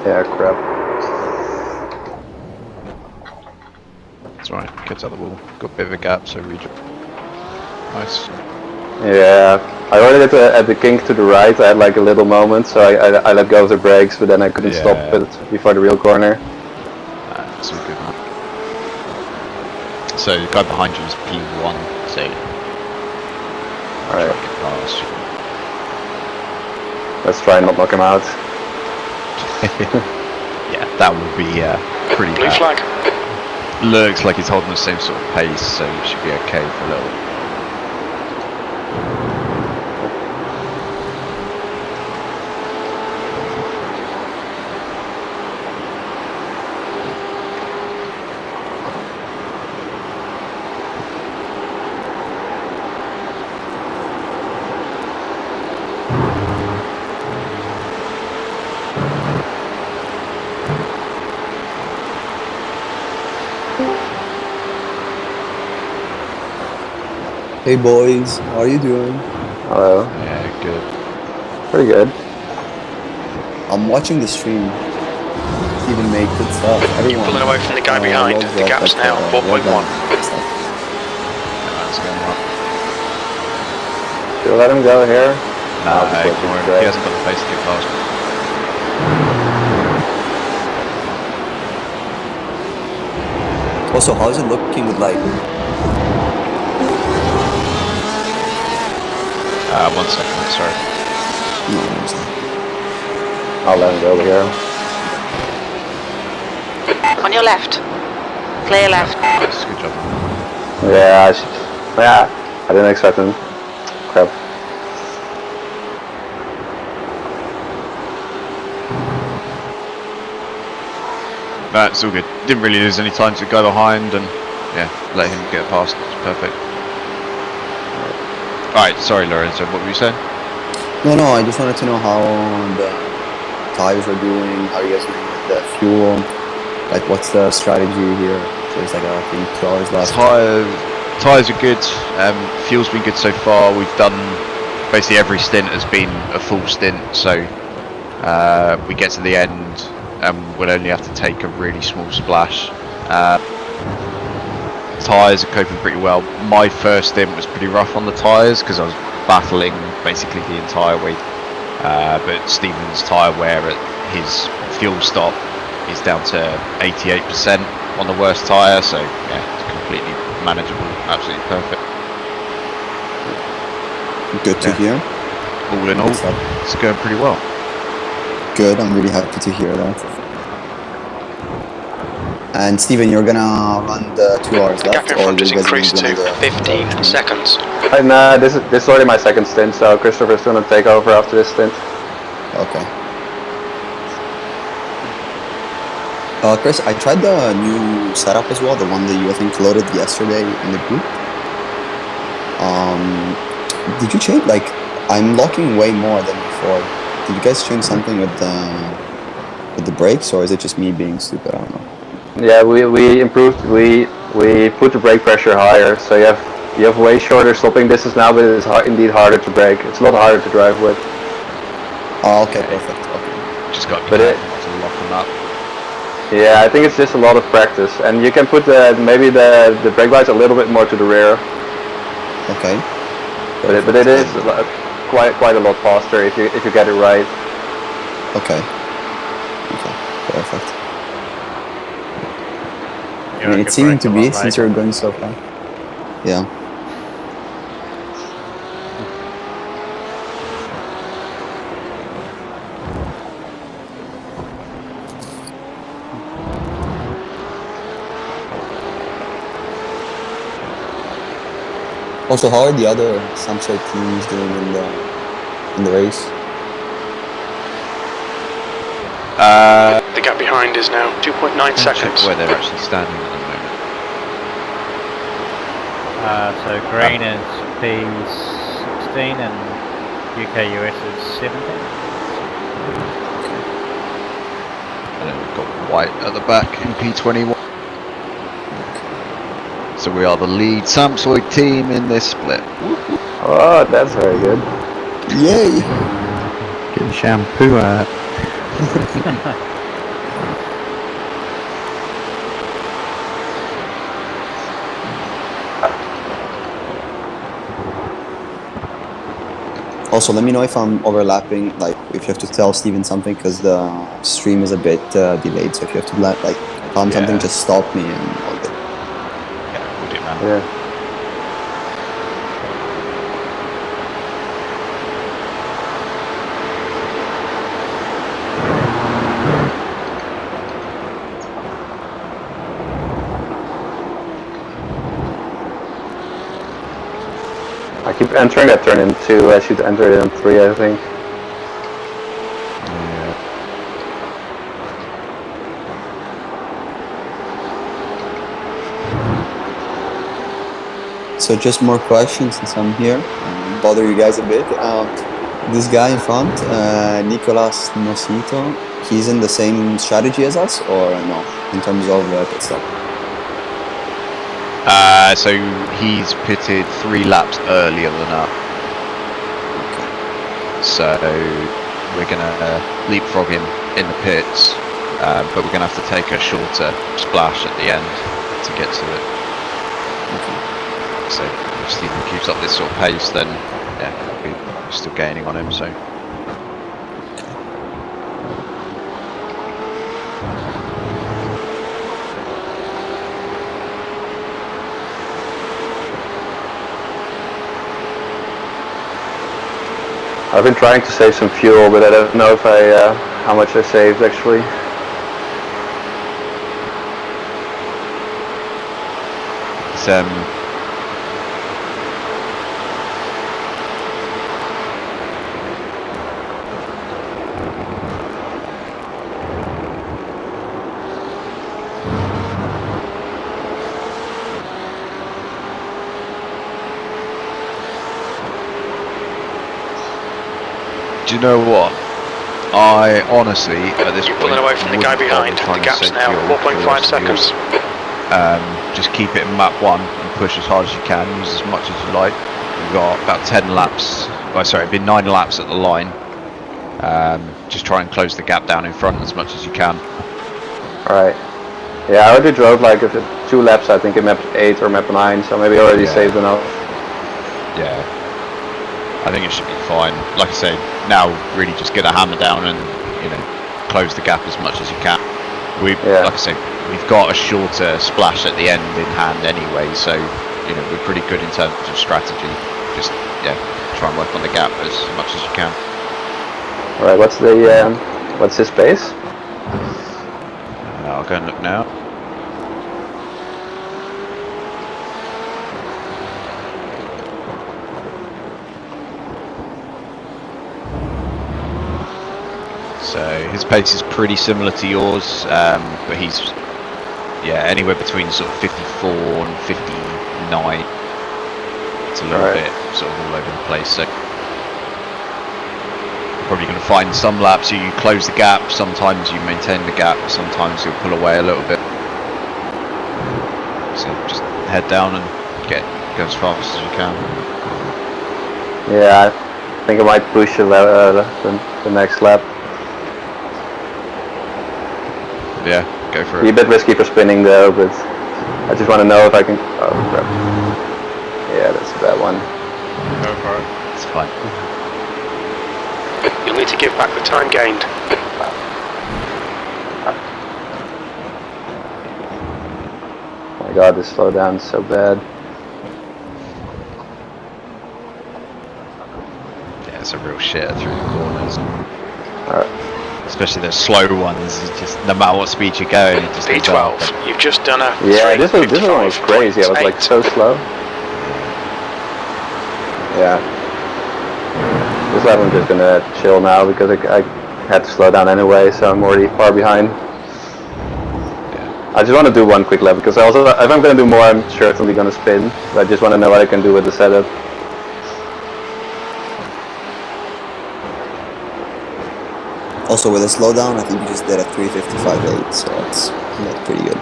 Yeah, crap. That's right, gets out the wall. Got a bit of a gap, so reject. Nice. Yeah, I already at the kink to the right. I had like a little moment, so I let go of the brakes, but then I couldn't stop it before the real corner. That's all good, man. So the guy behind you is P1, so Alright, get past. let's try and not knock him out. Yeah, that would be pretty Blue bad. flag. Looks like he's holding the same sort of pace, so you should be okay for a little. Hey boys, how are you doing? Hello. Yeah, good. Pretty good. I'm watching the stream. Steven make good stuff. Everyone. You're pulling away from the guy behind. loves The that, gap's like, now 4.1. stuff. That's going well. Should I let him go here? Nah, I'll just let ignore him him. go. He hasn't got the pace to get past. Also, how's it looking with like 1 second, sorry. no, it's not. I'll let him go over here. On your left. Clear left. Nice, good job. Yeah, I didn't expect him. Crap. That's all good. Didn't really lose any time to go behind and yeah, let him get past. It's perfect. Alright, sorry Lorenzo, what were you saying? No, I just wanted to know how the tires are doing, how you guys doing with the fuel, like what's the strategy here? So it's like I think 2 hours left. Tyres are good, fuel's been good so far. We've done, basically every stint has been a full stint, so we get to the end and we'll only have to take a really small splash. Tyres are coping pretty well. My first stint was pretty rough on the tyres because I was battling basically the entire week, but Stephen's tyre wear at his fuel stop is down to 88% on the worst tyre, so yeah, it's completely manageable, absolutely perfect. Good to hear. All in all, it's going pretty well. Good, I'm really happy to hear that. And Steven, you're gonna run the 2 hours The left, gap in or front you is guys increased gonna to do the 15 seconds. And this is already my second stint, so Christopher's gonna take over after this stint. Okay. Chris, I tried the new setup as well, the one that you I think loaded yesterday in the group. Did you change, like, I'm locking way more than before. Did you guys change something with the brakes, or is it just me being stupid? I don't know. Yeah, we improved. We put the brake pressure higher, so you have way shorter stopping distance now, but it's indeed harder to brake. It's a lot harder to drive with. Oh, okay, perfect. Okay. Just got to But lock them up. Yeah, I think it's just a lot of practice, and you can put maybe the brake lights a little bit more to the rear. Okay. But it is quite a lot faster if you get it right. Okay. Okay. Perfect. Yeah, I mean, it seemed to be since you're going so fast. Yeah. Also, how are the other Samsung teams doing in the race? The gap behind is now 2.9 seconds. Where they're actually standing at the moment. So green is P16 and UK US is 17. And then we've got white at the back in P21. So we are the lead Samsung team in this split. Oh, that's very good. Yay! Getting shampoo out. Also, let me know if I'm overlapping, like if you have to tell Steven something, because the stream is a bit delayed. So if you have to like tell him something, just stop me and I'll get it. Yeah, we'll do, man. Yeah. I keep entering that turn in 2. I should enter it in 3, I think. So just more questions since I'm here. Bother you guys a bit. This guy in front, Nicolas Nosito, he's in the same strategy as us, or no? In terms of pit stop. So he's pitted 3 laps earlier than us. So we're gonna leapfrog him in the pits, but we're gonna have to take a shorter splash at the end to get to it. So if Stephen keeps up this sort of pace, then yeah, we're still gaining on him. So. I've been trying to save some fuel, but I don't know if how much I saved actually. It's do you know what? I honestly, at this You're point, pulling away from the guy behind. The gap's now 4.5 seconds. Just keep it in map 1 and push as hard as you can. Use as much as you like. We've got about 10 laps. Oh, sorry, it'd been 9 laps at the line. Just try and close the gap down in front as much as you can. Alright. Yeah, I already drove like 2 laps, I think, in map 8 or map 9, so maybe I already saved enough. Yeah. I think it should be fine. Like I say, now really just get a hammer down and, you know, close the gap as much as you can. Like I say, we've got a shorter splash at the end in hand anyway, so, you know, we're pretty good in terms of strategy. Just, yeah, try and work on the gap as much as you can. Alright, what's his pace? I'll go and look now. So his his pace is pretty similar to yours, but he's anywhere between sort of 54 and 59. It's a little bit sort of all over the place. So you're probably going to find some laps you close the gap, sometimes you maintain the gap, sometimes you'll pull away a little bit. So just head down and go as fast as you can. Yeah, I think I might push the next lap. Yeah, go for it. Be a bit risky for spinning though, but I just want to know if I can. Oh crap! Yeah, that's a bad one. Go for it. It's fine. You'll need to give back the time gained. Oh my god, this slowdown is so bad. Yeah, it's a real shitter through the corners. Alright. Especially the slow ones, it's just no matter what speed you're going, it just goes up. P12, you've just done a Yeah, this one was crazy. I was like so slow. Yeah. This lap I'm just gonna chill now because I had to slow down anyway, so I'm already far behind. I just want to do one quick lap because also if I'm gonna do more, I'm certainly gonna spin. But I just want to know what I can do with the setup. Also with a slowdown, I think you just did a 3:55.8, so that's pretty good.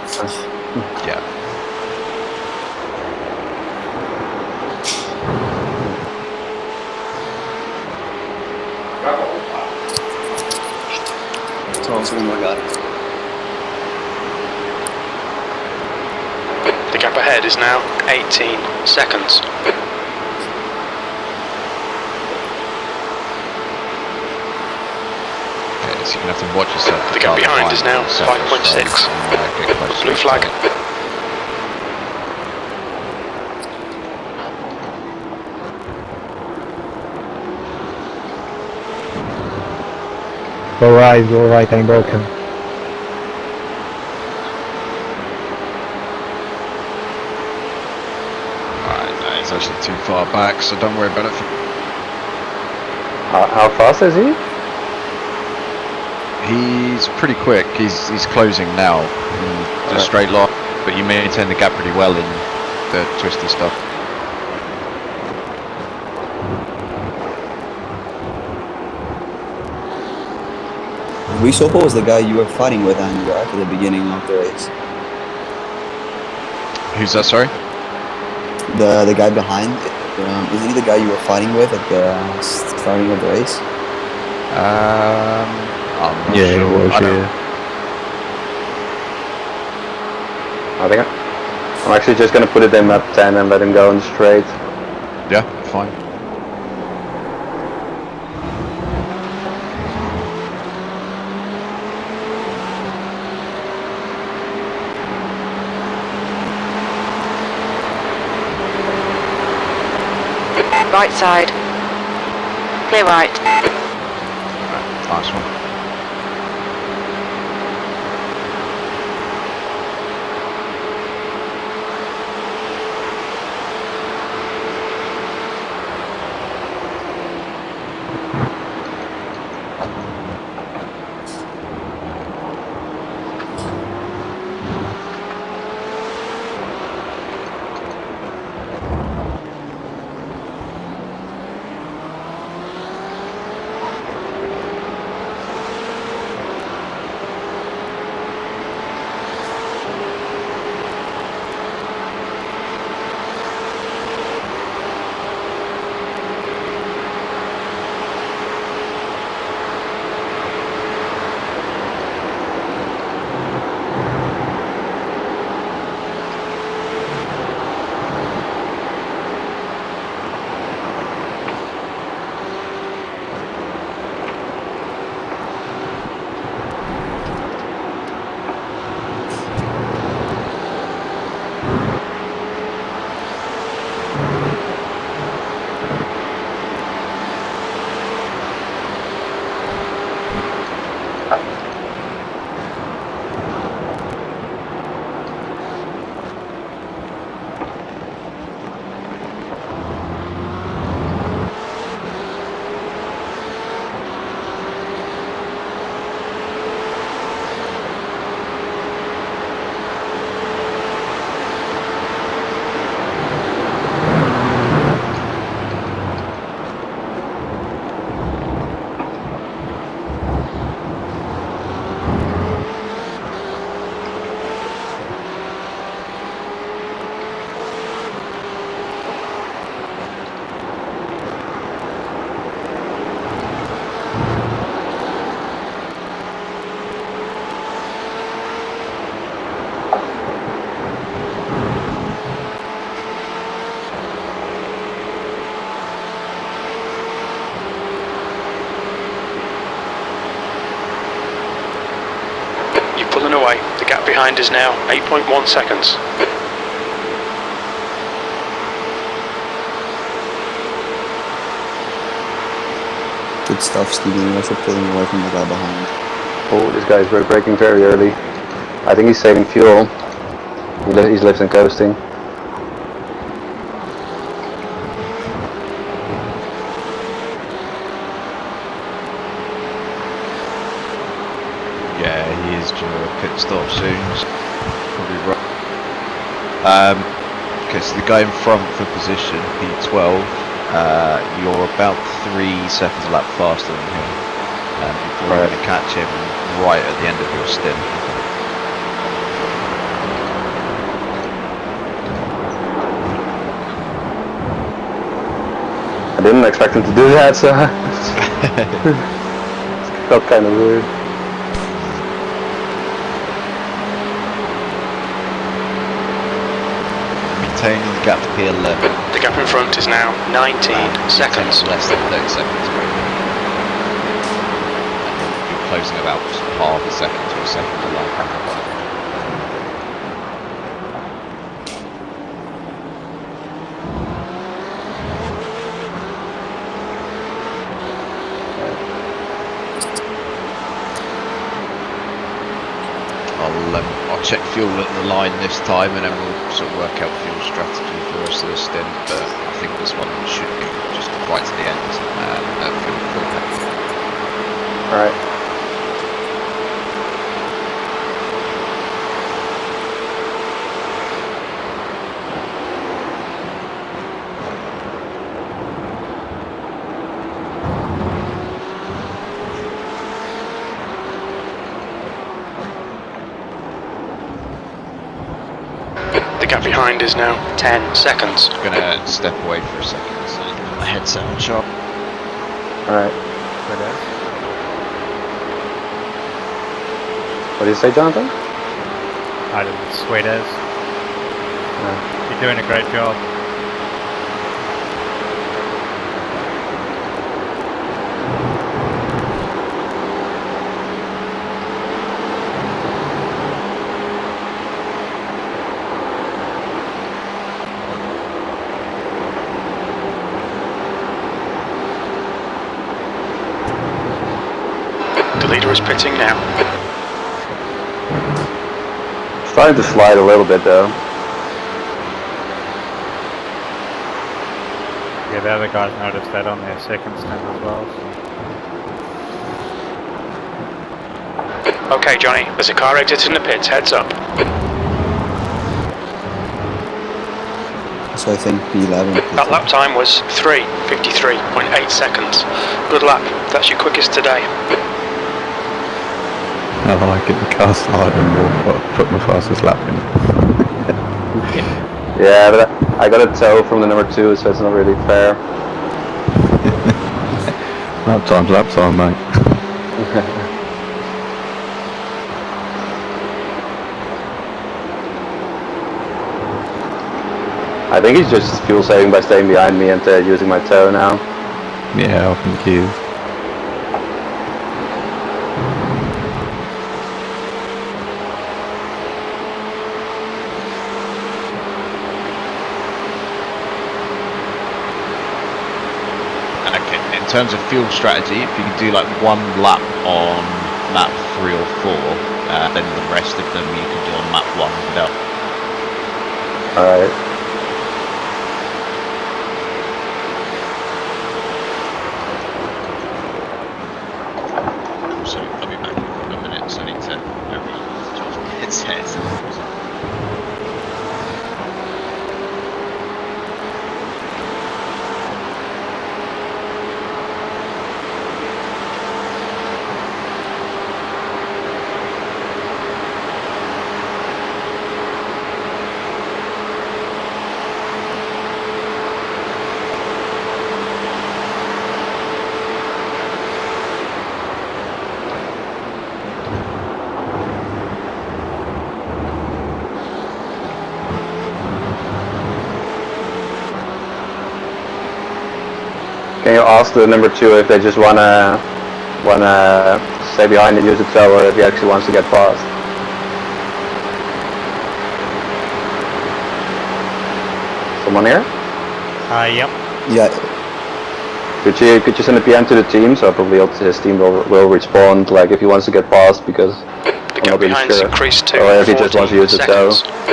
Yeah. So also one more guy. The gap ahead is now 18 seconds. So you're going to have to watch yourself. The gap behind is now 5.6. Blue flag. Go right, I'm broken. Alright, no, he's actually too far back, so don't worry about it. How fast is he? He's pretty quick. He's closing now in the straight line, but you maintain the gap pretty well in the twisty stuff. Risoko was the guy you were fighting with, Andrew, at the beginning of the race. Who's that? Sorry. The guy behind. Isn't he the guy you were fighting with at the starting of the race? I'm not Yeah, sure. it was, I don't- I think I'm actually just gonna put it in map 10 and let him go in straight. Yeah, fine. Right side. Clear right. Nice one. behind is now 8.1 seconds. Good stuff, Steven. Also pulling away from the guy behind. Oh, this guy's braking very early. I think he's saving fuel. He's lifting coasting. Yeah, he is due a pit stop soon. Probably right. Okay, so the guy in front for position, P12, you're about 3 seconds a lap faster than him. You're probably going to catch him right at the end of your stint. I didn't expect him to do that, so it felt kind of weird. Maintaining the gap to P11. The gap in front is now 19 seconds. Less than 30 seconds. You're closing about half a second to a second to lap. I'll check fuel at the line this time, and then we'll sort of work out fuel strategy for the rest of the stint. But I think this one should be just right to the end. Fuel tank. All right. The gap behind is now 10 seconds. I'm gonna step away for a second so I put my headset on sharp. Alright. What do you say, Jonathan? I didn't. Sweet as. You're doing a great job. The leader is pitting now. Starting to slide a little bit though. Yeah, the other guys noticed that on their second stint as well. So. Okay, Johnny, there's a car exiting the pits, heads up. So I think P11. That lap time was 3:53.8 seconds. Good lap, that's your quickest today. I like it, the car started and we'll put my fastest lap in. Yeah, but I got a tow from the number 2, so it's not really fair. Lap time, mate. I think he's just fuel saving by staying behind me and using my tow now. Yeah, I think he is. In terms of fuel strategy, if you can do like one lap on map 3 or 4, then the rest of them you can do on map 1 without. Alright. So I'll be back in a minute, so I need to adjust my headset. Can you ask the number 2 if they just wanna stay behind and use the tow, or if he actually wants to get past? Someone here? Yep. Yeah. Could you send a PM to the team, so probably his team will respond, like if he wants to get past, because The I'm gap not really behind's sure. increased to Or if he just wants to 14 use the tow. seconds.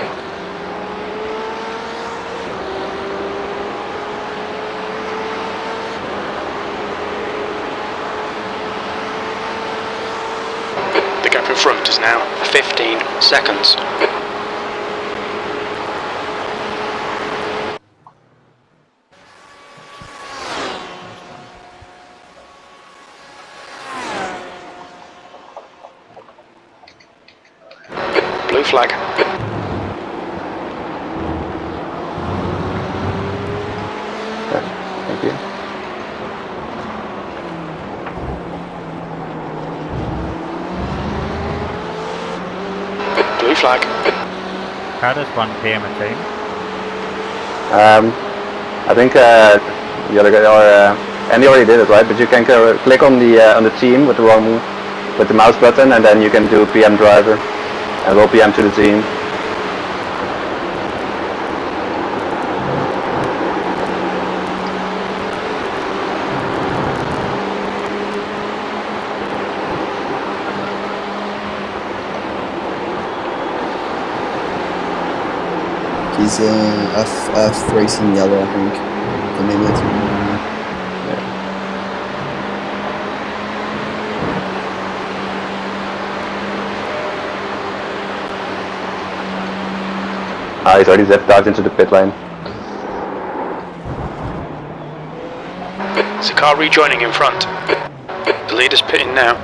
The gap in front is now 15 seconds. Blue flag. Thank you. Blue flag. How does one PM a team? I think the other guy, or Andy already did it, right? But you can click on the team with the mouse button, and then you can do PM driver, and we'll PM to the team. He's F Racing Yellow, I think. The name of the team. He's already dived into the pit lane. There's a car rejoining in front. The leader's pitting now.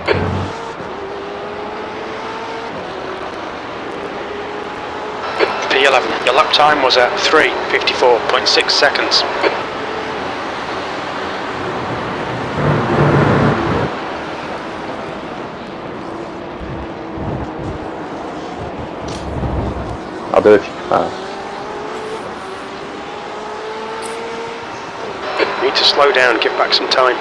P11, your lap time was at 3:54.6 seconds. I'll do it. Need to slow down, give back some time.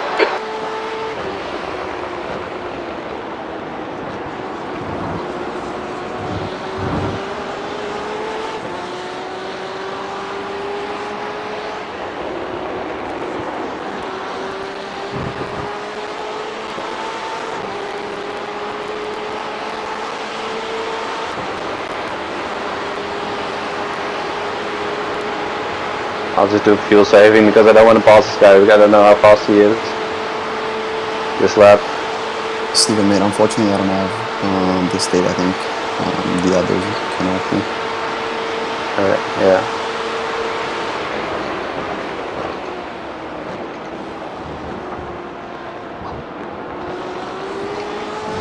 I'll just do fuel saving because I don't want to pass this guy. I don't know how fast he is. This lap. Steven, mate, unfortunately I don't have this date, I think. The others can help me. Alright, yeah.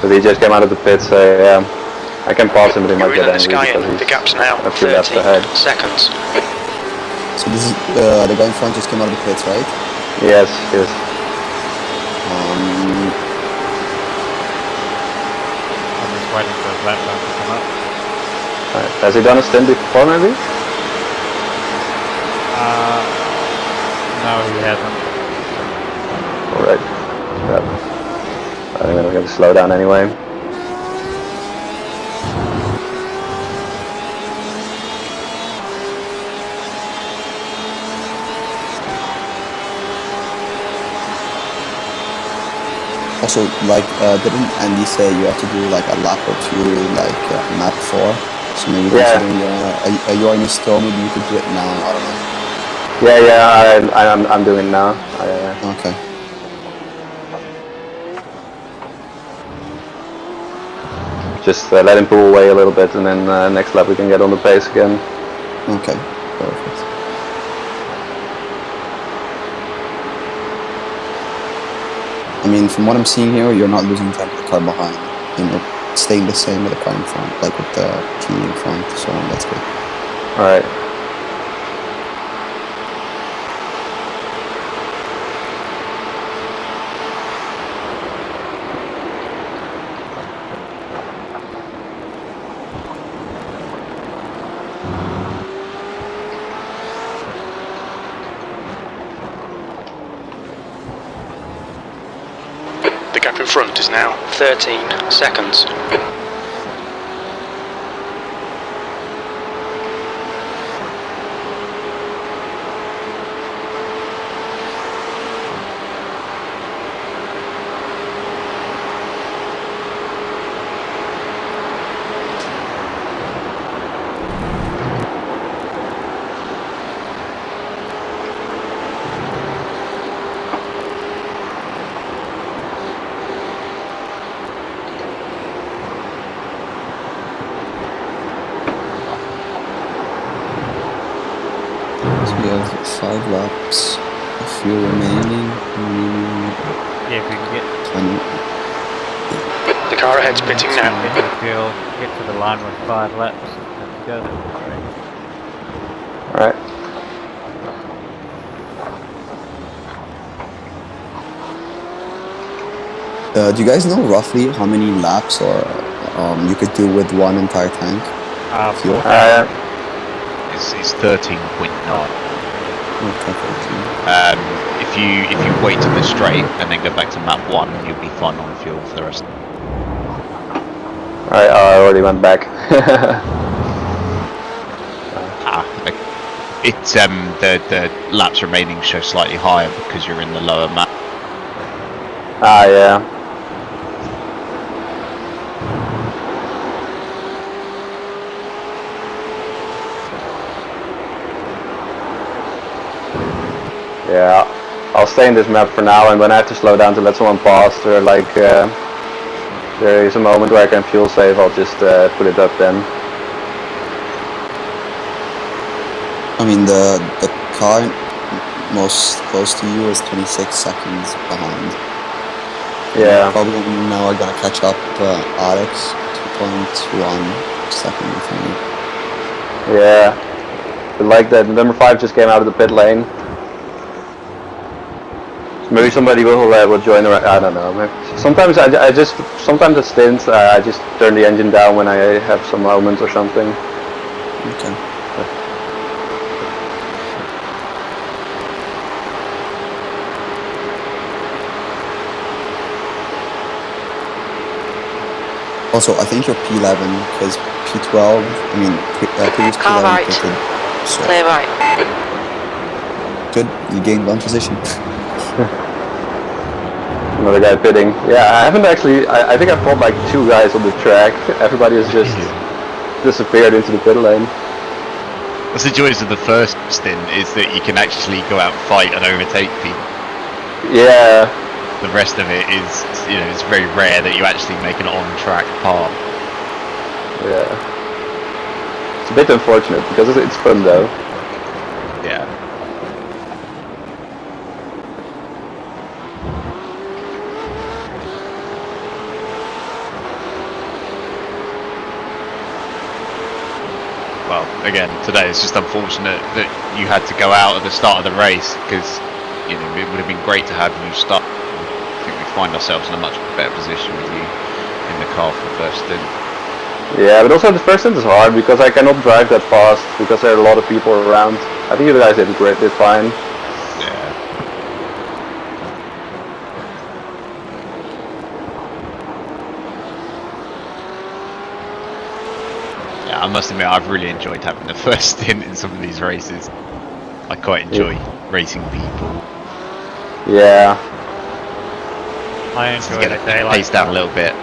So he just came out of the pit, so yeah. I can pass him, but he might get angry because he's the gap's now a few laps 30 ahead. seconds. So this is the guy in front just came out of the pits, right? Yes, yes. I'm just waiting for his lap time to come up. Right. Has he done a stint before, maybe? No, he hasn't. Alright. Yep. I think I'm going to slow down anyway. Also, like, didn't Andy say you have to do like a lap or two, like map 4? So maybe considering you're in a store, maybe you could do it now. I don't know. Yeah, I'm doing it now. Okay. Just let him pull away a little bit, and then next lap we can get on the pace again. Okay. Perfect. I mean, from what I'm seeing here, you're not losing time with the car behind. You know, staying the same with the car in front, like with the T in front, so that's good. Alright. The gap in front is now 13 seconds. So we have 5 laps, a few remaining. Yeah, if we can get 20. The car ahead's pitting now. get to the fuel, get to the line with 5 laps, let's go, that'd be great. Alright. Do you guys know roughly how many laps or you could do with one entire tank? Fuel? It's 13.9. Okay, 13. If you wait to the straight and then go back to map 1, you'll be fine on fuel for the rest. Alright, I already went back. It's the laps remaining show slightly higher because you're in the lower map. Ah, yeah. Yeah, I'll stay in this map for now, and when I have to slow down to let someone pass, or like there is a moment where I can fuel save, I'll just put it up then. I mean, the car most close to you is 26 seconds behind. Yeah. Probably now are gonna catch up Alex, 2.1 second behind you. Yeah. But like that, number 5 just came out of the pit lane. Maybe somebody will join the. I don't know. Sometimes sometimes at stints I just turn the engine down when I have some moments or something. Okay. Also, I think you're P11 because P12. I mean, previous Car P11 right. pitted. So Clear right. good. You gained 1 position. Another guy pitting. Yeah, I haven't actually. I think I fought like 2 guys on the track. Everybody has just disappeared into the pit lane. That's the joys of the first stint, is that you can actually go out and fight and overtake people. Yeah. The rest of it is, it's very rare that you actually make an on-track part. Yeah. It's a bit unfortunate because it's fun though. Yeah. Well, again, today it's just unfortunate that you had to go out at the start of the race because, it would have been great to have you start. I think we find ourselves in a much better position with you in the car for the first stint. Yeah, but also the first stint is hard because I cannot drive that fast because there are a lot of people around. I think you guys did fine. Yeah. Yeah, I must admit I've really enjoyed having the first stint in some of these races. I quite enjoy racing people. Yeah. I enjoy Get the it daylight. paced down a little bit. I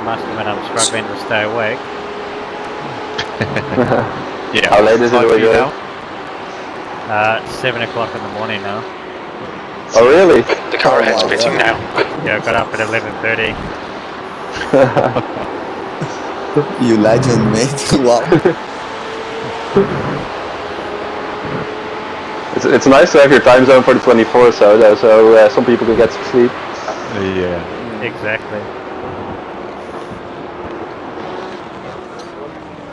must admit I'm struggling to stay awake. Yeah. How late is it for you now? It's 7 o'clock in the morning now. Oh really? The car ahead's pitting now. Yeah, I got up at 11:30. You legend, mate. Wow. It's nice to have your time zone for the 24 so some people can get some sleep. Yeah. Exactly.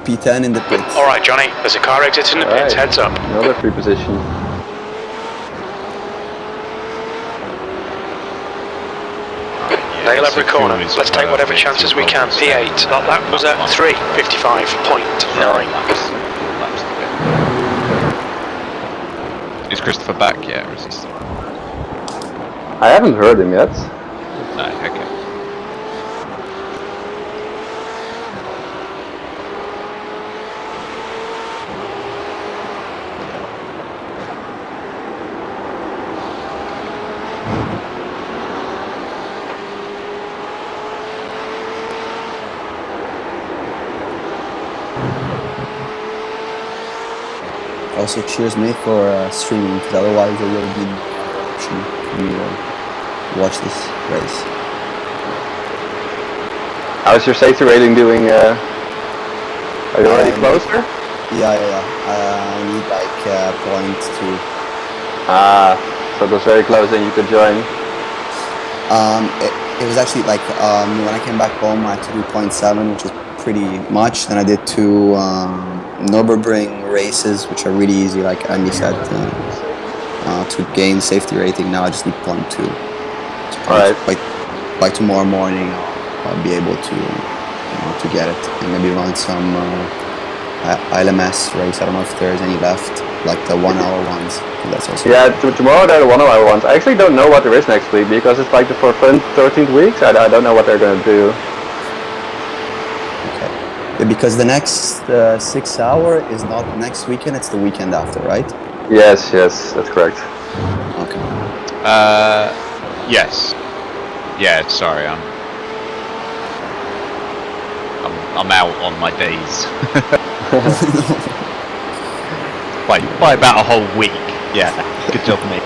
P10 in the pits. Alright, Johnny, there's a car exiting the pits, heads up. Another free position. Nail every corner. Let's take whatever chances we can. P8. That lap was at 3:55.9. Is Christopher back yet, or is he still? I haven't heard him yet. No, okay. Also, cheers, mate, for streaming, because otherwise there would have been no other option for me to watch this race. How's your safety rating doing? Are you already closer? Yeah. I need like 0.2. Ah, so it was very close and you could join. It was actually like when I came back home, I had to do 0.7, which is pretty much. Then I did 2 Nürburgring races, which are really easy, like Andy said, to gain safety rating. Now I just need 0.2. So Alright. By tomorrow morning, I'll be able to get it and maybe run some LMS race. I don't know if there's any left, like the 1 hour ones. That's also tomorrow there are the 1 hour ones. I actually don't know what there is next week because it's like the 13th week. So I don't know what they're gonna do. Okay. Yeah, because the next 6 hour is not next weekend; it's the weekend after, right? Yes, that's correct. Okay. Yes. Yeah, sorry, I'm out on my days. by about a whole week. Yeah, good job, mate.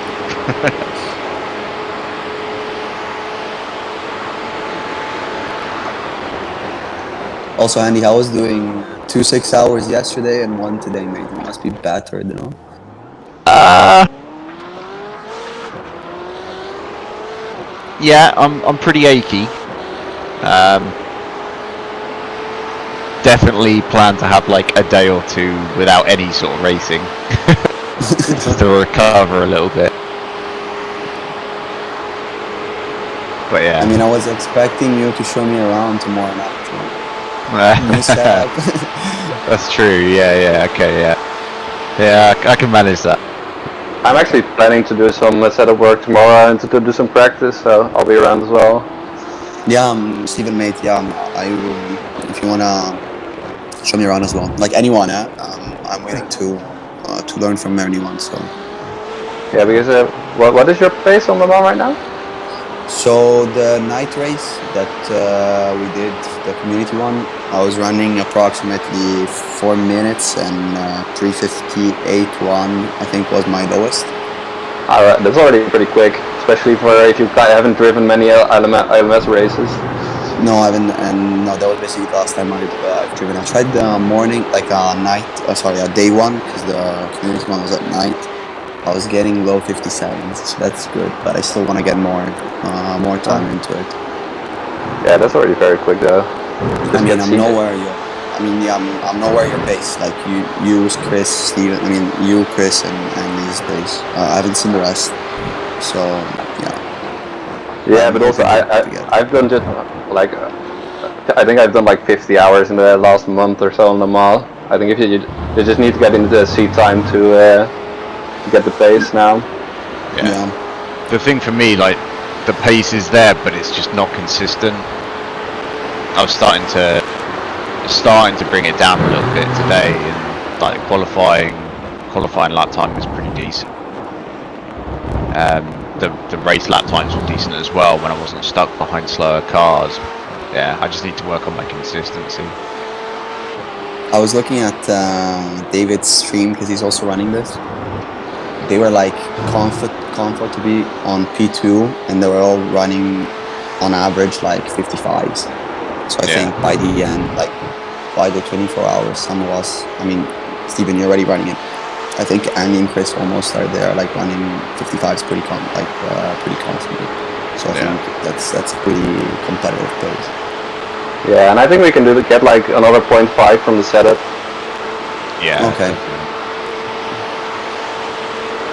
Also, Andy, I was doing 2 6 hours yesterday and 1 today, mate. You must be battered, you know? Yeah, I'm pretty achy. Definitely plan to have like a day or 2 without any sort of racing. Just to recover a little bit. But yeah. I mean, I was expecting you to show me around tomorrow night. New setup. That's true. Yeah. Okay. Yeah, I can manage that. I'm actually planning to do some setup work tomorrow and to do some practice, so I'll be around as well. Yeah, Stephen, mate. Yeah, I will. If you wanna show me around as well, like anyone, I'm willing to learn from anyone. So. Yeah, because what is your pace on the ball right now? So the night race that we did, the community one, I was running approximately 4 minutes and 3:58.1, I think, was my lowest. Alright, that's already pretty quick, especially for if you haven't driven many LMS races. No, I haven't, and no, that was basically the last time I've driven. I tried the morning, like day one, because the community one was at night. I was getting low 57s, so that's good, but I still want to get more time into it. Yeah, that's already very quick though. I'm nowhere I'm nowhere your pace. Like you, Chris, Steven. I mean, you, Chris, and Andy's pace. I haven't seen the rest, so yeah. Yeah, but also I've done just like I think I've done like 50 hours in the last month or so on the mall. I think if you just need to get into the seat time to get the pace now. Yeah. The thing for me, like, the pace is there, but it's just not consistent. I was starting to bring it down a little bit today, and like qualifying lap time was pretty decent. The race lap times were decent as well when I wasn't stuck behind slower cars. Yeah, I just need to work on my consistency. I was looking at David's stream because he's also running this. They were like comfortably on P2, and they were all running on average like 55s. So I think by the end, like by the 24 hours, some of us, I mean, Steven, you're already running it. I think Andy and Chris almost are there, like running 55s pretty constantly. So I think that's a pretty competitive pace. Yeah, and I think we can get like another 0.5 from the setup. Yeah. Okay.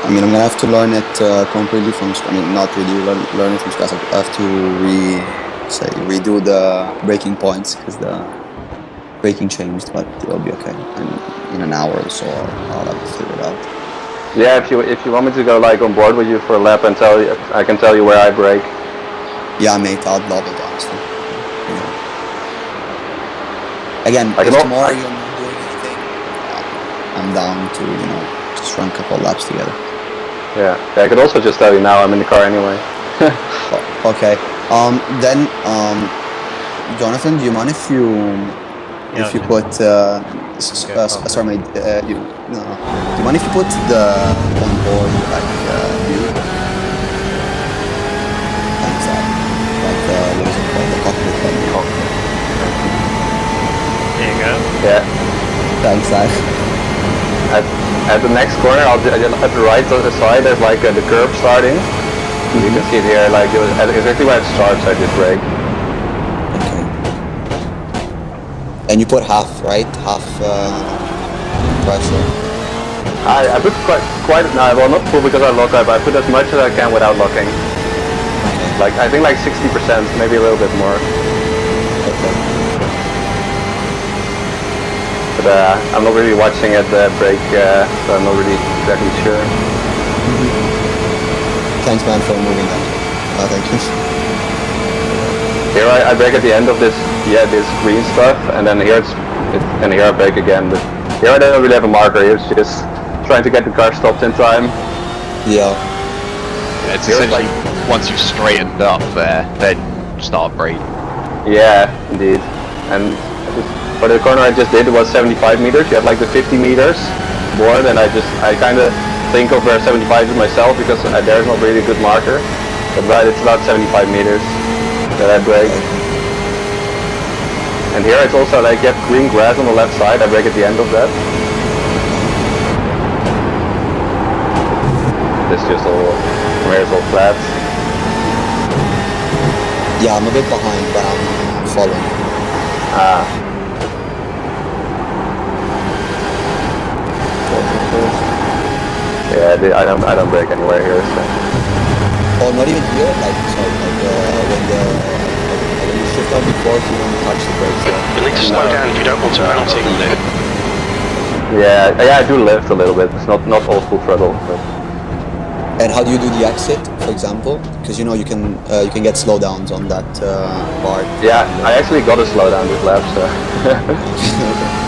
I mean, I'm gonna have to learn it completely from scratch. I mean, not really learn it from scratch. I have to redo the braking points because the braking changed, but it'll be okay. And in an hour or so, I'll have to figure it out. Yeah, if you want me to go like on board with you for a lap and I can tell you where I brake. Yeah, mate, I'd love it, honestly. Again, if tomorrow you're not doing anything, I'm down to just run a couple of laps together. Yeah, I could also just tell you now I'm in the car anyway. Okay. Then, Jonathan, do you mind if you put Sorry, mate. Do you mind if you put the onboard view? Thanks, what is it called? The cockpit view. There you go. Yeah. Thanks, At the next corner, at the right side, there's like the curb starting. You can see it here, like exactly where it starts. I did brake. Okay. And you put half, right? Half pressure. I put quite no, well not full because I lock up. I put as much as I can without locking. Okay. Like I think like 60%, maybe a little bit more. Okay. But I'm not really watching at the brake, so I'm not really exactly sure. Thanks, man, for moving that. Thank you. Here I brake at the end of this green stuff, and then here and here I brake again. But here I don't really have a marker. Here it's just trying to get the car stopped in time. Yeah. It's essentially once you've straightened up there, then start braking. Yeah, indeed. And for the corner I just did, it was 75 meters. You have like the 50 meters board, and I kind of think of where 75 is myself because there's not really a good marker. But it's about 75 meters that I brake. And here it's also like you have green grass on the left side. I brake at the end of that. It's just all, where it's all flat. Yeah, I'm a bit behind, but I'm following. Yeah, I don't brake anywhere here. So. Oh, not even here. Like sorry, when you shift on before, you don't touch the brakes. You'll need to slow down if you don't want to penalty. Yeah, I do lift a little bit. It's not all full throttle. But. And how do you do the exit, for example? Because you can get slowdowns on that part. Yeah, I actually got a slowdown this lap, so.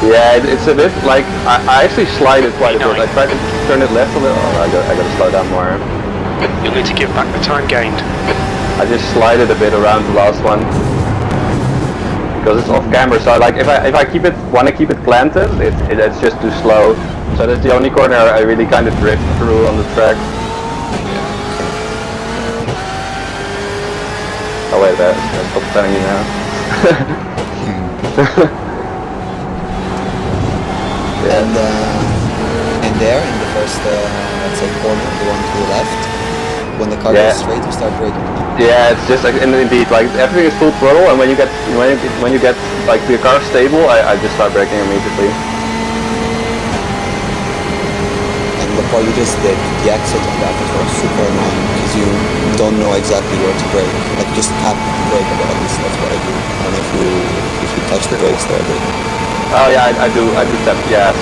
Yeah, it's a bit like I actually slide it quite a bit. I tried to turn it left a little. Oh, I got to slow down more. You'll need to give back the time gained. I just slide it a bit around the last one because it's off camera. So like if I want to keep it planted, it's just too slow. So that's the only corner I really kind of drift through on the track. Oh wait, that's stop telling you now. Yeah. And there in the first, let's say corner, the one to the left, when the car goes straight, you start braking. Yeah, it's just like, and indeed, like everything is full throttle, and when you get like the car stable, I just start braking immediately. And the part you just did, the exit on that was super annoying because you don't know exactly where to brake. Like you just tap the brake, but at least that's what I do. I don't know if you touch the brakes there, but. Oh yeah, I do tap. Yeah,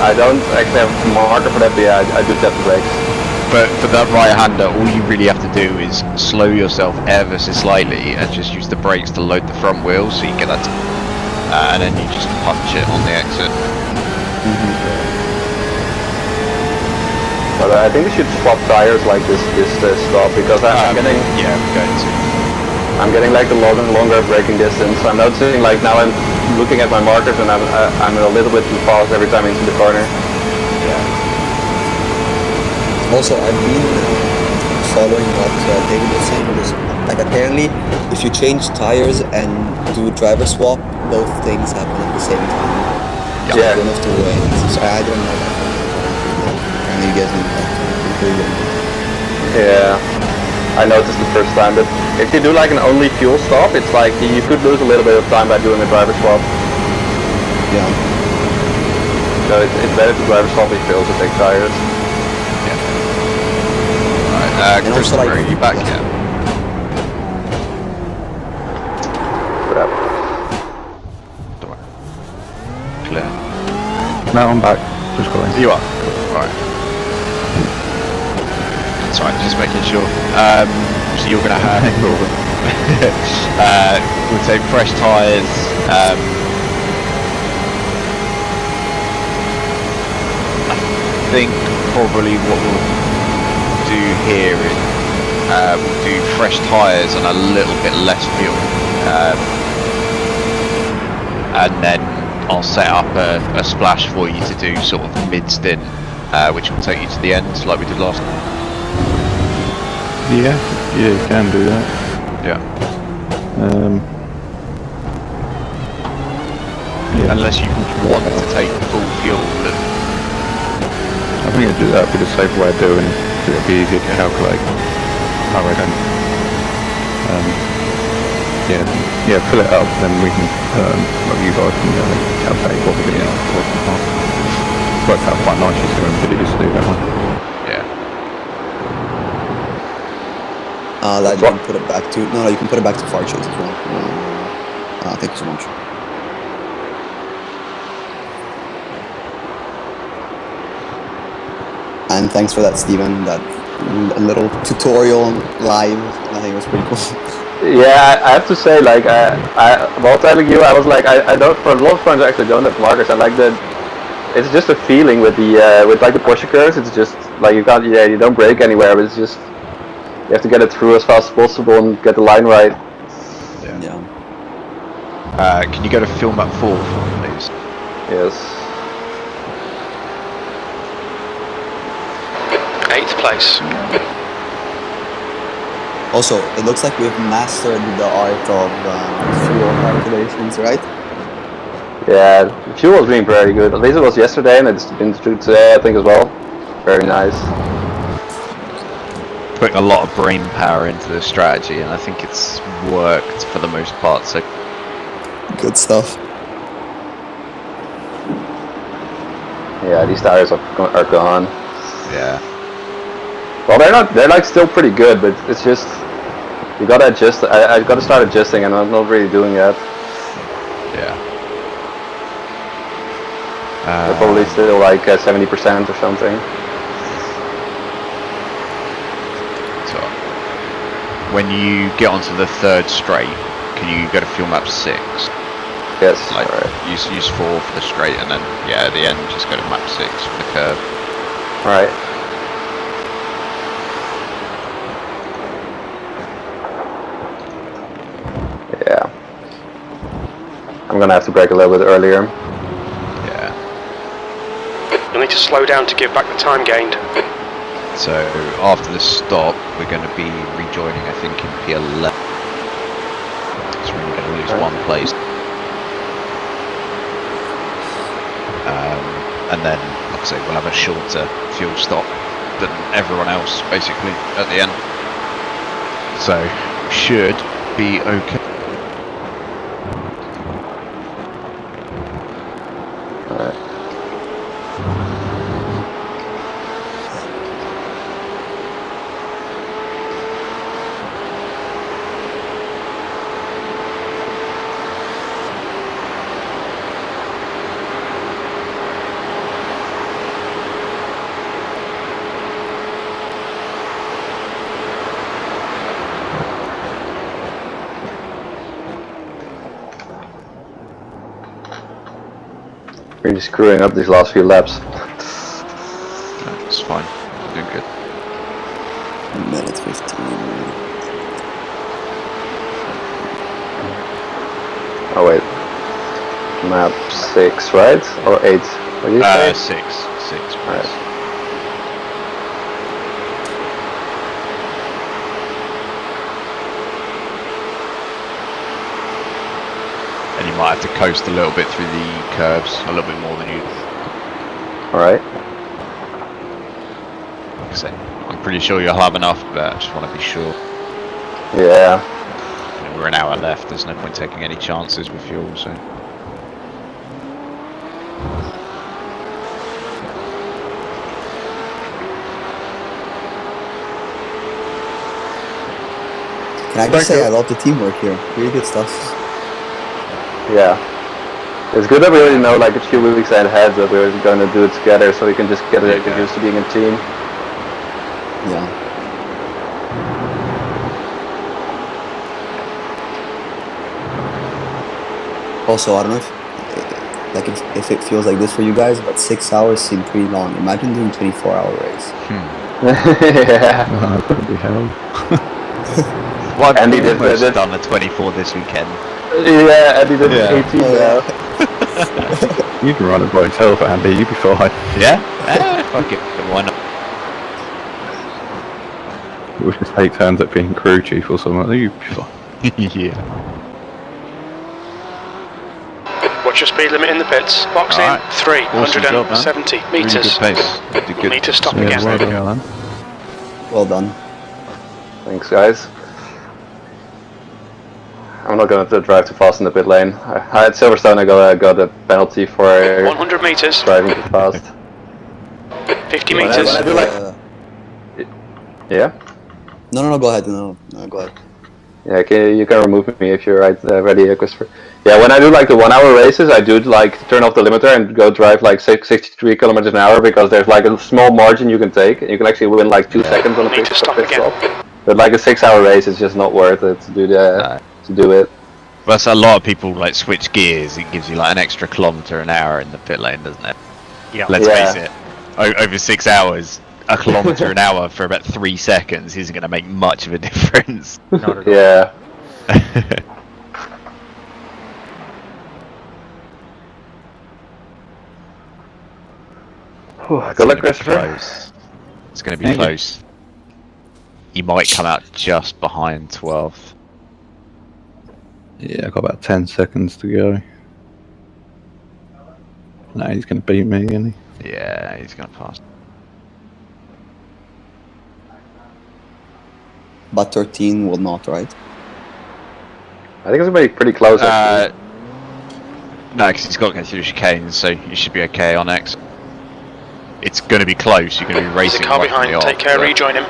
I don't actually have a marker for that, but yeah, I do tap the brakes. But for that right-hander, all you really have to do is slow yourself ever so slightly and just use the brakes to load the front wheel, so you get that, and then you just punch it on the exit. But I think we should swap tires like this stop because I'm getting I'm getting like the longer braking distance. I'm noticing like now I'm looking at my markers and I'm a little bit too fast every time into the corner. Also, I've been following what David was saying, because like apparently if you change tires and do driver swap, both things happen at the same time. Yeah. You don't have to wait. So I don't know that. Apparently you guys need that. Yeah, I noticed the first time, but if you do like an only fuel stop, it's like you could lose a little bit of time by doing a driver swap. Yeah. So it's better to driver swap if you also take tires. Christopher, are you back yet? What up? Clear. No, I'm back. Just going. You are? Right. Sorry, just making sure. So you're going to have we'll say fresh tyres. I think probably what we'll do here is we'll do fresh tyres and a little bit less fuel, and then I'll set up a splash for you to do sort of mid-stint, which will take you to the end, like we did last time. Yeah, you can do that. Yeah. Yeah. Unless you want to take full fuel. I think I'd do that would be the safe way of doing it. It'll be easier to calculate. I reckon. Yeah, fill it up, then we can, well, you guys can calculate what we're getting out. Works out quite nice, just doing videos to do that one. Yeah. That you can put it back to, no, you can put it back to far chase as well. Thank you so much. And thanks for that, Steven, that little tutorial live. I think it was pretty cool. Yeah, I have to say, like, while telling you, I was like, I don't, for a lot of times I actually don't have markers. I like that, it's just a feeling with the, with like the Porsche curves, it's just, like, you can't, you don't break anywhere, but it's just, you have to get it through as fast as possible and get the line right. Yeah. Can you go to film at 4 for me, please? Yes. 8th place. Also, it looks like we've mastered the art of fuel calculations, right? Yeah, the fuel was being very good. At least it was yesterday, and it's been true today, I think, as well. Very nice. Putting a lot of brain power into the strategy, and I think it's worked for the most part. So good stuff. Yeah, these tires are gone. Yeah. Well, they're like still pretty good, but it's just, you gotta adjust. I gotta start adjusting, and I'm not really doing that. Yeah. They're probably still like 70% or something. So, when you get onto the 3rd straight, can you go to fuel map 6? Yes. Like, right. use 4 for the straight, and then yeah, at the end just go to map 6 for the curve. All right. Yeah. I'm gonna have to brake a little bit earlier. Yeah. You'll need to slow down to give back the time gained. So after the stop, we're going to be rejoining, I think, in P11. So we're going to lose 1 place. And then, like I say, we'll have a shorter fuel stop than everyone else, basically, at the end. So should be okay. Really screwing up these last few laps. That's fine. Doing good. Minute 15. Oh wait. Map 6, right? Or 8? What did you say? 6. Alright. And you might have to coast a little bit through the curves, a little bit more than you. Alright. Like I say, I'm pretty sure you'll have enough, but I just want to be sure. Yeah. We're an hour left, there's no point taking any chances with fuel, so. Can I just say I love the teamwork here. Really good stuff. Yeah. It's good that we already know like a few weeks ahead that we're going to do it together, so we can just get used to being a team. Yeah. Also, I don't know if it feels like this for you guys, but 6 hours seem pretty long. Imagine doing 24-hour race. Yeah. Bloody hell. Well, I've Andy did almost done the 24 this weekend. Yeah, Andy did 18 Oh, now. yeah. You can run it by yourself, Andy. You'd be fine. Yeah? Fuck it. Why not? We'll just take turns at being crew chief or something. You'd be fine. Yeah. Watch your speed limit in the pits. Box in 370 meters. Really good pace. We'll need to stop Yeah, again. well done. Well done. Thanks, guys. I'm not going to drive too fast in the pit lane. At Silverstone I got a penalty for 100 meters. driving too fast. 50 When meters. I do like... Yeah? No, go ahead. No, go ahead. Yeah, you can remove me if you're ready, Christopher. Yeah, when I do like the 1 hour races, I do like turn off the limiter and go drive like 63 kilometers an hour because there's like a small margin you can take. You can actually win like 2 seconds on a pit stop. But like a 6 hour race, it's just not worth it to do it. That's a lot of people like switch gears. It gives you like an extra kilometre an hour in the pit lane, doesn't it? Yeah. Let's face it. Over 6 hours, a kilometre an hour for about 3 seconds isn't going to make much of a difference. Not at all. Yeah. Good luck, Christopher. It's going to be close. You might come out just behind 12th. Yeah, I've got about 10 seconds to go. No, he's going to beat me, isn't he? Yeah, he's going to pass. But 13 will not, right? I think it's going to be pretty close. No, because he's got to go through the chicane, so you should be okay on X. It's going to be close. You're going to be There's racing a car right from behind. the off, Take care, but- rejoin him.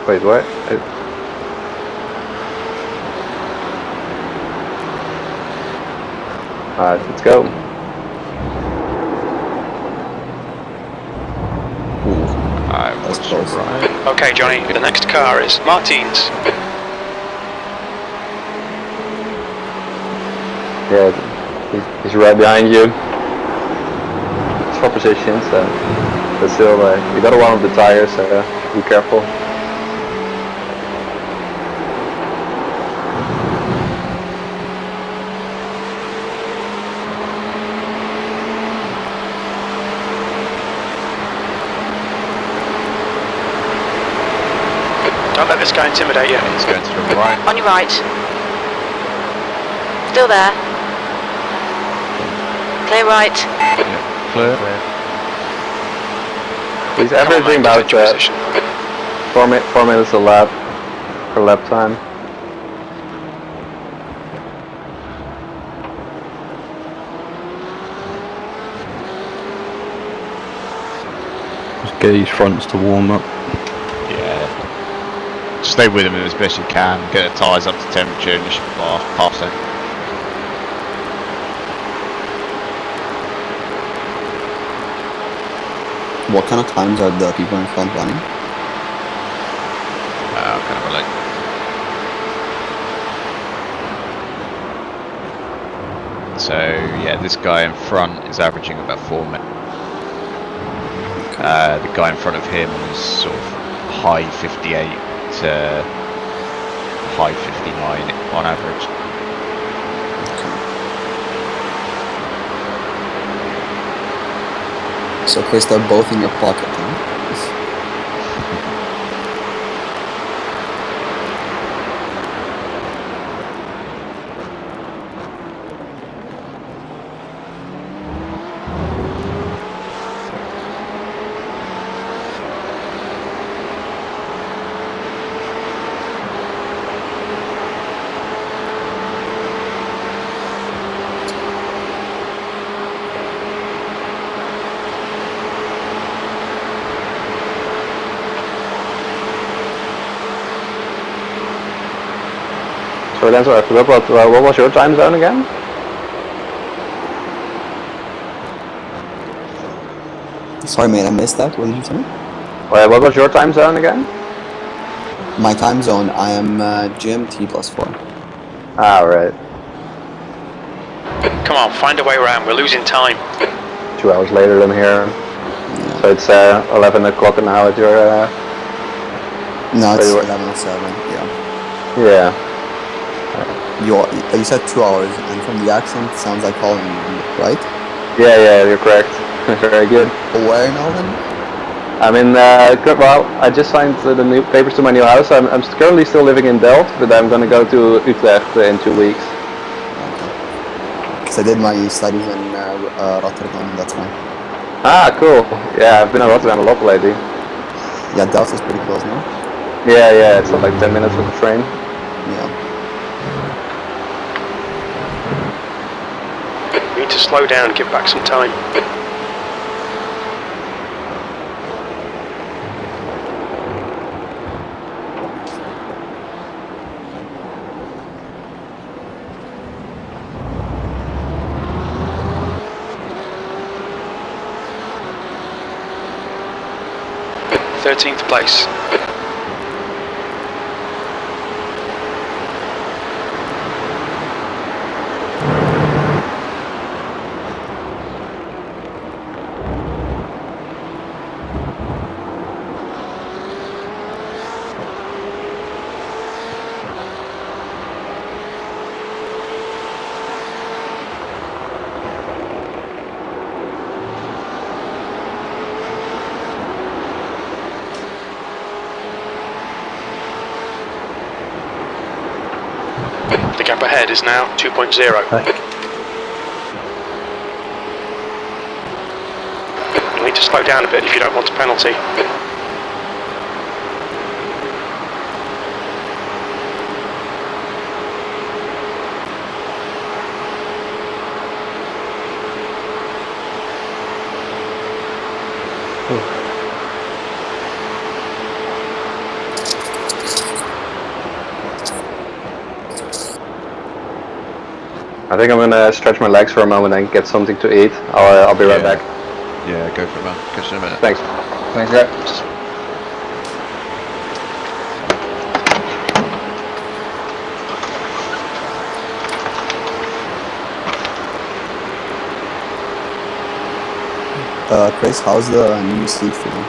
Wait, what? Alright, let's go. Alright, That's watch close. your right. Okay, Johnny, the next car is Martins. Yeah, he's right behind you. Swap positions, but still, you gotta warm up the tires, so be careful. Don't let this guy intimidate you. He's going to the right. On your right. Still there. Clear right. Yeah, clear. He's Come on, averaging mate, about defend your position. 4 minutes a lap per lap time. Just get his fronts to warm up. Yeah. Stay with him as best you can. Get the tyres up to temperature and you should pass it. What kind of times are the people in front running? Kind of like. So yeah, this guy in front is averaging about 4 minutes. The guy in front of him is sort of high 58 to high 59 on average. So Chris, they're both in your pocket, huh? So then, I forgot what was your time zone again? Sorry, mate, I missed that. What did you say? What was your time zone again? My time zone, I am GMT +4. Ah, right. Come on, find a way around. We're losing time. 2 hours later than here. Yeah. So it's 11 o'clock now at your... No, it's Wait, what? 11:07. Yeah. yeah. You said 2 hours, and from the accent, sounds like Holland, right? Yeah, you're correct. Very good. Where in Holland? I'm in, well, I just signed the new papers to my new house. I'm currently still living in Delft, but I'm gonna go to Utrecht in 2 weeks. Because I did my studies in Rotterdam, that's why. Ah, cool. Yeah, I've been in Rotterdam a lot lately. Yeah, Delft is pretty close, no? Yeah, it's like 10 minutes with the train. Yeah. We need to slow down and give back some time. Thirteenth place. The gap ahead is now 2.0. You need to slow down a bit if you don't want a penalty. I think I'm gonna stretch my legs for a moment and get something to eat. I'll be right back. Yeah, go for it, man. Catch you in a minute. Thanks. Thanks, guys. Chris, how's the new seat feeling?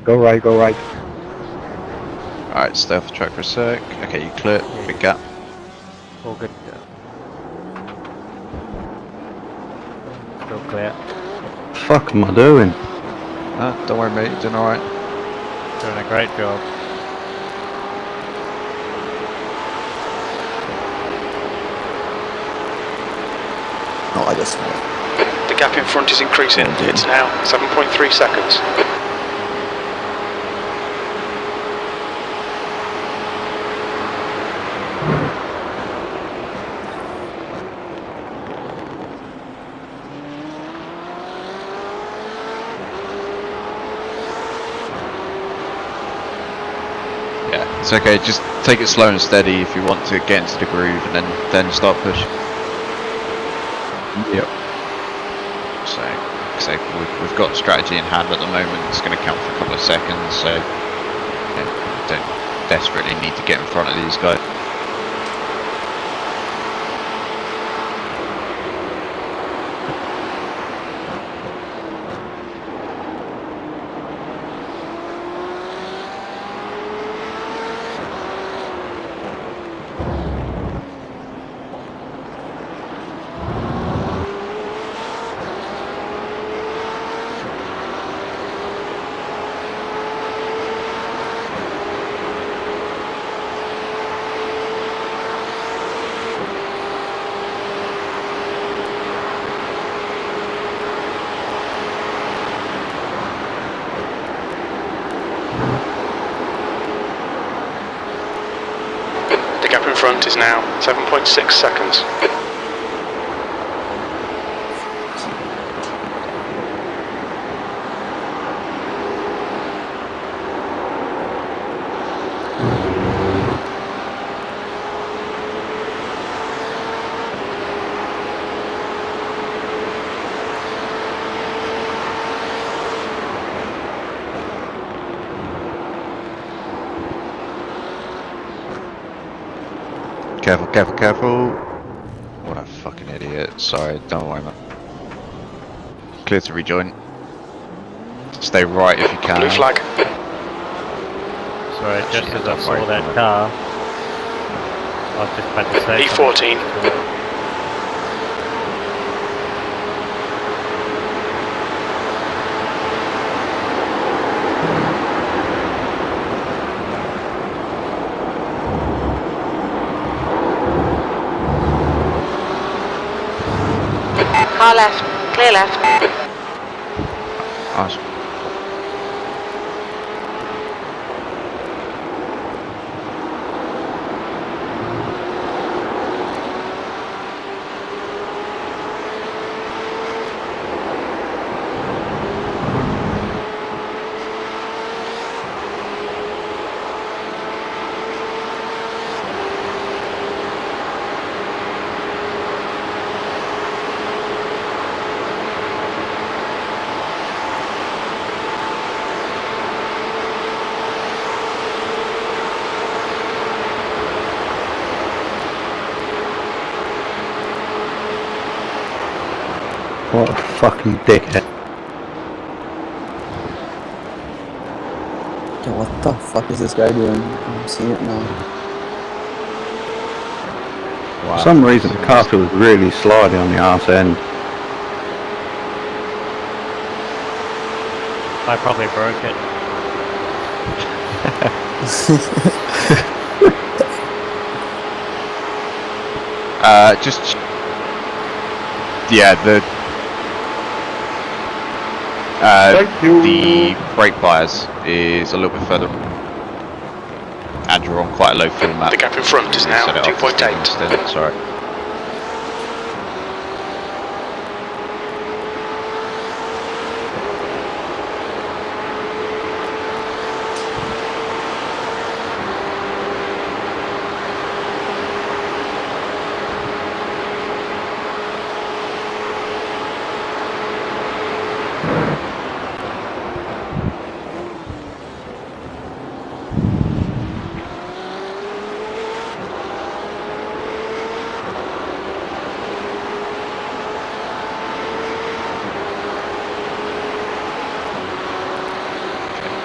Go right, go right. Alright, stay off the track for a sec. Okay, you clear. Big gap. All good. Still clear. Fuck am I doing? Ah, don't worry, mate. You're doing alright. Doing a great job. No, I just... The gap in front is increasing. It's now 7.3 seconds. Yeah, it's okay. Just take it slow and steady if you want to get into the groove, and then start pushing. Yep. So we've got strategy in hand at the moment. It's going to count for a couple of seconds, so don't desperately need to get in front of these guys. The gap in front is now 7.6 seconds. Careful, careful, careful. fucking idiot. Sorry, don't worry, man. Clear to rejoin. Stay right if you can. Blue flag. Sorry, just Actually, as I don't saw worry, that don't car, I was just about to say E14. something. Car left. Clear left. Nice. What a fucking dickhead. Yeah, what the fuck is this guy doing? I'm seeing it now. Wow. For some reason the car feels really slidey on the arse end. I probably broke it. Just yeah, the Thank you. the brake bias is a little bit further, and you're on quite a low fuel map. The gap in front is now Set it up 2.8. instead, sorry.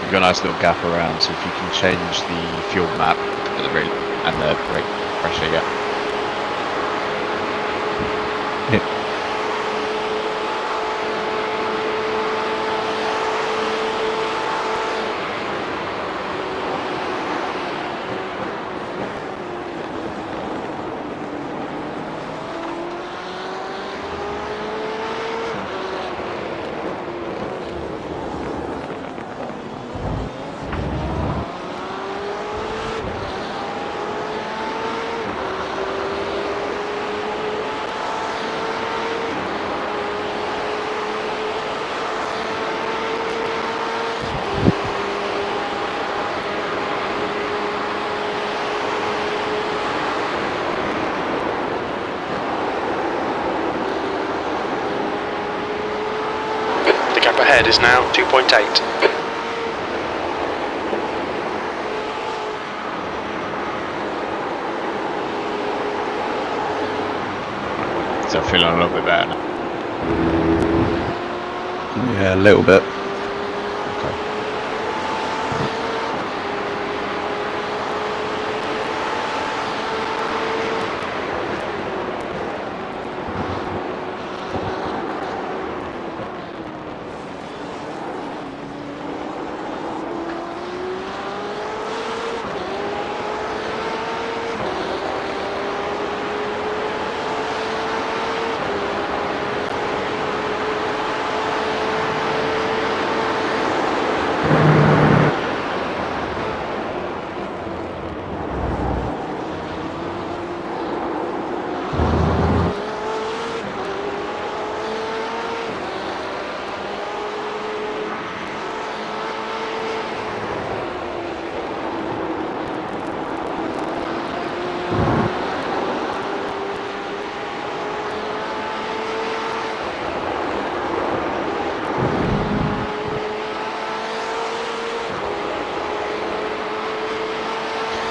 You've got a nice little gap around, so if you can change the fuel map at the rate and the brake pressure, yeah. The gap ahead is now 2.8. So I'm feeling a little bit better now. Yeah, a little bit. Okay.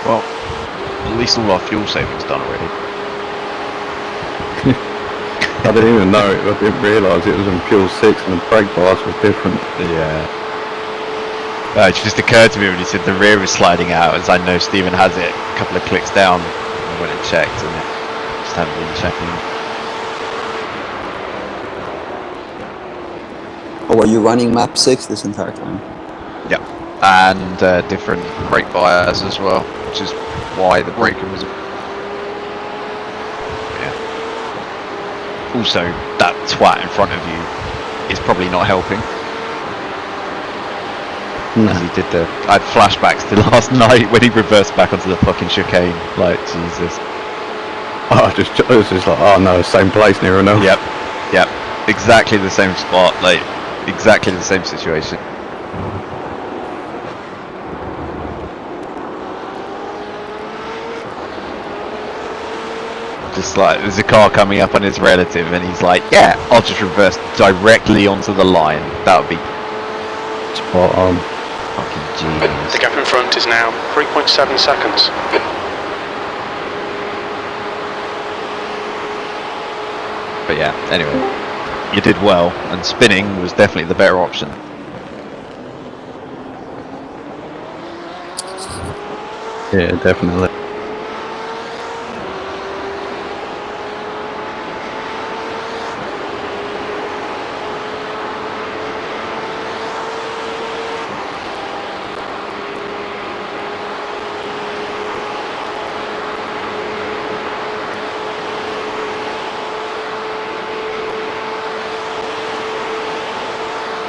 Well, at least all our fuel savings done already. I didn't even know it. I didn't realise it was in fuel 6 and the brake bars were different. Yeah. It just occurred to me when he said the rear was sliding out, as I know Stephen has it a couple of clicks down. I went and checked, and it just hadn't been checking. Oh, were you running map 6 this entire time? Yep. And different brake bias as well, which is why the braking was. Yeah. Also, that twat in front of you is probably not helping. As he did I had flashbacks to last night when he reversed back onto the fucking chicane. Like, Jesus. It was just like, oh no, same place near enough. Yep. Exactly the same spot, like, exactly the same situation. Just like, there's a car coming up on his relative and he's like, yeah, I'll just reverse directly onto the line. That would be spot on. Fucking genius. The gap in front is now 3.7 seconds. But yeah, anyway, you did well, and spinning was definitely the better option. Yeah, definitely.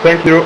Thank you.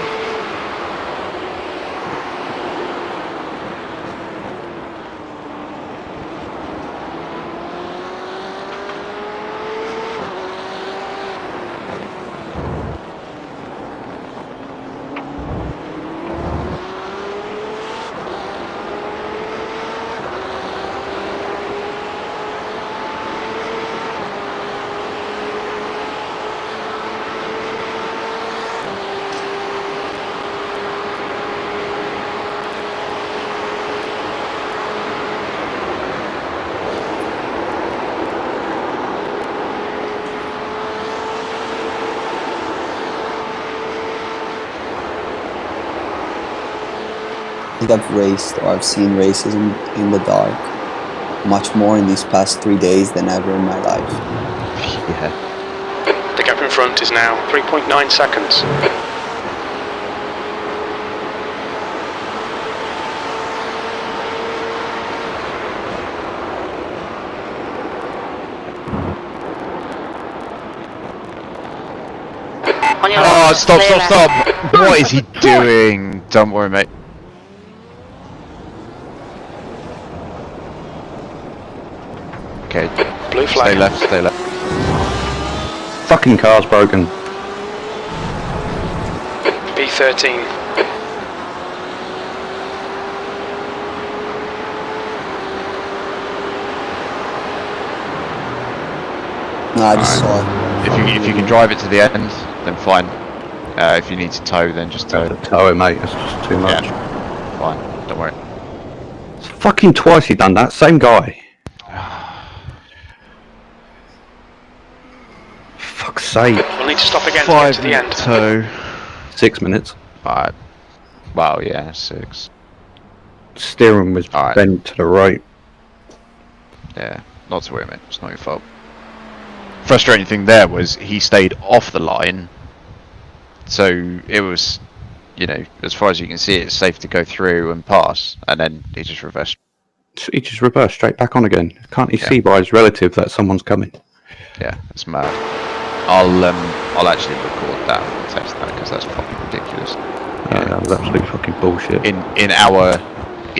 I think I've raced, or I've seen races in the dark much more in these past 3 days than ever in my life. Yeah. The gap in front is now 3.9 seconds. On your Oh, left, stop, clear stop, left. stop! What is he doing? Don't worry, mate. Okay, Blue flag. stay left, stay left. Fucking car's broken. B13. No, I just saw it. If you can drive it to the end, then fine. If you need to tow, then just tow. Tow it, mate. It's just too much. Yeah. Fine, don't worry. It's fucking twice he done that. Same guy. Fuck's sake. We'll need to stop again to get to the end. Tow. 6 minutes. Alright. Wow, yeah, 6. Steering was bent to the right. Yeah, not to worry, mate. It's not your fault. Frustrating thing there was he stayed off the line, so it was, you know, as far as you can see, it's safe to go through and pass, and then he just reversed. He just reversed straight back on again. Can't he see by his relative that someone's coming? Yeah, it's mad. I'll actually record that and test that because that's fucking ridiculous. Yeah, that was absolute fucking bullshit.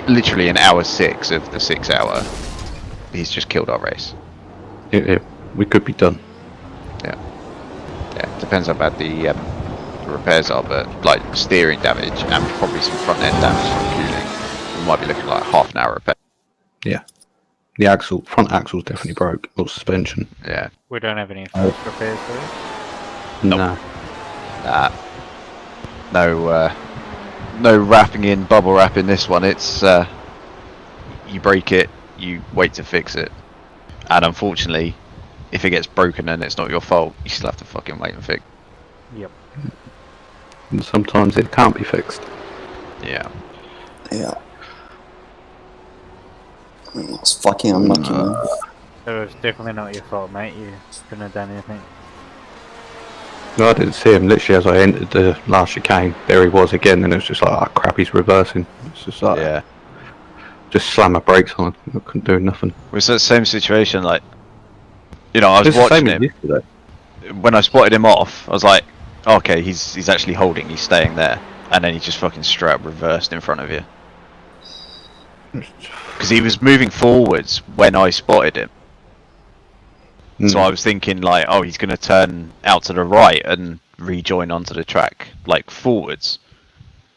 Literally in hour 6 of the 6 hour, he's just killed our race. We could be done. Yeah, depends how bad the repairs are, but like steering damage and probably some front end damage from cooling, we might be looking like half an hour repair. Yeah. The front axle's definitely broke, or suspension. Yeah. We don't have any first repairs, do we? Nah. No wrapping in, bubble wrap in this one. It's you break it, you wait to fix it, and unfortunately, if it gets broken and it's not your fault, you still have to fucking wait and fix. Yep. And sometimes it can't be fixed. Yeah. Yeah. It's fucking unlucky, man. So it's definitely not your fault, mate. You couldn't have done anything. No, I didn't see him. Literally, as I entered the last chicane, there he was again, and it was just like, oh crap, he's reversing. It's just like, Yeah. just slam my brakes on. I couldn't do nothing. It was the same situation, like, you know, I was It's the watching same as him. yesterday. When I spotted him off, I was like, okay, he's actually holding, he's staying there. And then he just fucking straight up reversed in front of you. Because he was moving forwards when I spotted him. So I was thinking like, oh, he's going to turn out to the right and rejoin onto the track, like forwards.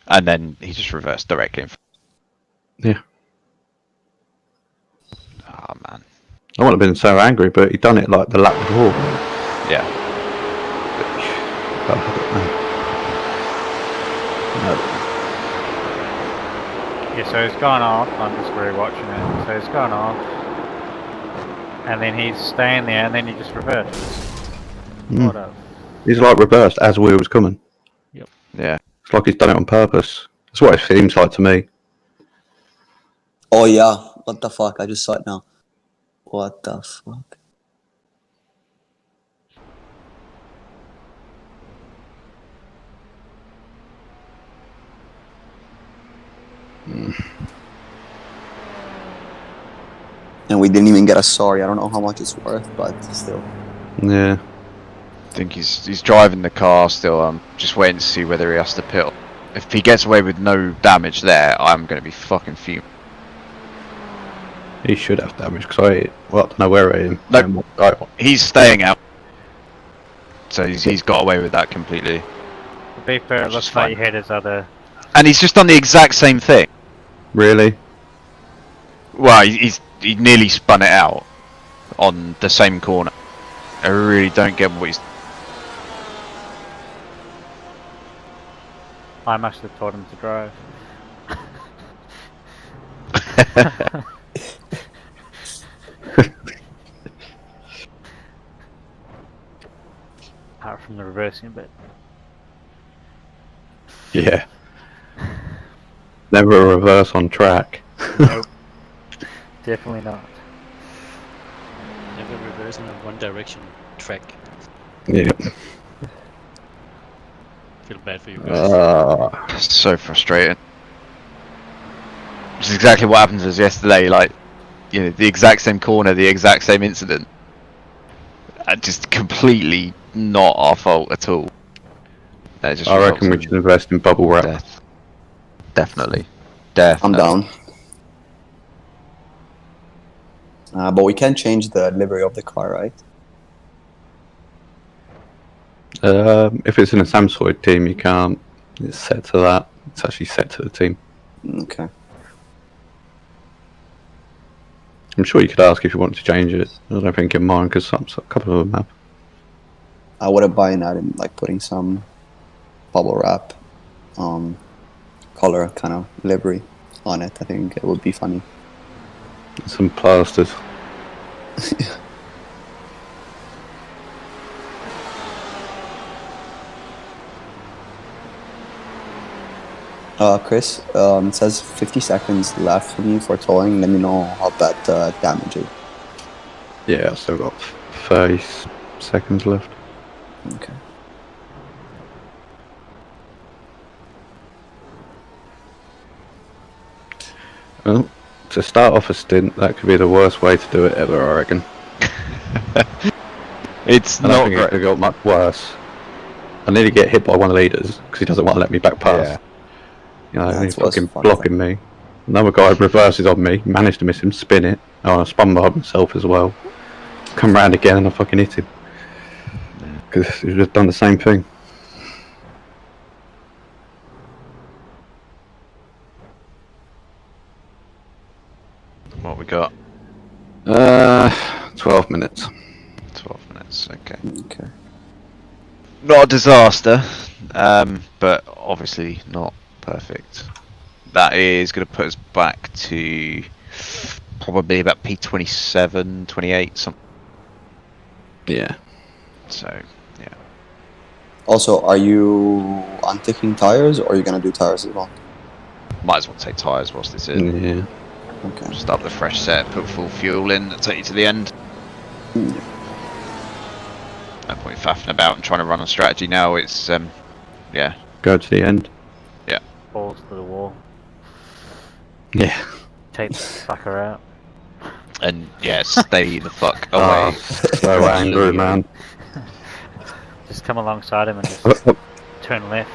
And then he just reversed directly in front. Yeah. Oh, man. I wouldn't have been so angry, but he done it like the lap before. Yeah. But I don't know. Yeah, so it's gone off. I'm just rewatching it. So it's gone off. And then he's staying there, and then he just reverses. What a... He's like reversed as we was coming. Yep. Yeah. It's like he's done it on purpose. That's what it seems like to me. Oh yeah, what the fuck? I just saw it now. What the fuck? And we didn't even get a sorry. I don't know how much it's worth, but still. Yeah. I think he's driving the car still. I'm just waiting to see whether he has to pit. If he gets away with no damage there, I'm going to be fucking fuming. He should have damage because I don't know where I am. No, he's staying out. So he's got away with that completely. To be fair, it looks like he had his other... And he's just done the exact same thing. Really? Well, he nearly spun it out on the same corner. I really don't get what he's... I must have taught him to drive. Apart from the reversing bit. Yeah. Never a reverse on track. Nope. Definitely not. Never reverse in a one direction track. Yeah. Feel bad for you guys. So frustrating. Which is exactly what happened to us yesterday, like, you know, the exact same corner, the exact same incident. Just completely not our fault at all. Just I reckon we should invest in bubble wrap. Death. Definitely. Definitely. I'm down. But we can change the livery of the car, right? If it's in a Samsung team, you can't. It's set to that. It's actually set to the team. Okay. I'm sure you could ask if you want to change it. I don't think in mine because a couple of them have. I wouldn't mind adding, like, putting some bubble wrap, color kind of livery on it. I think it would be funny. Some plasters. Chris, it says 50 seconds left for me for towing. Let me know how bad damage is. Yeah, I've still got 30 seconds left. Okay. Well, to start off a stint, that could be the worst way to do it ever, I reckon. It's I not don't think it great. could have got much worse. I nearly get hit by one of the leaders because he doesn't want to let me back past. Yeah. You know, That's he's what's fucking fucked blocking me. Another guy reverses on me, managed to miss him, spin it. Oh, I spun behind myself as well. Come round again and I fucking hit him. Because he's just done the same thing. What we got? 12 minutes. 12 minutes, okay. Okay. Not a disaster, but obviously not perfect. That is going to put us back to probably about P27, 28, something. Yeah. So, yeah. Also, are you unticking tires, or are you gonna do tires as well? Might as well take tyres whilst it's in. Yeah. Okay. Just up the fresh set, put full fuel in, and take you to the end. Yeah. No point faffing about and trying to run a strategy now. It's yeah. Go to the end. Yeah. Balls to the wall. Yeah. Take the fucker out. And yeah, stay the fuck away. So angry, man. Just come alongside him and just turn left.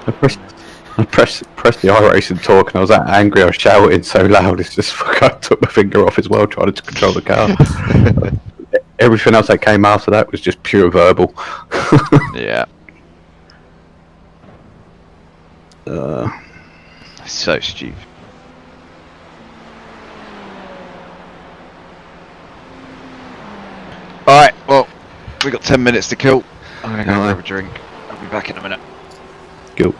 I pressed the iRacing talk and I was that angry. I was shouting so loud. It's just I took my finger off as well, trying to control the car. Everything else that came after that was just pure verbal. Yeah. So stupid. Alright, well, we got 10 minutes to kill. I'm gonna go grab a drink. I'll be back in a minute. Cool.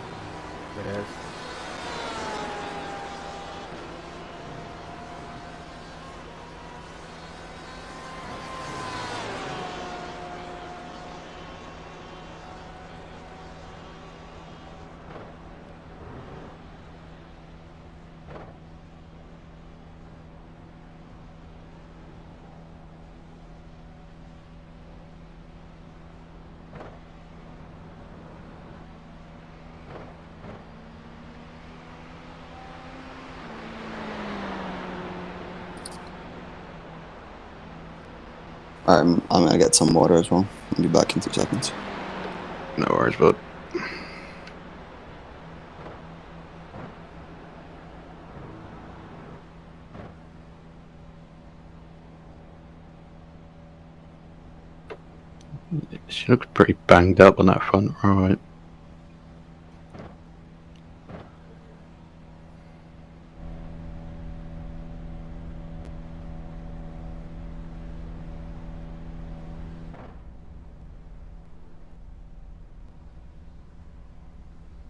I'm gonna get some water as well. I'll be back in 2 seconds. No worries, bud. She looks pretty banged up on that front, right?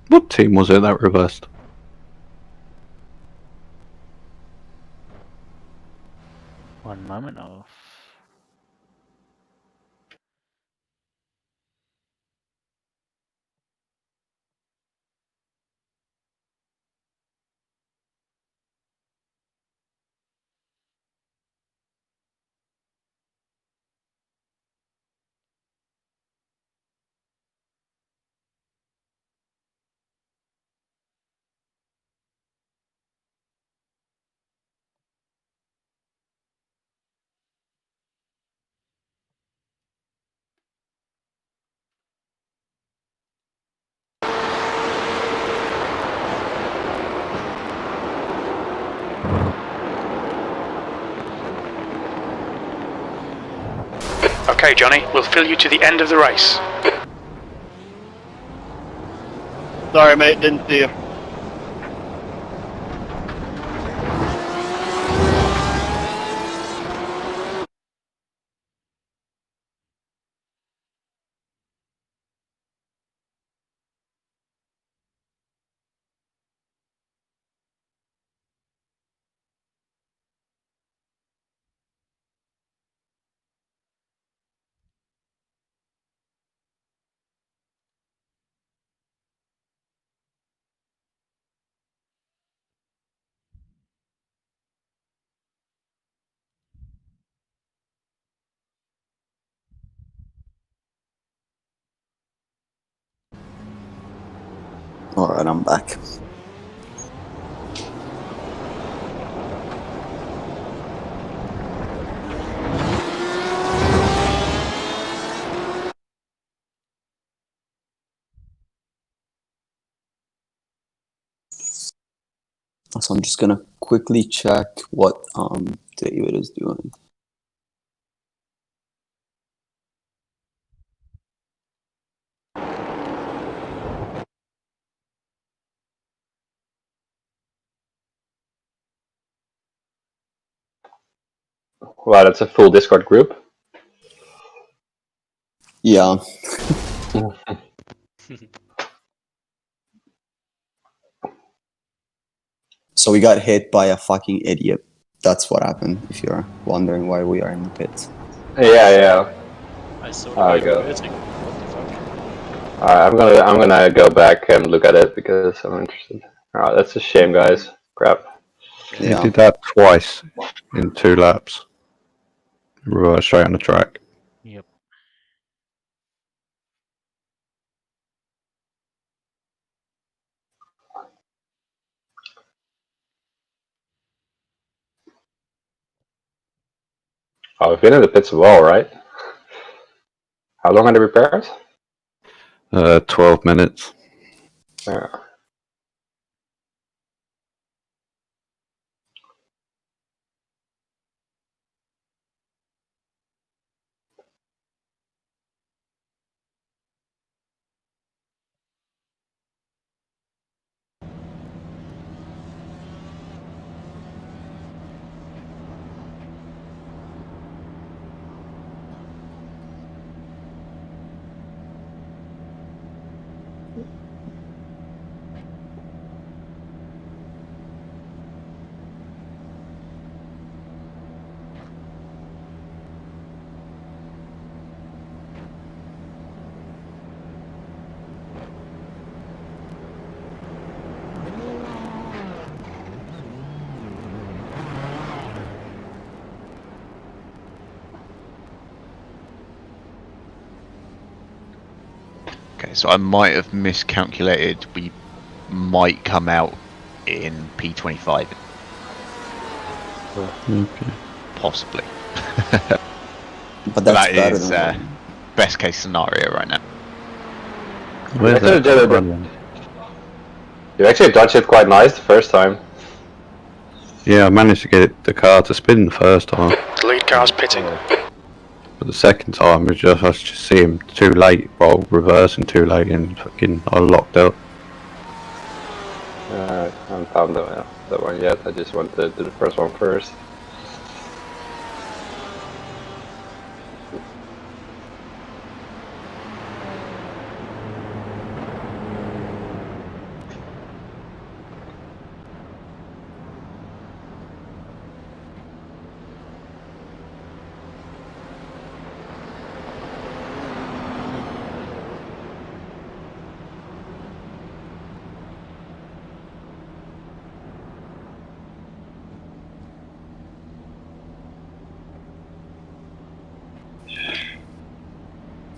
What team was it that reversed? One moment of. Okay, Johnny, we'll fill you to the end of the race. Sorry, mate, didn't see you. Alright, I'm back. So I'm just gonna quickly check what David is doing. Wow, that's a full Discord group. Yeah. So we got hit by a fucking idiot. That's what happened, if you're wondering why we are in the pit. Yeah. I saw There we the go. converting. What the fuck? Alright, I'm gonna go back and look at it because I'm interested. Alright, that's a shame, guys. Crap. He did that twice in 2 laps. Reverse straight on the track. Yep. Oh, we've been in the pits as well, right? How long are the repairs? 12 minutes. Yeah. Okay, so I might have miscalculated. We might come out in P25. Okay. Possibly. But that's that better is than best case scenario right now. Where's that? You actually dodged it quite nice the first time. Yeah, I managed to get the car to spin the first time. The lead car's pitting. But the second time, I was just seeing him too late, while reversing too late, and fucking I locked out. I haven't found that one yet. I just want to do the first one first.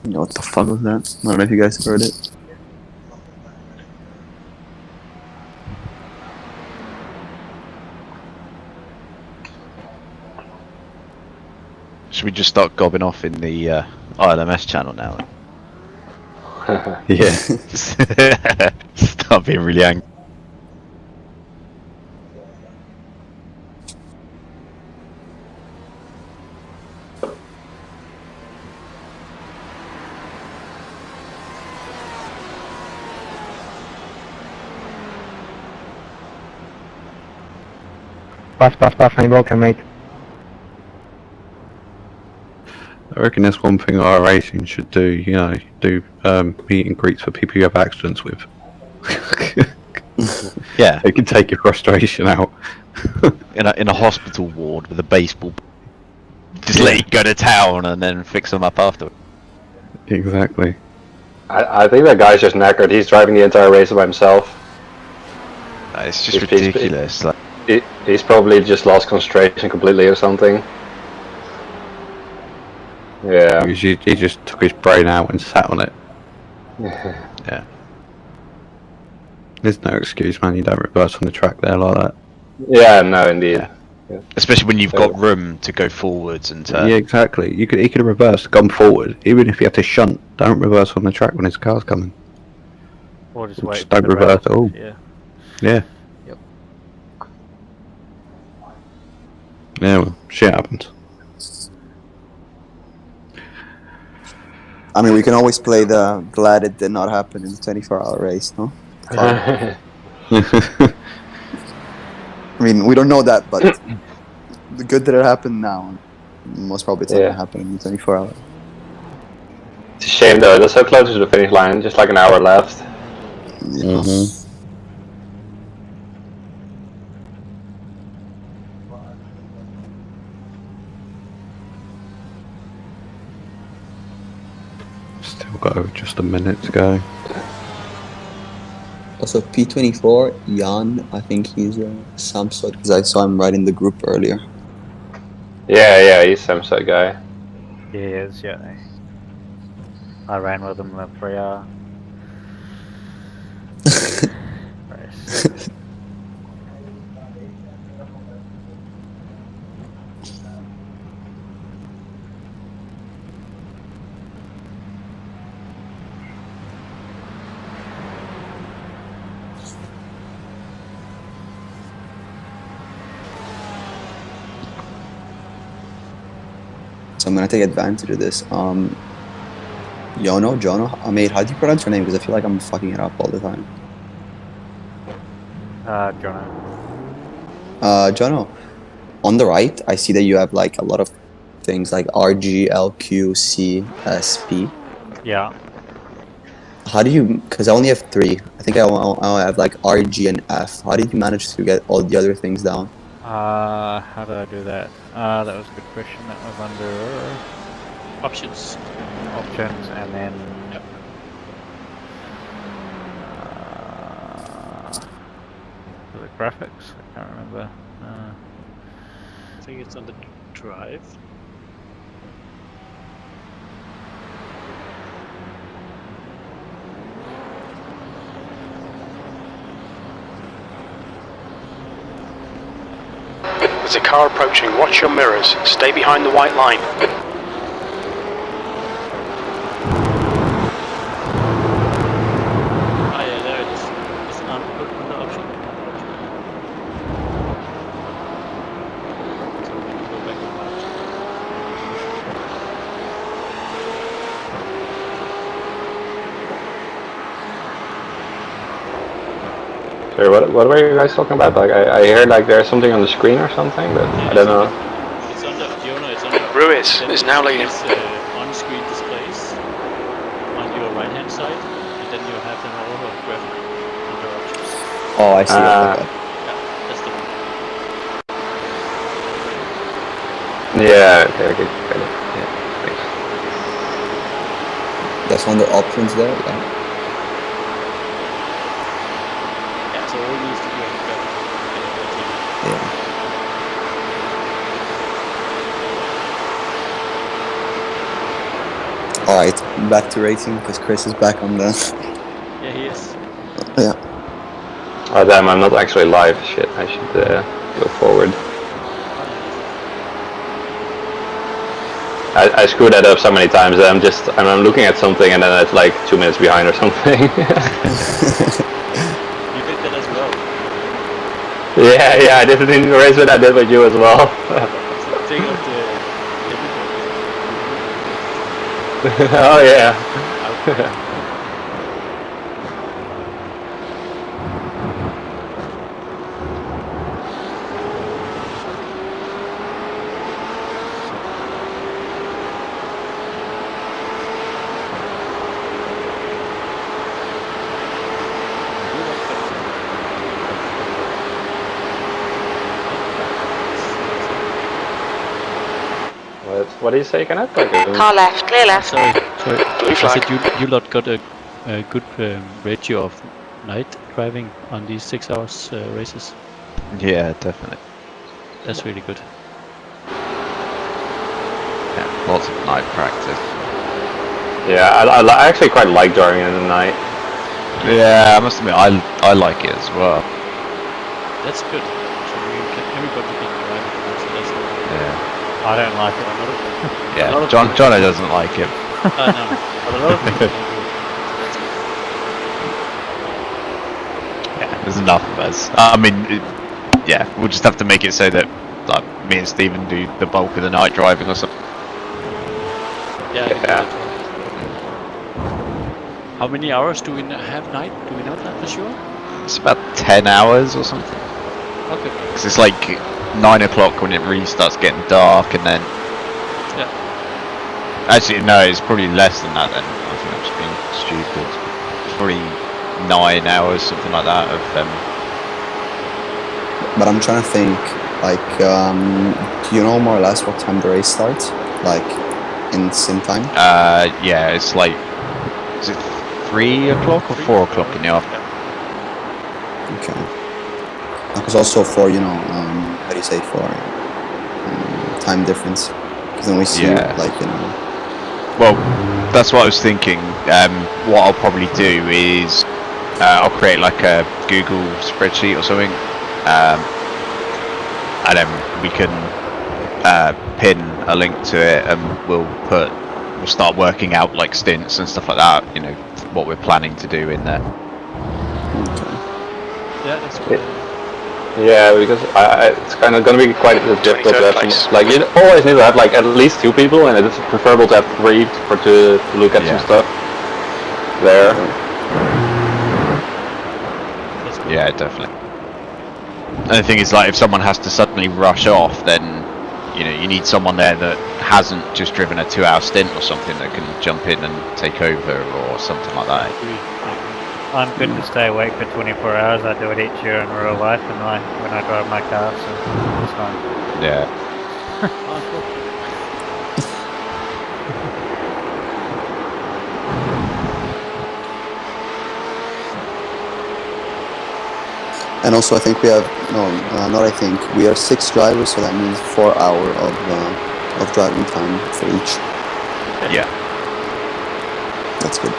What the fuck was that? I don't know if you guys heard it. Should we just start gobbing off in the ILMS channel now? Yeah. Start being really angry. Pass, I'm welcome, mate. I reckon that's one thing iRacing should do, you know, do meet and greets for people you have accidents with. Yeah. They can take your frustration out. in a hospital ward with a baseball. Just let you go to town and then fix them up afterward. Exactly. I think that guy's just knackered. He's driving the entire race by himself. It's just ridiculous. He's probably just lost concentration completely or something. Yeah. Because he just took his brain out and sat on it. Yeah. There's no excuse, man. You don't reverse on the track there like that. Yeah, no, indeed. Yeah. Yeah. Especially when you've got room to go forwards and turn. Yeah, exactly. He could have reversed, gone forward. Even if you have to shunt, don't reverse on the track when his car's coming. Or just wait. Just don't reverse at all. Yeah. Yeah. Yep. Yeah, well, shit happens. I mean, we can always play the glad it did not happen in the 24-hour race, no? I mean, we don't know that, but the good that it happened now, most probably it's not going to happen in the 24 hours. It's a shame though, they're so close to the finish line, just like an hour left. Yeah. photo just a minute ago. Also, P24, Jan, I think he's a Samsung, because I saw him right in the group earlier. Yeah, he's Samsung guy. He is, yeah. I ran with him in the 3-hour race. So I'm gonna take advantage of this. Jono, mate, how do you pronounce your name? Because I feel like I'm fucking it up all the time. Jono. Jono, on the right, I see that you have like a lot of things like R, G, L, Q, C, S, P. Yeah. How do you, because I only have 3. I think I have like R, G, and F. How did you manage to get all the other things down? How did I do that? That was a good question. That was under Options. options, and then Yep. was it graphics? I can't remember. I think it's on the drive. There's a car approaching. Watch your mirrors. Stay behind the white line. Ah, yeah, there it is. It's on the option. So we can go back on option. Sorry, what were you guys talking about? Like, I heard like there's something on the screen or something, but Yeah, I don't know. It's under Fiona, it's under Ruiz is now leading. It's on-screen displays on your right-hand side, and then you have them all on graphic under options. Oh, I see. Yeah, that's the one. Yeah, okay, got it. Yeah, thanks. That's under options there, yeah. Yeah, so all needs to be on graphic. Yeah. Alright, back to racing because Chris is back on the. Yeah, he is. Yeah. Oh damn, I'm not actually live. Shit, I should go forward. I screwed that up so many times that I'm looking at something and then it's like 2 minutes behind or something. You did that as well. Yeah, I did it in the race, but I did with you as well. Take off the Oh yeah. What do you say, Kenneth? Car left, clear left. Sorry. Blue I flag. said you lot got a good ratio of night driving on these 6 hours races. Yeah, definitely. That's really good. Yeah, lots of night practice. Yeah, I actually quite like driving in the night. Yeah, I must admit, I like it as well. That's good. So everybody can drive it. So that's good. Yeah. I don't like it. Yeah, Jono doesn't like it. No. But a lot of people do. Yeah, there's enough of us. I mean, yeah, we'll just have to make it so that like me and Stephen do the bulk of the night driving or something. Yeah. How many hours do we have night? Do we know that for sure? It's about 10 hours or something. Okay. Because it's like 9 o'clock when it really starts getting dark, and then... Yeah. Actually, no, it's probably less than that then. I think I'm just being stupid. It's probably 9 hours, something like that, of... But I'm trying to think, like, do you know more or less what time the race starts? Like, in sim time? Yeah, it's like Is it 3 o'clock or 4 o'clock in the afternoon? Okay. Because also for, you know, how do you say, for time difference. Because then we see, like, you know. Well, that's what I was thinking. What I'll probably do is I'll create like a Google spreadsheet or something, and then we can pin a link to it, and we'll start working out like stints and stuff like that. You know, what we're planning to do in there. Okay. Yeah, that's good. Yeah, because it's kind of going to be quite difficult to have like, you always need to have like at least 2 people, and it's preferable to have 3 to look at some stuff there. Yeah, definitely. And the thing is, like, if someone has to suddenly rush off, then you know you need someone there that hasn't just driven a 2-hour stint or something that can jump in and take over or something like that. I'm good to stay awake for 24 hours. I do it each year in real life and when I drive my car, so it's fine. Yeah. And also I think we have, not I think, we are 6 drivers, so that means 4 hours of driving time for each. Yeah. That's good.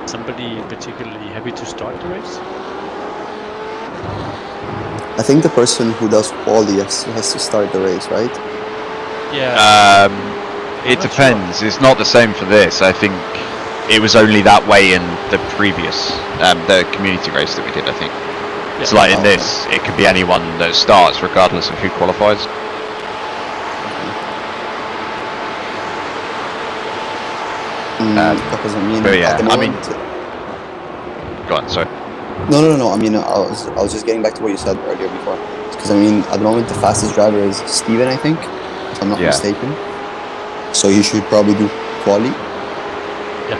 Somebody particularly happy to start the race? I think the person who does quali has to start the race, right? Yeah. It depends. It's not the same for this. I think it was only that way in the previous, the community race that we did, I think. It's like in this, it could be anyone that starts regardless of who qualifies. Because I mean, but yeah, at the moment, go on, sorry. No. I mean, I was just getting back to what you said earlier before. Because I mean, at the moment, the fastest driver is Steven, I think, if I'm not mistaken. So he should probably do quali. Yeah.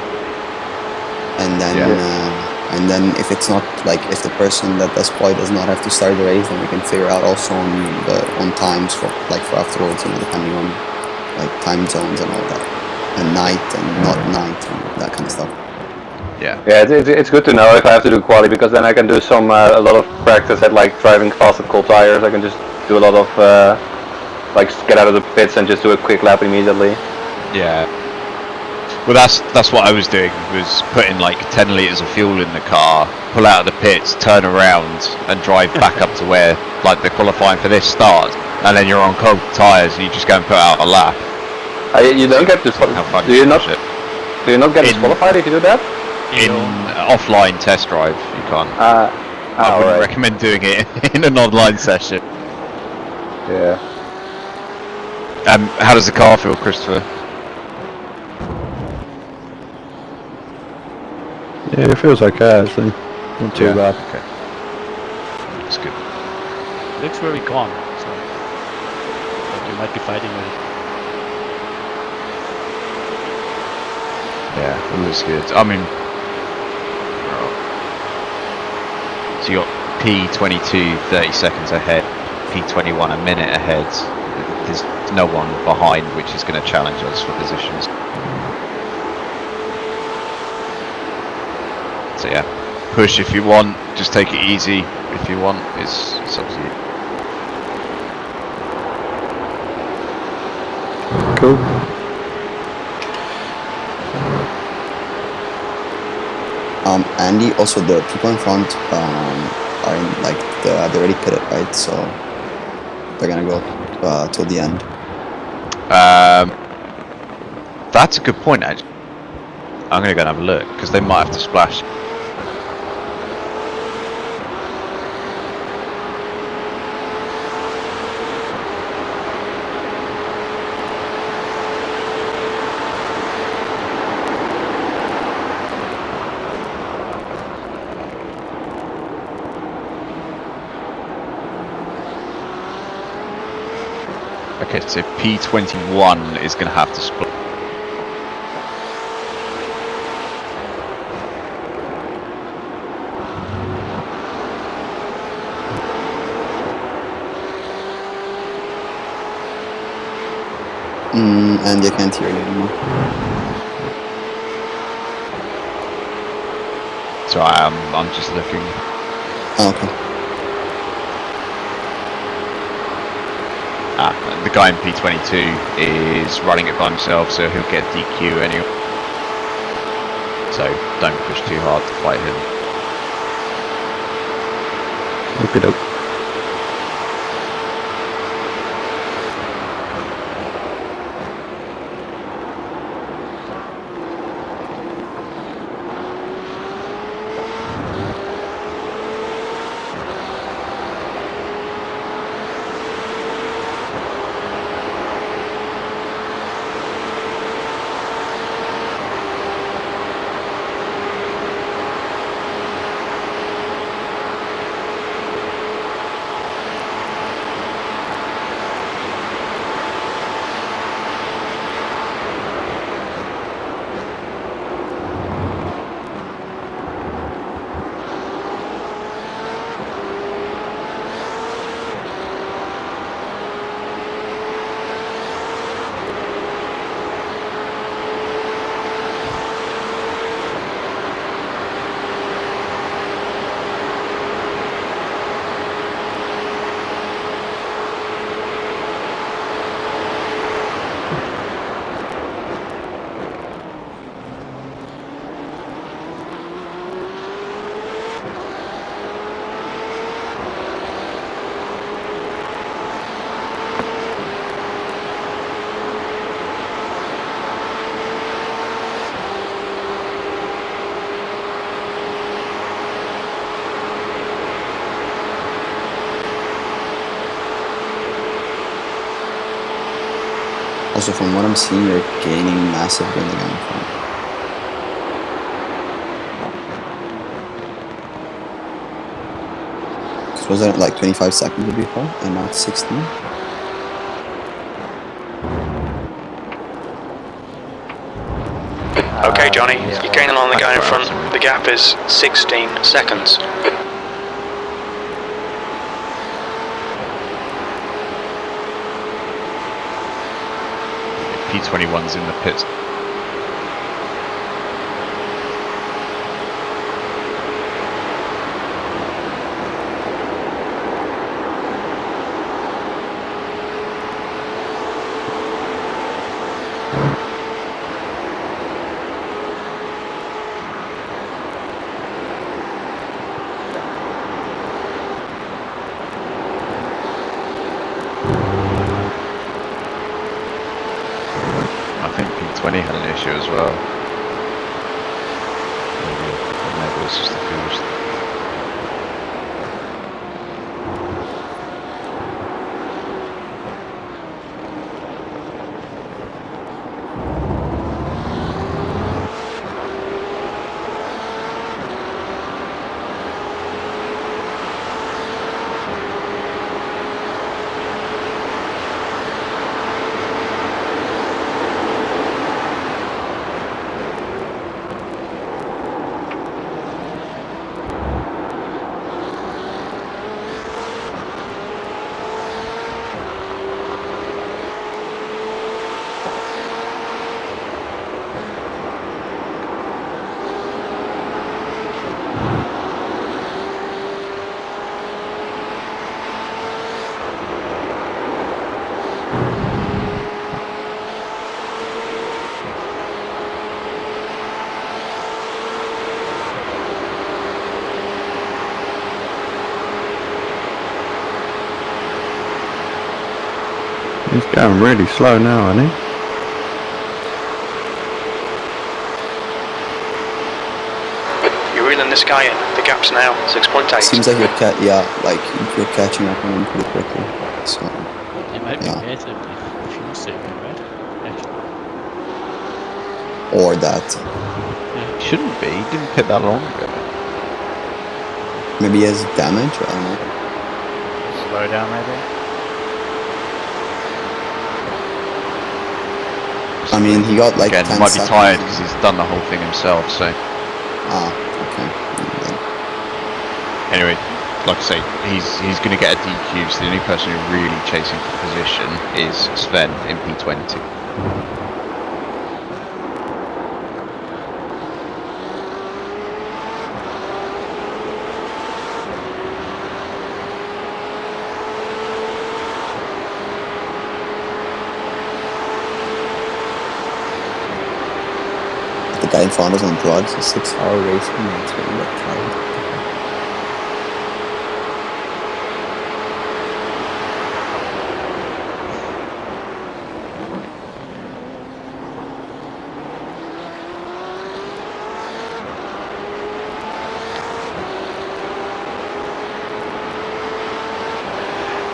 And then if it's not like if the person that does quali does not have to start the race, then we can figure out also on times for afterwards, you know, depending on like time zones and all that, and night and not night and that kind of stuff. Yeah. Yeah, it's good to know if I have to do quali, because then I can do a lot of practice at like driving fast at cold tires. I can just do a lot of like get out of the pits and just do a quick lap immediately. Yeah. Well, that's what I was doing, was putting like 10 litres of fuel in the car, pull out of the pits, turn around and drive back up to where like the qualifying for this starts, and then you're on cold tyres and you just go and put out a lap. You don't get disqualified. Do you not get disqualified if you do that? In offline test drive, you can't. I wouldn't recommend doing it in an online session. Yeah. How does the car feel, Christopher? Yeah, it feels okay actually. Not too bad. Okay. That's good. Looks very calm, so like you might be fighting with it. Yeah, it looks good. I mean, so you got P22 30 seconds ahead, P21 a minute ahead. There's no one behind which is going to challenge us for positions. So yeah, push if you want, just take it easy if you want, it's up to you. Cool. Andy, also the people in front are in like they already pitted, right? So they're gonna go till the end. That's a good point, actually. I'm gonna go and have a look because they might have to splash. Okay, so P21 is going to have to split. And I can't hear you anymore. So I'm just looking. Oh, okay. The guy in P22 is running it by himself, so he'll get DQ anyway. So don't push too hard to fight him. Okey-doke. Also, from what I'm seeing, you're gaining massive building on front. So was it like 25 seconds before and not 16? Okay, Johnny, you're gaining on the guy in front. The gap is 16 seconds. P21's in the pits. I think P20 had an issue as well. Maybe it was just the fuel. He's going really slow now, isn't he? You're reeling this guy in. The gap's now 6.8. Seems like you're you're catching up on him pretty quickly. So It might be better if fuel saving, right? Actually. or that. Yeah. Shouldn't be. He didn't pit that long ago. Maybe he has damage. I don't know. Slow down, maybe. I mean, he got like Again, 10 he might be seconds. tired because he's done the whole thing himself. So Ah, okay. anyway, like I say, he's going to get a DQ. So the only person who really chasing for position is Sven in P20. The guy in front of us on drugs, a 6-hour race. It's really got tired.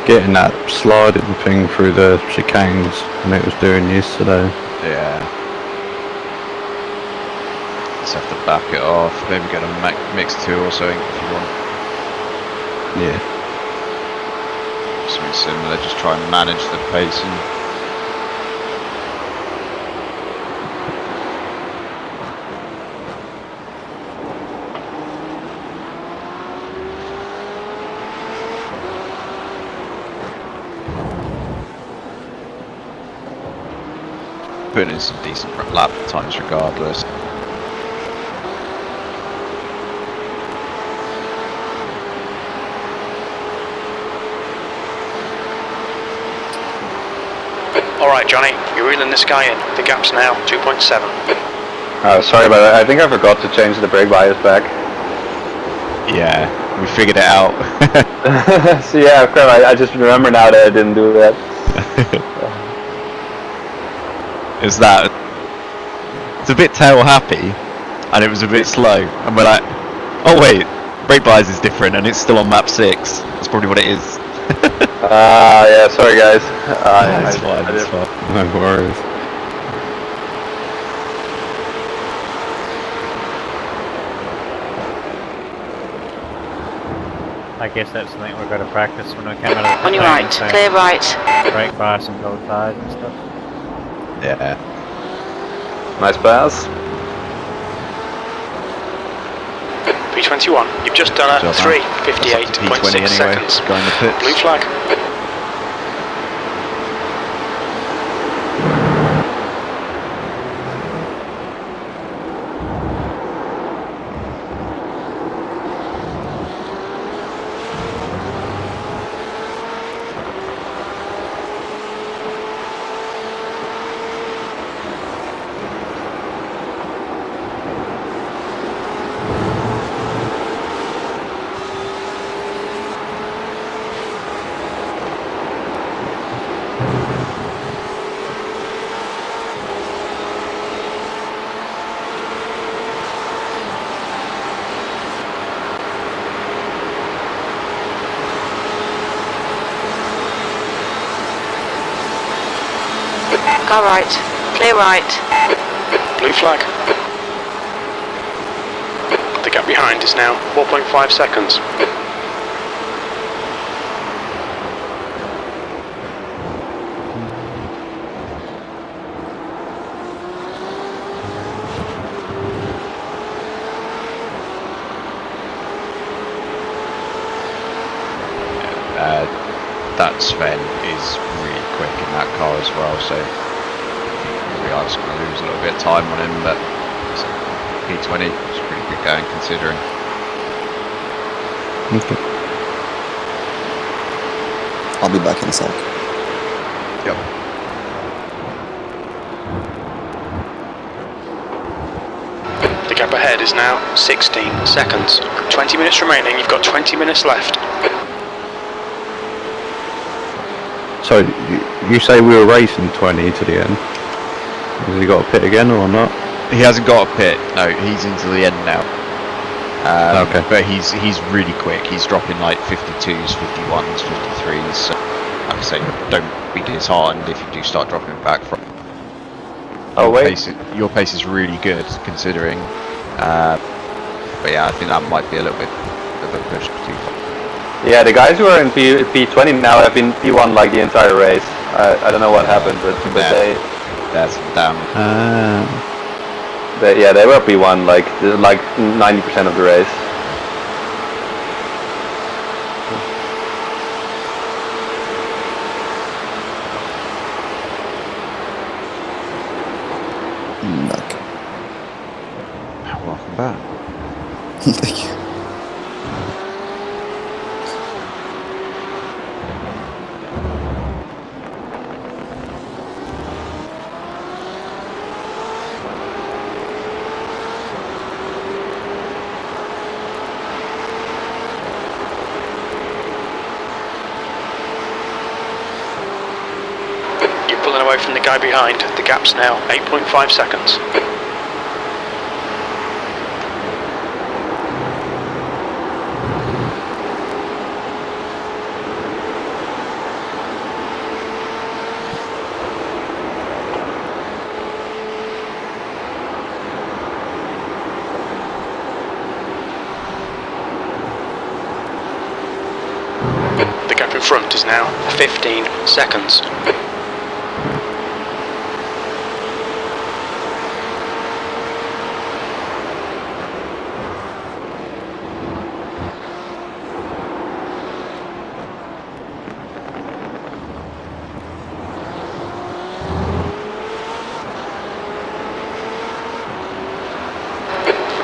Getting that sliding thing through the chicanes and it was doing yesterday. Yeah. Just have to back it off. Maybe get a mix 2 or something if you want. Yeah. Something similar, just try and manage the pacing. Putting in some decent lap times regardless. Alright Johnny, you're reeling this guy in. The gap's now 2.7. Oh, sorry about that. I think I forgot to change the brake bias back. Yeah, we figured it out. So yeah, crap, I just remember now that I didn't do that. Is that it's a bit tail happy and it was a bit slow and we're like, oh wait, brake bias is different and it's still on map 6. That's probably what it is. Yeah, sorry guys. It's fine, it's fine. No worries. I guess that's something we've got to practice when we come out of the On your right, clear right. brake bias and gold tires and stuff. Yeah. Nice pass. P21, you've just done a Job, man. 3:58.6 P20 anyway. seconds. Go in the pits. Blue flag. Car right, clear right. Blue flag. The gap behind is now 4.5 seconds. That Sven is really quick in that car as well, so we are just going to lose a little bit of time on him, but P20 is pretty good going considering. Okay. I'll be back in a sec. Yep. The gap ahead is now 16 seconds. 20 minutes remaining, you've got 20 minutes left. So you say we were racing 20 to the end? Has he got a pit again or not? He hasn't got a pit. No, he's into the end now. Okay. But he's really quick. He's dropping like 52s, 51s, 53s. So, like I say, don't be disheartened if you do start dropping back from. Oh wait. Your pace is really good considering. But yeah, I think that might be a little bit of a push too far. Yeah, the guys who are in P20 now have been P1 like the entire race. I don't know what happened, but that's down. They were P1 like 90% of the race. car. Thank you. You're pulling away from the guy behind. The gap's now 8.5 seconds. The gap in front is now 15 seconds.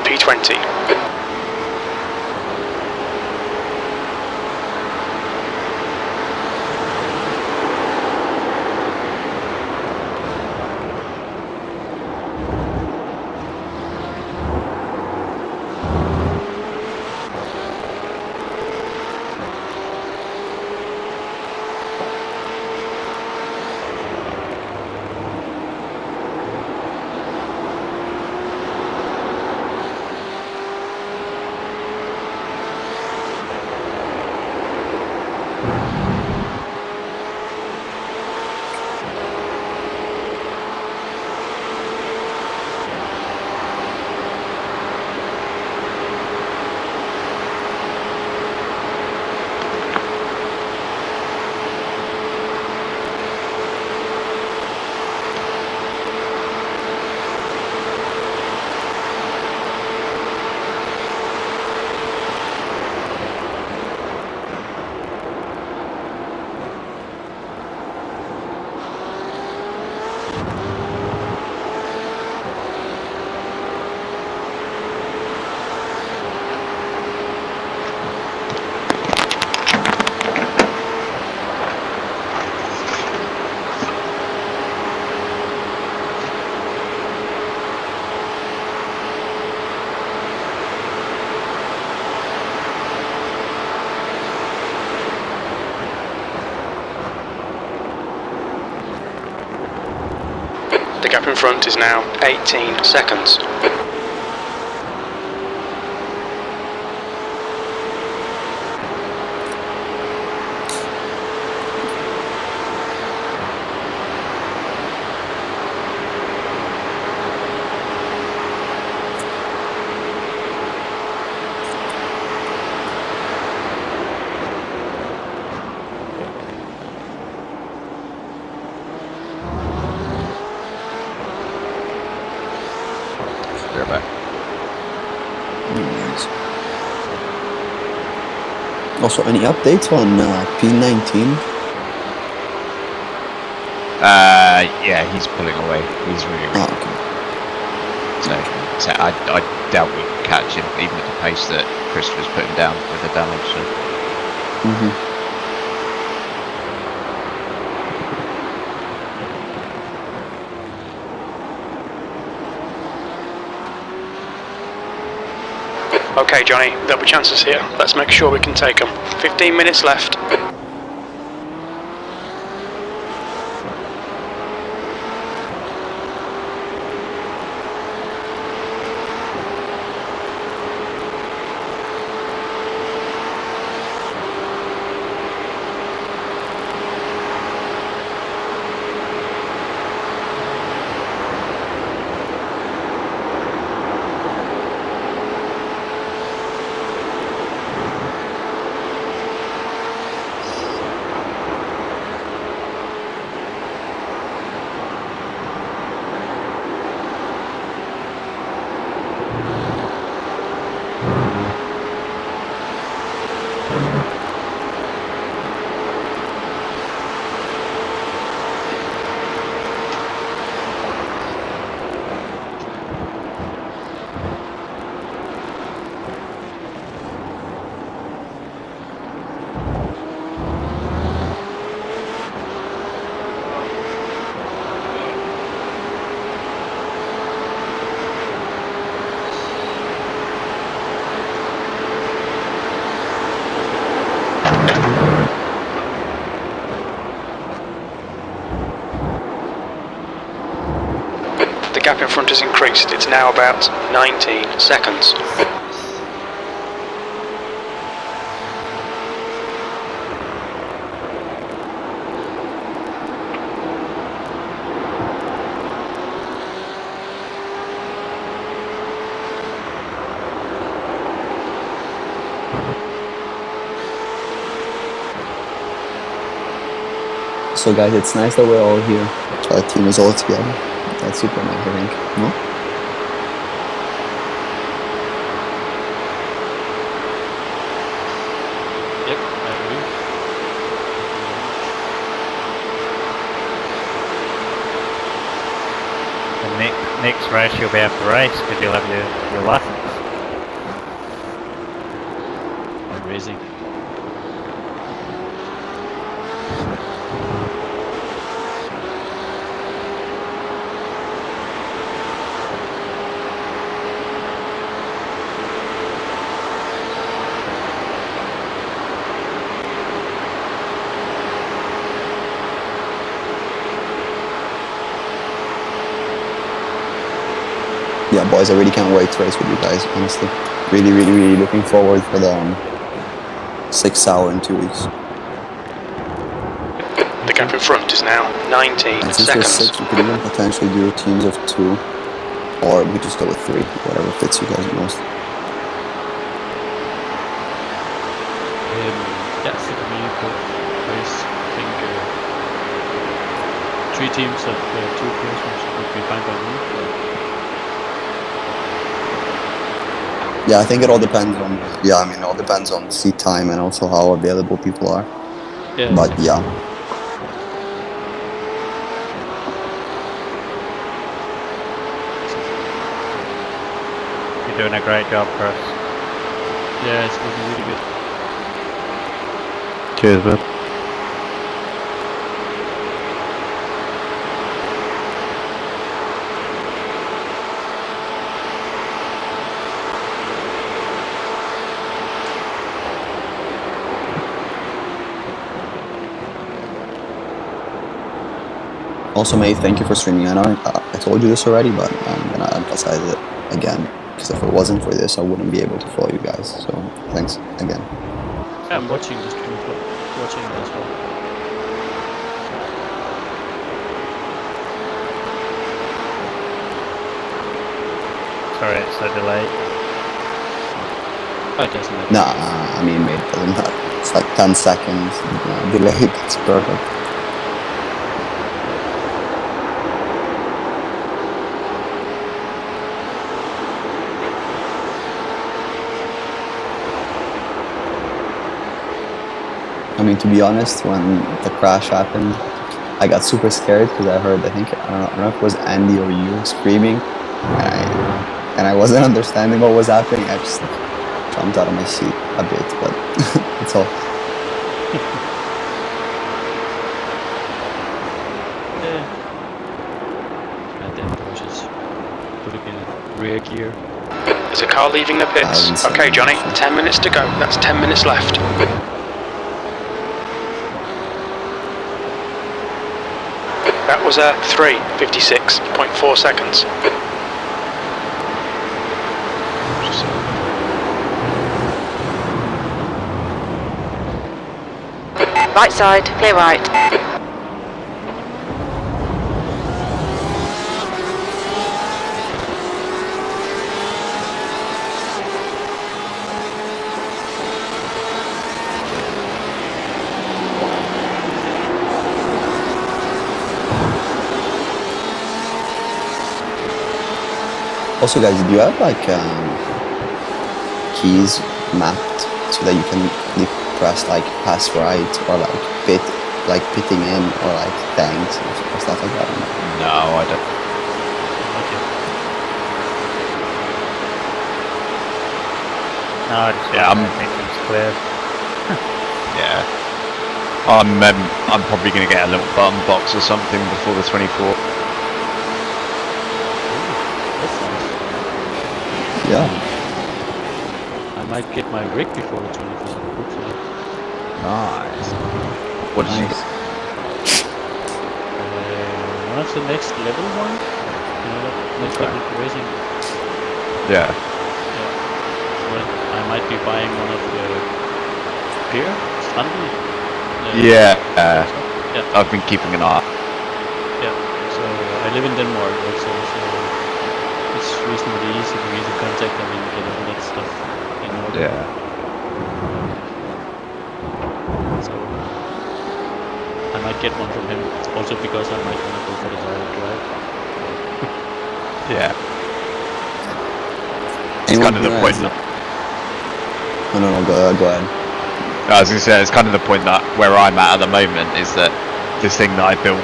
P20. The gap in front is now 18 seconds. Also, any updates on P19? Yeah, he's pulling away. He's really weak. So I doubt we can catch him, even at the pace that Christopher's putting down with the damage. So. Okay, Johnny, there'll be chances here. Let's make sure we can take them. 15 minutes left. in front has increased. It's now about 19 seconds. So guys, it's nice that we're all here. So our team is all together. That's super nice, I think. No? Yep, I agree. The next race you'll be able to race because you'll have your license. I'm racing. Yeah, boys, I really can't wait to race with you guys, honestly. Really, really, really looking forward for the 6 hour in 2 weeks. The gap in front is now 19 And since we're seconds. 6, we could even potentially do teams of 2. Or we just go with 3, whatever fits you guys the most. Yeah, so for me, both race, I think 3 teams of 2 persons would be fine by me. Yeah, I think it all depends on, it all depends on seat time and also how available people are. Yeah. But yeah. You're doing a great job, Chris. Yeah, it's looking really good. Cheers, bud. Also, mate, thank you for streaming. I know I told you this already, but I'm gonna emphasize it again. Because if it wasn't for this, I wouldn't be able to follow you guys. So, thanks again. Yeah, I'm watching the stream, watching it as well. Sorry, it's so delayed. Oh, it doesn't matter. Nah, I mean, mate, it doesn't matter. It's like 10 seconds delayed. It's perfect. I mean, to be honest, when the crash happened, I got super scared because I heard, I don't know if it was Andy or you screaming, and I wasn't understanding what was happening. I just jumped out of my seat a bit, but that's all. And then pushes. Put it in rear gear. There's a car leaving the pits. Okay, Johnny, 10 minutes to go. That's 10 minutes left. That was a 3:56.4 seconds. Right side, clear right. Also, guys, do you have like keys mapped so that you can press like pass right or like pitting in or like tanks or stuff like that? No, I don't. No, I just it's clear. Yeah. I'm probably going to get a little button box or something before the 24. Yeah. I might get my rig before the 24th, hopefully. Nice. What did you One of the next level one? You know that? Next Okay. week racing. Yeah. Well, I might be buying one of the beer, Sunday. Yeah. Yeah. I've been keeping an eye. Yeah. So I live in Denmark also, so it's reasonably easy for me to contact them and get all that stuff in order. Yeah. So I might get one from him, also because I might want to go for the direct drive. Yeah. It's Anyone kind of the here point. has- Oh, no, go ahead. I was going to say, it's kind of the point that where I'm at the moment is that this thing that I built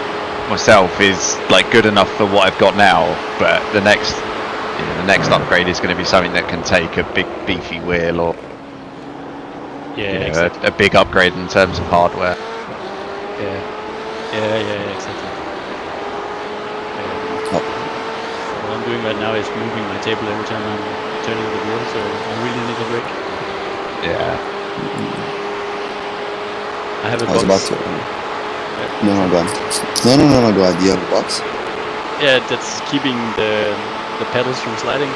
myself is like good enough for what I've got now, but the next upgrade is going to be something that can take a big beefy wheel or Yeah, a big upgrade in terms of hardware. Yeah, exactly. What I'm doing right now is moving my table every time I'm turning the wheel, so I really need a break. Yeah. I have a I was box. about to. No, go ahead. No, go ahead. Do you have a box? Yeah, that's keeping the pedals from sliding.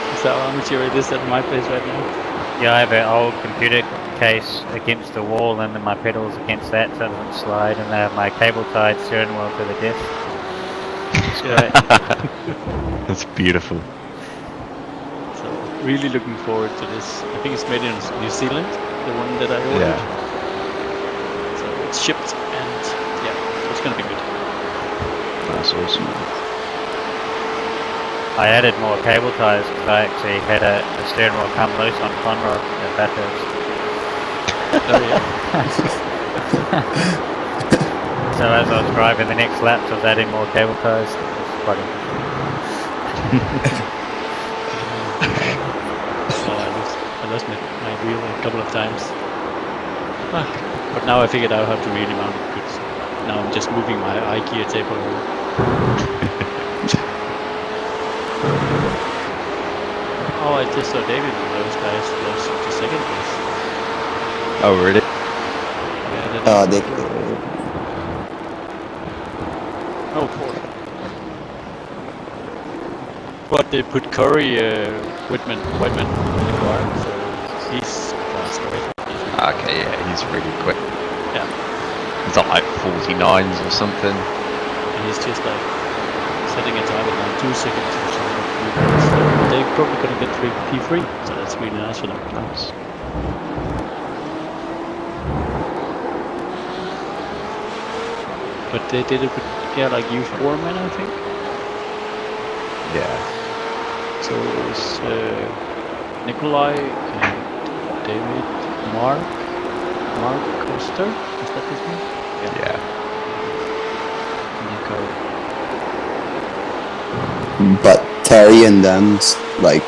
That's how amateur it is at my place right now. Yeah, I have an old computer case against the wall and then my pedals against that so it doesn't slide, and I have my cable-tied steering wheel to the desk. It's great. That's beautiful. So really looking forward to this. I think it's made in New Zealand, the one that I ordered. Yeah. So it's shipped and yeah, so it's gonna be good. That's awesome. I added more cable ties because I actually had a steering wheel come loose on Conrod at Bathurst. Oh yeah. So as I was driving the next laps, I was adding more cable ties. It was quite interesting. I lost my wheel a couple of times. But now I figured out how to really mount it good. So now I'm just moving my IKEA table over. Oh, I just saw David and those guys lost to second place. Oh, really? Yeah, They. Oh, fourth. But they put Curry, Whitman in the car, so he's fast, right? Okay, yeah, he's really quick. Yeah. He's on like 49s or something. And he's just like setting a time at 2 seconds or something. So they're probably gonna get P3, so that's really nice for them. Nice. But they did it with, like U4 men, I think. Yeah. So it was Nikolai and David, Mark Coster, is that his name? Yeah. But Terry and them, like,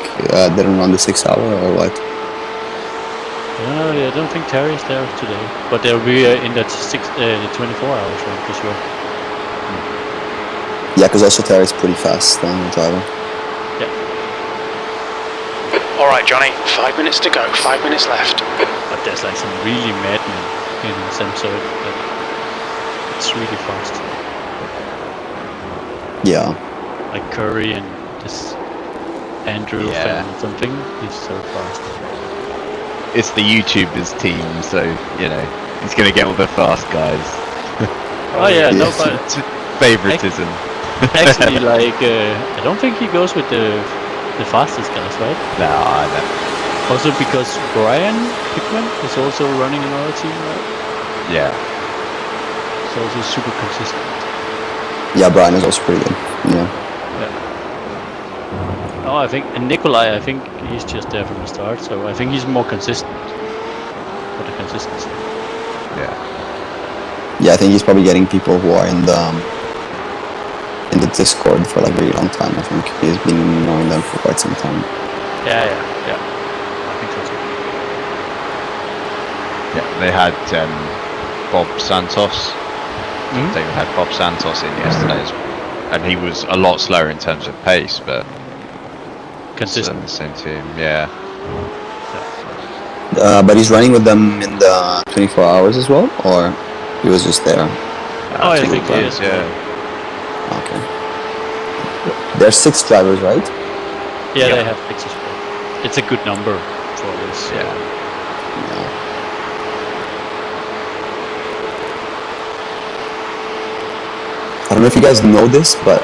didn't run the 6 hour or what? I don't think Terry's there today, but they'll be in that 24 hours run for sure. Yeah, because also Terry's pretty fast driver. Yeah. Alright, Johnny, 5 minutes to go, 5 minutes left. But there's like some really madmen in Samsung that it's really fast. Yeah. Like Curry and this Andrew fan something, he's so fast. It's the YouTubers team, so, he's going to get all the fast guys. Oh yeah, no, but favoritism. Actually, like, I don't think he goes with the fastest guys, right? No, I don't. Also because Brian Hickman is also running another team, right? Yeah. He's also super consistent. Yeah, Brian is also pretty good. Yeah. Oh, I think, and Nikolai, I think he's just there from the start, so I think he's more consistent for the consistency. Yeah. Yeah, I think he's probably getting people who are in the Discord for like a really long time. I think he's been knowing them for quite some time. Yeah. I think so too. Yeah, they had Bob Santos. Mm-hmm. They had Bob Santos in yesterday, and he was a lot slower in terms of pace, but consistent. The same team, yeah. But he's running with them in the 24 hours as well, or he was just there? I think he is. Yeah. Okay. There's 6 drivers, right? Yeah, they have 6 as well. It's a good number for this. Yeah. I don't know if you guys know this, but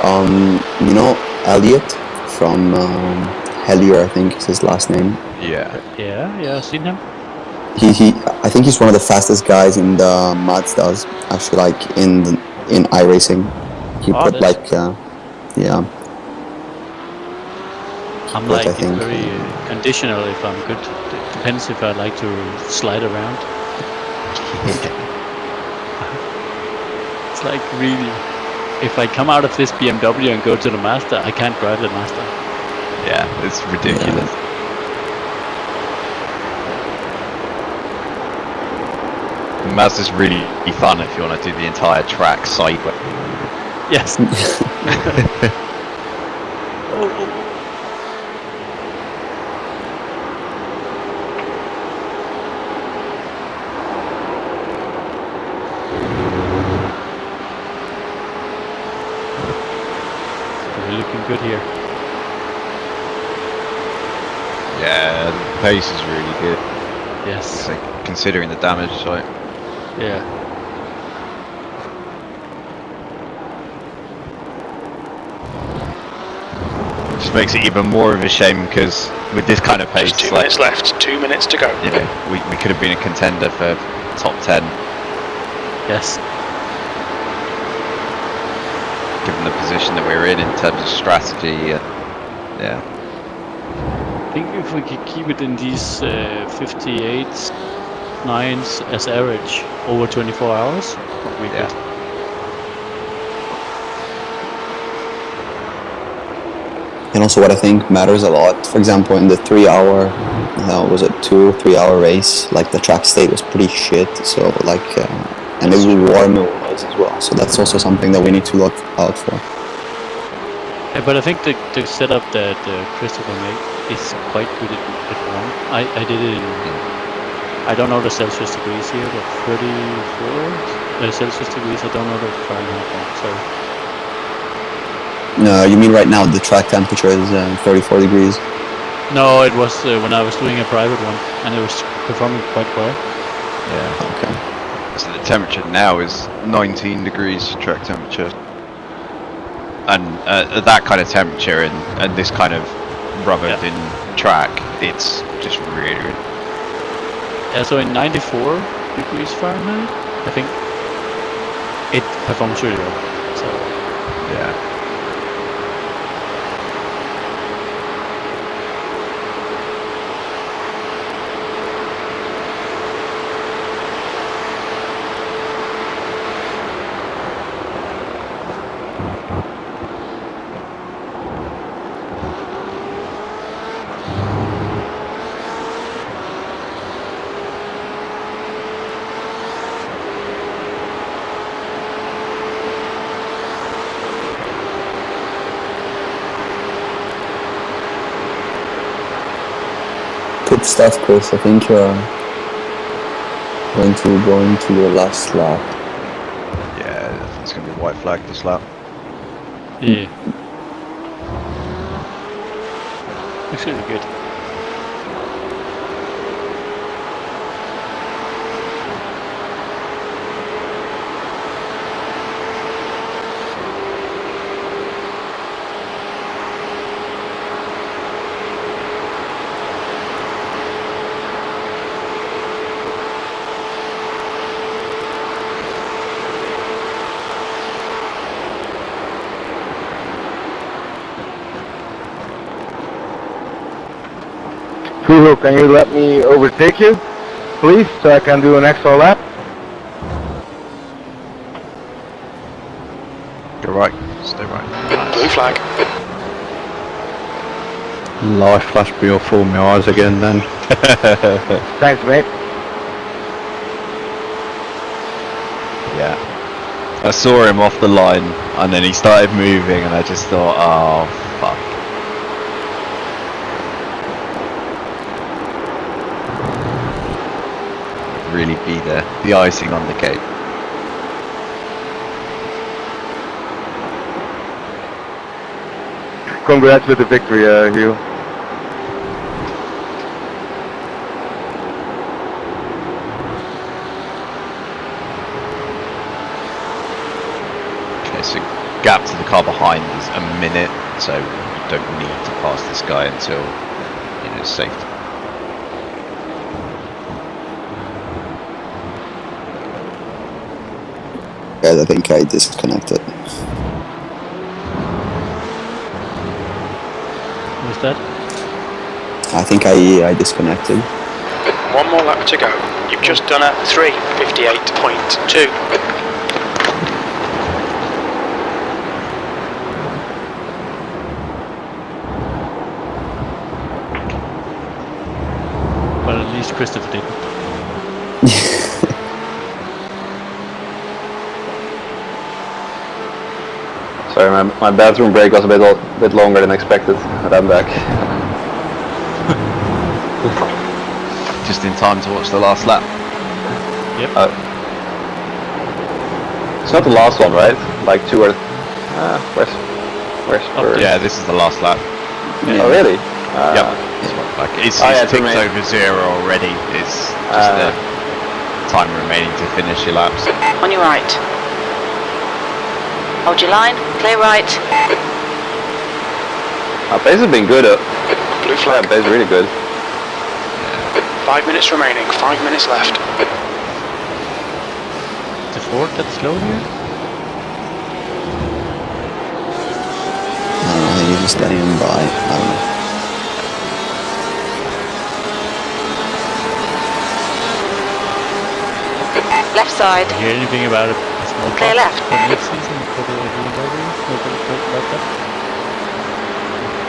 you know Elliot from Hellier, I think is his last name. Yeah. Yeah, seen him. I think he's one of the fastest guys in the Mazdas, actually, like in iRacing. He put like yeah. I'm But like I think, very conditional if I'm good. It depends if I like to slide around. It's like really, if I come out of this BMW and go to the Mazda, I can't drive the Mazda. Yeah, it's ridiculous. The Mazda's really fun if you want to do the entire track sideways. Yes. We're looking good here. Yeah, the pace is really good. Yes. It's like considering the damage, right? Yeah. Just makes it even more of a shame because with this kind of pace, Just 2 minutes left. 2 minutes to go. You know, we could have been a contender for top 10. Yes. Given the position that we're in terms of strategy, yeah. I think if we could keep it in these 58s, 9s as average over 24 hours, we could. and also what I think matters a lot. For example, in the 3-hour, was it 2 or 3 hour race? Like the track state was pretty shit. So like, and it was warm as well. So that's also something that we need to look out for. Yeah, but I think the setup that Christopher made is quite good at warm. I did it in, I don't know the Celsius degrees here, but 34 Celsius degrees. I don't know the Fahrenheit one, sorry. No, you mean right now the track temperature is 34 degrees? No, it was when I was doing a private one, and it was performing quite well. Yeah. Okay. So the temperature now is 19 degrees track temperature. And at that kind of temperature and this kind of rubbered in track, it's just really, really... Yeah, so in 94 degrees Fahrenheit, I think, it performs really well. So yeah. Good stuff, Chris. I think you're going to go into your last lap. Yeah, it's going to be a white flag this lap. yeah, looks really good. Fuhu, can you let me overtake you, please, so I can do an extra lap? Go right, stay right. Blue flag. Life flashed before my eyes again then. Thanks, mate. Yeah. I saw him off the line and then he started moving and I just thought, oh fuck. Really be the icing on the cake. congrats with the victory, Hugh. Okay, so gap to the car behind is a minute, so you don't need to pass this guy until it's safe. Guys, I think I disconnected. What's that? I think I disconnected. One more lap to go. You've just done a 3:58.2. Well, at least Christopher didn't. Sorry, my bathroom break was a bit longer than expected, but I'm back. Just in time to watch the last lap. Yep. It's not the last one, right? Like 2 or... where's Oh, Yeah, this is the last lap. Oh, really? Yep. It's ticked over 0 already. It's just the time remaining to finish your laps. On your right. Hold your line, clear right. Pace has been good. Blue flag. Yeah, pace is really good. 5 minutes remaining, 5 minutes left. The Ford that's slow here? I don't know, you're just letting him by. I don't know. Left side. Did you hear anything about a small Clear box left. for next season for the BMW? About that?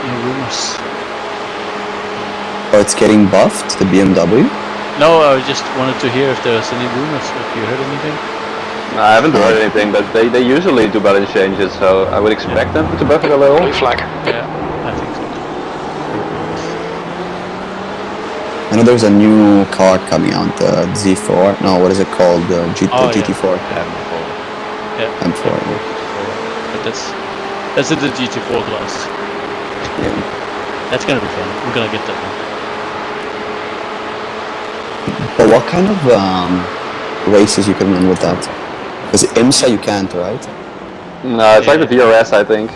Any rumors? Oh, it's getting buffed, the BMW? No, I just wanted to hear if there's any rumors, if you heard anything. No, I haven't heard anything, but they usually do balance changes, so I would expect them to buff it a little. Blue flag. Yeah, I think so. I know there's a new car coming out, the Z4. No, what is it called? The GT4. Yeah. M4. Yeah. But that's in the GT4 class. Yeah. That's gonna be fun. We're gonna get that one. But what kind of races you can run with that? Because IMSA you can't, right? No, it's like the DRS, I think.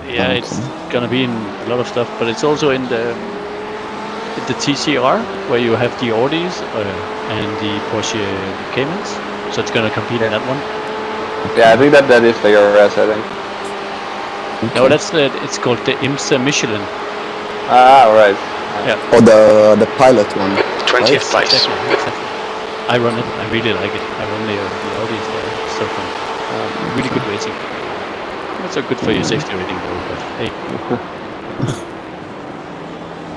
Yeah, it's gonna be in a lot of stuff, but it's also in the TCR where you have the Audis and the Porsche Caymans. So it's gonna compete in that one. Yeah, I think that is the DRS, I think. No, it's called the IMSA Michelin. Ah, right. Yeah. Or the pilot one. 20th place. Exactly. I run it. I really like it. I run the Audis there. It's so fun. Really good racing. Not so good for your safety rating though, but hey.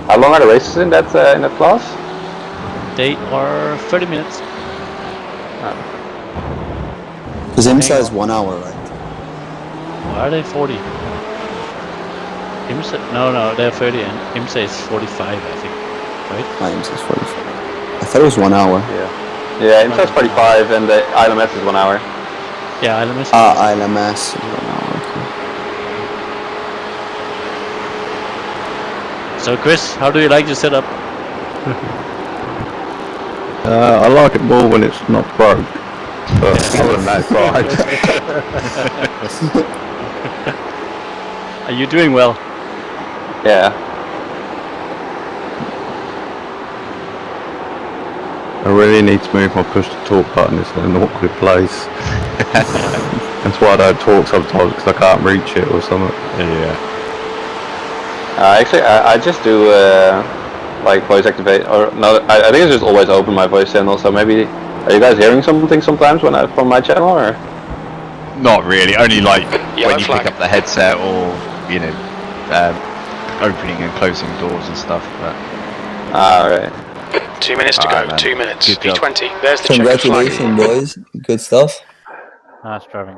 How long are the races in that class? They are 30 minutes. Because IMSA is 1 hour, right? Or are they 40? IMSA? No, they're 30 and IMSA is 45, I think. Right? IMSA is 45. I thought it was 1 hour. Yeah, IMSA is 45 and the ILMS is 1 hour. Yeah, ILMS. ILMS is 1 hour. Okay. So Chris, how do you like your setup? I like it more when it's not broke. But other than that, it's alright. Are you doing well? Yeah. I really need to move my push to talk button. It's in an awkward place. That's why I don't talk sometimes, because I can't reach it or something. Yeah. Actually, I just do like voice activate, or no, I think it's just always open my voice channel. So maybe are you guys hearing something sometimes from my channel, or? Not really. Only like Yellow when you flag. pick up the headset or opening and closing doors and stuff. But Alright. 2 minutes to Alright, go. man. 2 minutes. Good job. P20. There's the checkered flag. Congratulations, boys. Good stuff. Nice driving.